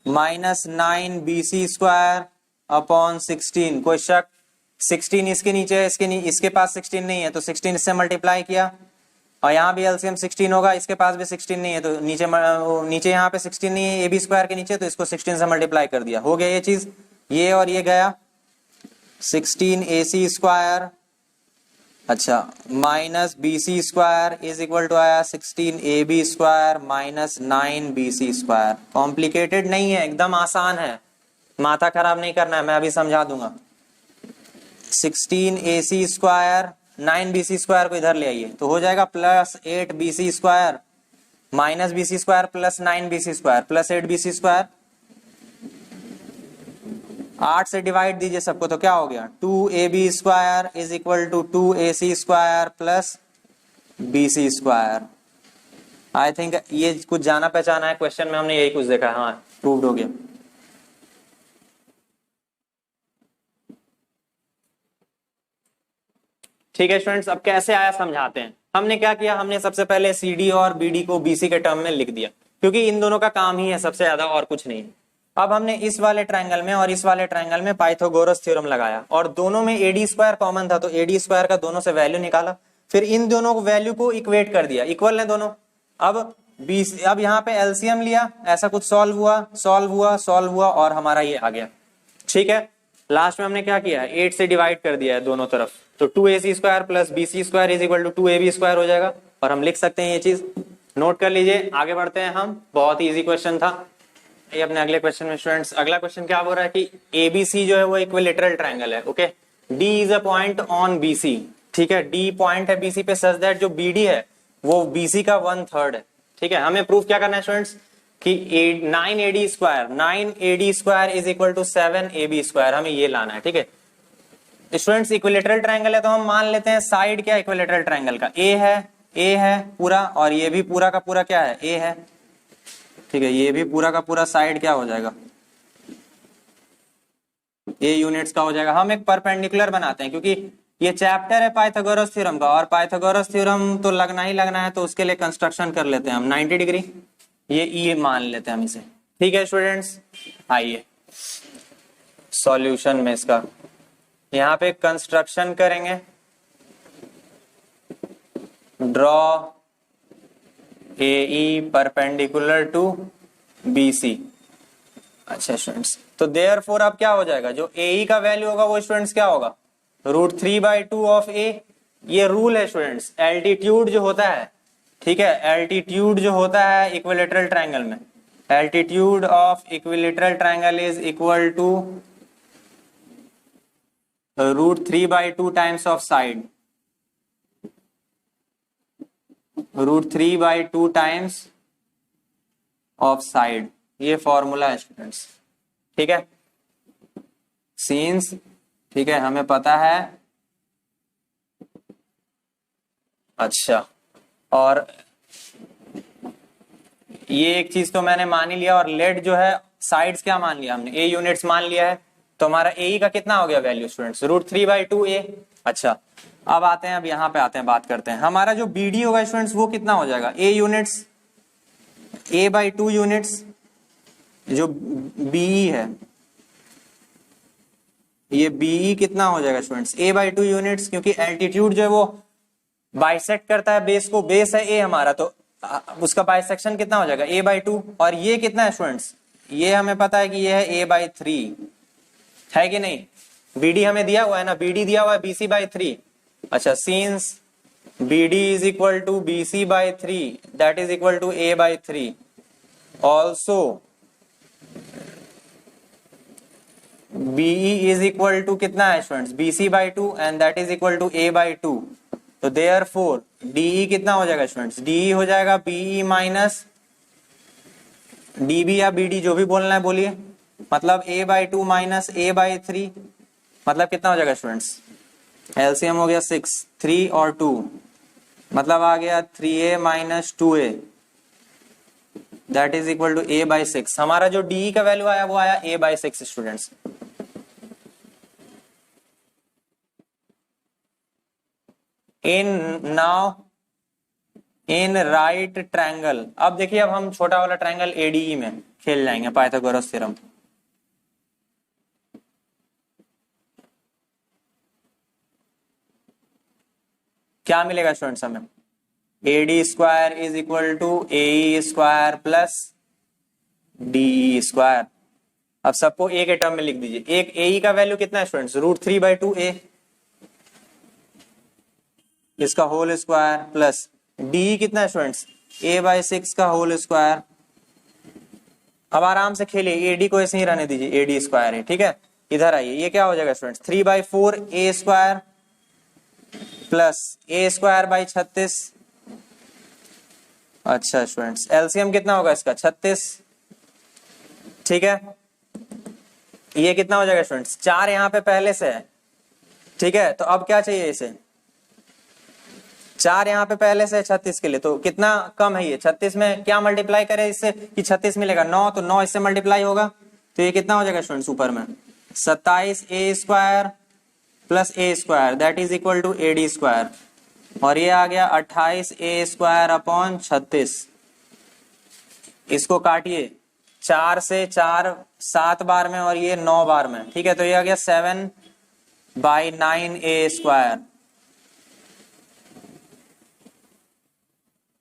minus 9 BC square upon 16। कोई शक, 16 इसके नीचे है, इसके पास 16 नहीं है तो 16 इससे मल्टीप्लाई किया, और यहाँ भी एलसीएम 16 होगा, इसके पास भी 16 नहीं है तो नीचे यहाँ पे 16 नहीं है AB स्क्वायर के नीचे, तो इसको 16 से मल्टीप्लाई कर दिया, हो गया ये चीज, ये और ये गया, 16 AC स्क्वायर अच्छा minus BC square is equal to आया 16 AB square minus 9 BC square. Complicated नहीं है, एकदम आसान है, माथा खराब नहीं करना है, मैं अभी समझा दूंगा। 16 AC स्क्वायर 9 BC स्क्वायर को इधर ले आइए तो हो जाएगा plus 8 BC square minus BC square plus 9 BC square plus 8 BC square. 8 से डिवाइड दीजिए सबको तो क्या हो गया, 2AB square is equal to 2AC square plus BC square. I think ये कुछ जाना पहचाना है, क्वेश्चन में हमने यही कुछ देखा है, हाँ प्रूव्ड हो गया। ठीक है स्टूडेंट्स, अब कैसे आया समझाते हैं। हमने क्या किया, हमने सबसे पहले CD और BD को BC के टर्म में लिख दिया, क्योंकि इन दोनों का काम ही है सबसे ज्यादा, और कुछ नहीं। अब हमने इस वाले ट्रायंगल में और इस वाले ट्रायंगल में पाइथागोरस थ्योरम लगाया, और दोनों में AD स्क्वायर कॉमन था तो AD स्क्वायर का दोनों से वैल्यू निकाला, फिर इन दोनों वैल्यू को इक्वेट कर दिया, इक्वल है दोनों। अब यहाँ पे एलसीएम लिया, ऐसा कुछ सॉल्व हुआ और हमारा ये आ गया, ठीक है। लास्ट में हमने क्या किया, 8 से डिवाइड कर दिया है दोनों तरफ, तो 2AC square plus BC square is equal to 2AB square हो जाएगा, और हम लिख सकते हैं ये चीज, नोट कर लीजिए। आगे बढ़ते हैं हम, बहुत ही इजी क्वेश्चन था ये। अपने अगले क्वेश्चन में स्टूडेंट्स, अगला क्वेश्चन क्या बोल रहा है कि ABC जो है वो इक्विलेटरल ट्रायंगल है, okay, D is a point on BC, ठीक है, D पॉइंट है BC पे सच दैट जो BD है वो BC का 1/3 है, ठीक है। हमें प्रूफ क्या करना है स्टूडेंट्स कि 9AD square is equal to 7AB square, हमें ये लाना है, ठीक है। स्टूडेंट्स इक्विलेटरल ट्रायंगल है तो हम मान लेते हैं साइड क्या इक्विलेटरल ट्रायंगल का, A है पूरा, और ये भी पूरा का पूरा क्या है, A है, ठीक है। ये भी पूरा का पूरा साइड क्या हो जाएगा, A यूनिट्स का हो जाएगा। हम एक परपेंडिकुलर बनाते हैं, क्योंकि ये चैप्टर है पाइथागोरस थ्योरम का, और पाइथागोरस थ्योरम तो लगना ही लगना है, तो उसके लिए कंस्ट्रक्शन कर लेते हैं हम 90 डिग्री, ये E मान लेते हैं हम इसे, ठीक है स्टूडेंट्स। आइए सॉल्यूशन में इसका यहाँ पे कंस्ट्रक्शन करेंगे, draw AE perpendicular to BC। अच्छा स्टूडेंट्स, तो देयरफॉर अब क्या हो जाएगा, जो AE का वैल्यू होगा वो स्टूडेंट्स क्या होगा, √3/2 ऑफ A। ये रूल है स्टूडेंट्स, एल्टीट्यूड जो होता है, ठीक है, एल्टीट्यूड जो होता है इक्विलेटरल ट्रायंगल में, altitude of equilateral triangle is equal to √3/2 times of side, √3/2 times of side, ये फॉर्मूला है स्टूडेंट्स, ठीक है। सीन्स, ठीक है, हमें पता है, अच्छा, और ये एक चीज तो मैंने मान ही लिया, और लेट जो है साइड्स क्या मान लिया हमने, A यूनिट्स मान लिया है, तो हमारा AE का कितना हो गया वैल्यू स्टूडेंट्स, √3/2 A। अच्छा, अब आते हैं, अब यहाँ पे आते हैं, बात करते हैं, हमारा जो BD होगा स्टूडेंट्स वो कितना हो जाएगा, A यूनिट्स, A/2 यूनिट्स, जो BE है, ये BE कितना हो जाएगा स्टूडेंट्स, A/2 यूनिट्स, क्योंकि एल्टीट्यूड जो है वो बाइसेक्ट करता है बेस को, बेस है A हमारा, तो उसका बाइसेक्शन कितना हो जाएगा a/2, और ये कितना है स्टूडेंट्स, ये हमें पता है कि ये है a/3 है कि नहीं, BD हमें दिया हुआ है ना, BD दिया हुआ है BC/3। अच्छा, scenes BD is equal to BC/3 that is equal to a/3, also BE is equal to कितना है students, BC/2 and that is equal to a/2, तो therefore DE कितना हो जाएगा स्टूडेंट्स, DE हो जाएगा BE माइनस DB या BD जो भी बोलना है बोलिए, मतलब a/2 माइनस a/3, मतलब कितना हो जाएगा स्टूडेंट्स, एलसीएम हो गया 6, 3 और 2, मतलब आ गया 3a minus 2a that is equal to a/6। हमारा जो DE का वैल्यू आया वो आया a/6 स्टूडेंट्स। इन राइट ट्रायंगल, अब देखिए अब हम छोटा वाला ट्रायंगल ADE में खेल जाएंगे पाइथागोरस थ्योरम। क्या मिलेगा स्टूडेंट्स हमें, AD square is equal to AE square plus DE square. अब सबको ए के टर्म में लिख दीजिए। एक AE का वैल्यू कितना है स्टूडेंट्स, √3/2a, इसका होल स्क्वायर, प्लस DE कितना है स्टूडेंट्स, a/6 का होल स्क्वायर। अब आराम से खेलिए, AD को ऐसे ही रहने दीजिए, AD स्क्वायर है, ठीक है। इधर आइए, ये क्या हो जाएगा students, 3/4a square plus a²/36। अच्छा स्टूडेंट्स, एलसीएम कितना होगा इसका, 36, ठीक है। ये कितना हो जाएगा स्टूडेंट्स, 4 यहाँ पे पहले से है, ठीक है। तो अब क्या चाहिए इसे, 4 यहाँ पे पहले से 36 के लिए, तो कितना कम है ये 36 में, क्या मल्टीप्लाई करें इससे कि 36 मिलेगा, 9, तो 9 इससे मल्टीप्लाई होगा, तो ये कितना हो जाएगा स्टूडेंट्स ऊपर में 27a square plus a square that is equal to AD square, और ये आ गया 28a स्क्वायर अपॉन 36। इसको काटिए, 4 से 4 7 बार में और ये 9 बार में, ठीक है। तो ये आ गया 7/9a स्क्वायर।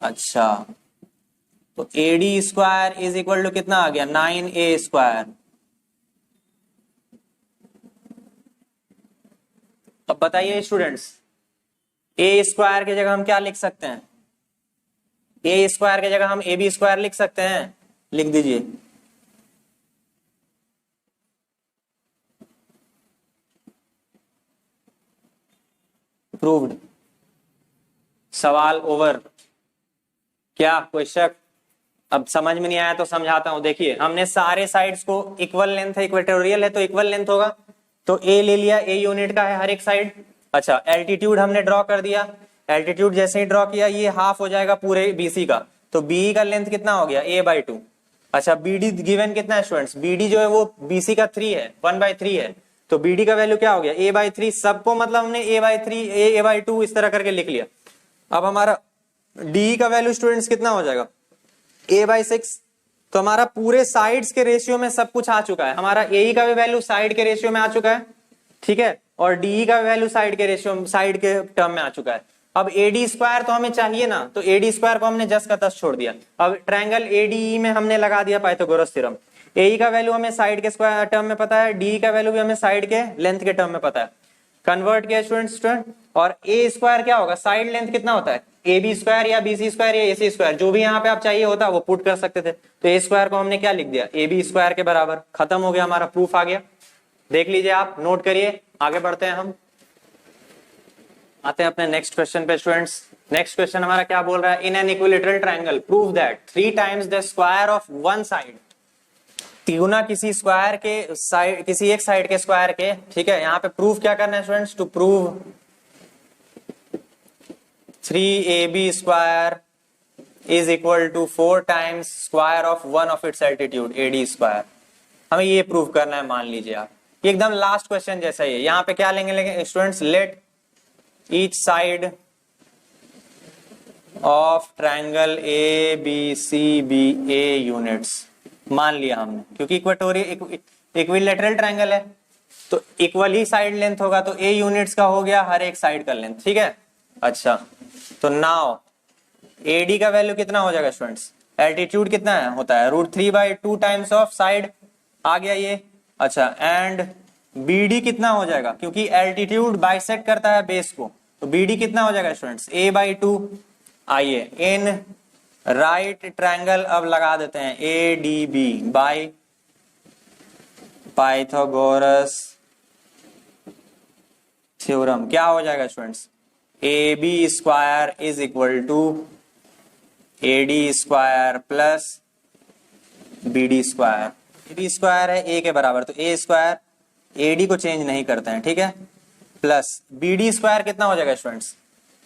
अच्छा, तो AD square is equal to कितना आ गया, 9a स्क्वायर। अब बताइए स्टूडेंट्स, a स्क्वायर की जगह हम क्या लिख सकते हैं, a स्क्वायर की जगह हम AB स्क्वायर लिख सकते हैं, लिख दीजिए। प्रूव्ड, सवाल ओवर। क्या कोई शक, अब समझ में नहीं आया तो समझाता हूं। देखिए, हमने सारे साइड्स को इक्वल लेंथ है, इक्वेटोरियल है तो इक्वल लेंथ होगा, तो A ले लिया, A यूनिट का है हर एक साइड। अच्छा, एल्टीट्यूड हमने ड्रॉ कर दिया, एल्टीट्यूड जैसे ही ड्रॉ किया ये हाफ हो जाएगा पूरे BC का, तो BE का लेंथ कितना हो गया, a/2। अच्छा, BD गिवन कितना है स्टूडेंट्स, BD जो है वो BC का 3 है, 1/3 है, तो BD का वैल्यू क्या हो गया, a/3। सबको मतलब हमने a/3 a/2 इस तरह करके लिख लिया। अब हमारा DE का वैल्यू स्टूडेंट्स कितना हो जाएगा, a/6। तो हमारा पूरे साइड्स के रेशियो में सब कुछ आ चुका है, हमारा AE का भी वैल्यू साइड के रेशियो में आ चुका है, ठीक है, और DE का वैल्यू साइड के रेशियो, साइड के टर्म में आ चुका है। अब AD स्क्वायर तो हमें चाहिए ना, तो AD स्क्वायर को हमने जस्ट का तस्ट छोड़ दिया। अब ट्रायंगल ADE में हमने लगा दिया पाइथागोरस थ्योरम। AE का वैल्यू हमें साइड के स्क्वायर टर्म में पता है, DE का वैल्यू भी हमें साइड के लेंथ के टर्म में पता है। कन्वर्ट किया स्टूडेंट, और A स्क्वायर क्या होगा, साइड लेंथ कितना होता है, AB स्क्वायर या BC स्क्वायर या AC स्क्वायर, जो भी यहाँ पे आप चाहिए होता वो पुट कर सकते थे। तो A स्क्वायर को हमने क्या लिख दिया, AB स्क्वायर के बराबर। खत्म हो गया, हमारा प्रूफ आ गया। देख लीजिए आप, नोट करिए, आगे बढ़ते हैं हम। आते हैं अपने नेक्स्ट क्वेश्चन पे स्टूडेंट्स। नेक्स्ट क्वेश्चन हमारा क्या बोल रहा है, in an equilateral triangle prove that 3 times the square of one side. तिगुना किसी स्क्वायर के साइड, किसी एक साइड के स्क्वायर के, ठीक है। यहाँ पे प्रूफ क्या करना है students, to prove 3AB square is equal to 4 times square of one of its altitude AD square. हमें ये प्रूव करना है, मान लीजिए आप, ये एकदम लास्ट क्वेश्चन जैसा ही है। यहाँ पे क्या लेंगे students, let each side of triangle ABCB A units. मान लिया हमने, क्योंकि इक्विलैटरल ट्रायंगल है तो इक्वल ही साइड लेंथ होगा, तो A यूनिट्स का हो गया हर एक साइड का लेंथ, ठीक है। अच्छा, तो नाउ AD का वैल्यू कितना हो जाएगा स्टूडेंट्स, एल्टीट्यूड कितना है होता है √3/2 टाइम्स ऑफ साइड आ गया ये। अच्छा एंड BD कितना हो जाएगा, क्योंकि एल्टीट्यूड बाइसेक्ट करता है बेस को, तो BD कितना हो जाएगा स्टूडेंट्स A/2। आइए इन राइट ट्रायंगल अब लगा देते हैं ADB बाय पाइथागोरस थ्योरम। क्या हो जाएगा students, AB square is equal to AD square plus BD square. AB square है A के बराबर, तो A स्क्वायर AD को चेंज नहीं करते हैं, ठीक है, प्लस BD स्क्वायर कितना हो जाएगा स्टूडेंट्स,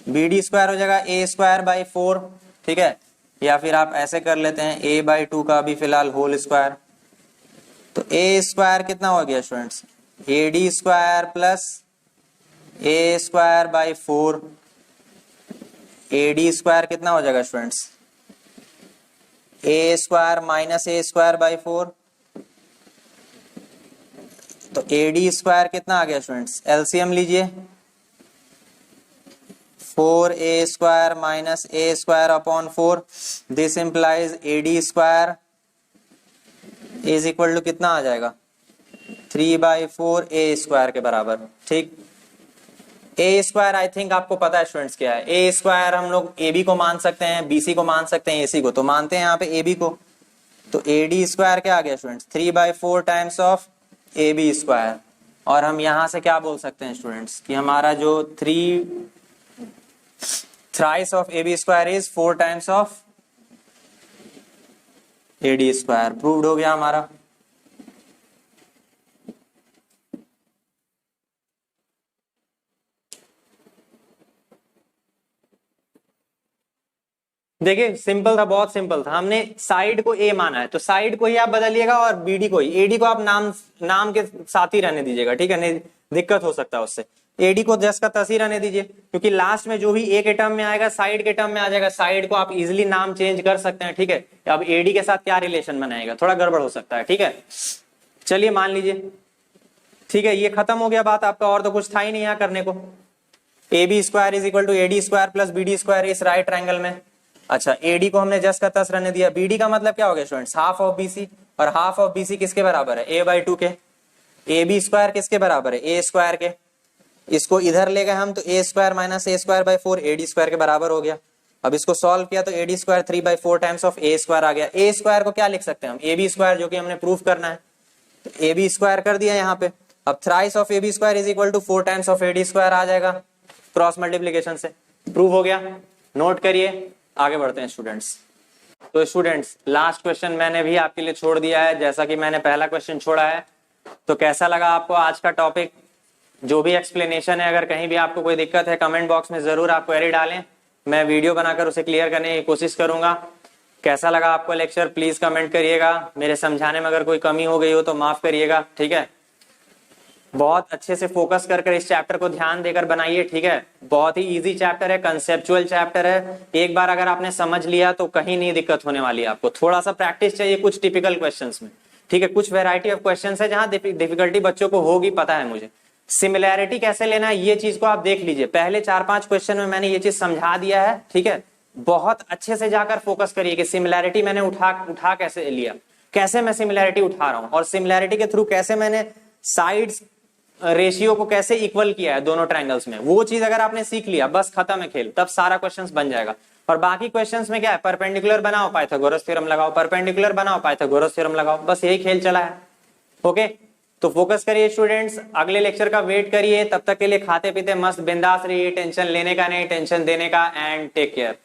BD स्क्वायर हो जाएगा A स्क्वायर बाई 4, ठीक है, या फिर आप ऐसे कर लेते हैं A/2 का भी फिलहाल होल स्क्वायर। तो A स्क्वायर कितना हो गया students, AD square plus A square by 4, AD square कितना हो जाएगा students, A square minus A square by 4, तो AD स्क्वायर कितना आ गया स्टूडेंट्स, एलसीएम लीजिए 4A square minus A square upon 4, this implies AD square is equal to कितना आ जाएगा 3/4 A स्क्वायर के बराबर, ठीक। A स्क्वायर आई थिंक आपको पता है स्टूडेंट्स क्या है, A स्क्वायर हम लोग AB को मान सकते हैं, BC को मान सकते हैं, AC को, तो मानते हैं यहाँ पे AB को, तो AD स्क्वायर क्या आ गया students 3/4 times of AB square. और हम यहां से क्या बोल सकते हैं स्टूडेंट्स कि हमारा जो 3 thrice of AB square is 4 times of AD square. Proved हो गया हमारा। देखिए सिंपल था, बहुत सिंपल था, हमने साइड को A माना है तो साइड को ही आप बदलिएगा और BD को ही, AD को आप नाम के साथ ही रहने दीजिएगा, ठीक है, नहीं दिक्कत हो सकता है उससे। AD को जस का तस ही रहने दीजिए, क्योंकि लास्ट में जो भी A के टर्म में आएगा साइड के टर्म में आ जाएगा, साइड को आप इजिली नाम चेंज कर सकते हैं, ठीक है। अब AD के साथ क्या रिलेशन बनाएगा, थोड़ा गड़बड़ हो सकता है, ठीक है। चलिए मान लीजिए, ठीक है, ये खत्म हो गया बात आपका, और तो कुछ था ही नहीं यहाँ करने को। AB square is equal to AD square plus BD square इस राइट ट्रायंगल में। अच्छा AD को हमने जस्ट का तस रहने दिया, BD का मतलब क्या हो गया स्टूडेंट्स, हाफ ऑफ BC, और हाफ ऑफ BC किसके बराबर है, A/2 के। AB स्क्वायर किसके बराबर है, A स्क्वायर के। इसको इधर ले गए हम तो A square minus A square by 4 AD square के बराबर हो गया। अब इसको सॉल्व किया तो AD square 3/4 times of A square आ गया। A स्क्वायर को क्या लिख सकते हैं हम, AB स्क्वायर, जो कि हमने प्रूफ करना है, तो AB स्क्वायर कर दिया यहाँ पे। अब thrice of AB square is equal to 4 times of AD square आ जाएगा क्रॉस मल्टीप्लीकेशन से, प्रूव हो गया। नोट करिए, आगे बढ़ते हैं स्टूडेंट्स। तो स्टूडेंट्स लास्ट क्वेश्चन मैंने भी आपके लिए छोड़ दिया है, जैसा कि मैंने पहला क्वेश्चन छोड़ा है। तो कैसा लगा आपको आज का टॉपिक, जो भी एक्सप्लेनेशन है, अगर कहीं भी आपको कोई दिक्कत है कमेंट बॉक्स में जरूर आप क्वेरी डालें, मैं वीडियो बनाकर उसे क्लियर करने की कोशिश करूंगा। कैसा लगा आपको लेक्चर प्लीज कमेंट करिएगा, मेरे समझाने में अगर कोई कमी हो गई हो तो माफ करिएगा, ठीक है। बहुत अच्छे से फोकस कर इस चैप्टर को ध्यान देकर बनाइए, ठीक है। बहुत ही इजी चैप्टर है, कंसेप्चुअल चैप्टर है, एक बार अगर आपने समझ लिया तो कहीं नहीं दिक्कत होने वाली है आपको। थोड़ा सा प्रैक्टिस चाहिए कुछ टिपिकल क्वेश्चंस में, ठीक है। कुछ वैरायटी ऑफ क्वेश्चंस है जहां डिफिकल्टी बच्चों को होगी, पता है मुझे। सिमिलैरिटी कैसे लेना है ये चीज को आप देख लीजिए, पहले 4-5 क्वेश्चन में मैंने ये चीज समझा दिया है, ठीक है। बहुत अच्छे से जाकर फोकस करिए कि सिमिलैरिटी मैंने उठा कैसे लिया, कैसे मैं सिमिलैरिटी उठा रहा हूं, और सिमिलैरिटी के थ्रू कैसे मैंने साइड्स रेशियो को कैसे इक्वल किया है दोनों ट्रायंगल्स में। वो चीज अगर आपने सीख लिया बस खत्म है खेल, तब सारा क्वेश्चंस बन जाएगा। और बाकी क्वेश्चंस में क्या है, परपेंडिकुलर बनाओ पाइथागोरस थ्योरम लगाओ, परपेंडिकुलर बनाओ पाइथागोरस थ्योरम लगाओ, बस यही खेल चला है। ओके, तो फोकस करिए स्टूडेंट्स, अगले लेक्चर का वेट करिए, तब तक के लिए खाते पीते मस्त बिंदास रहिए, टेंशन लेने का नहीं टेंशन देने का, एंड टेक केयर।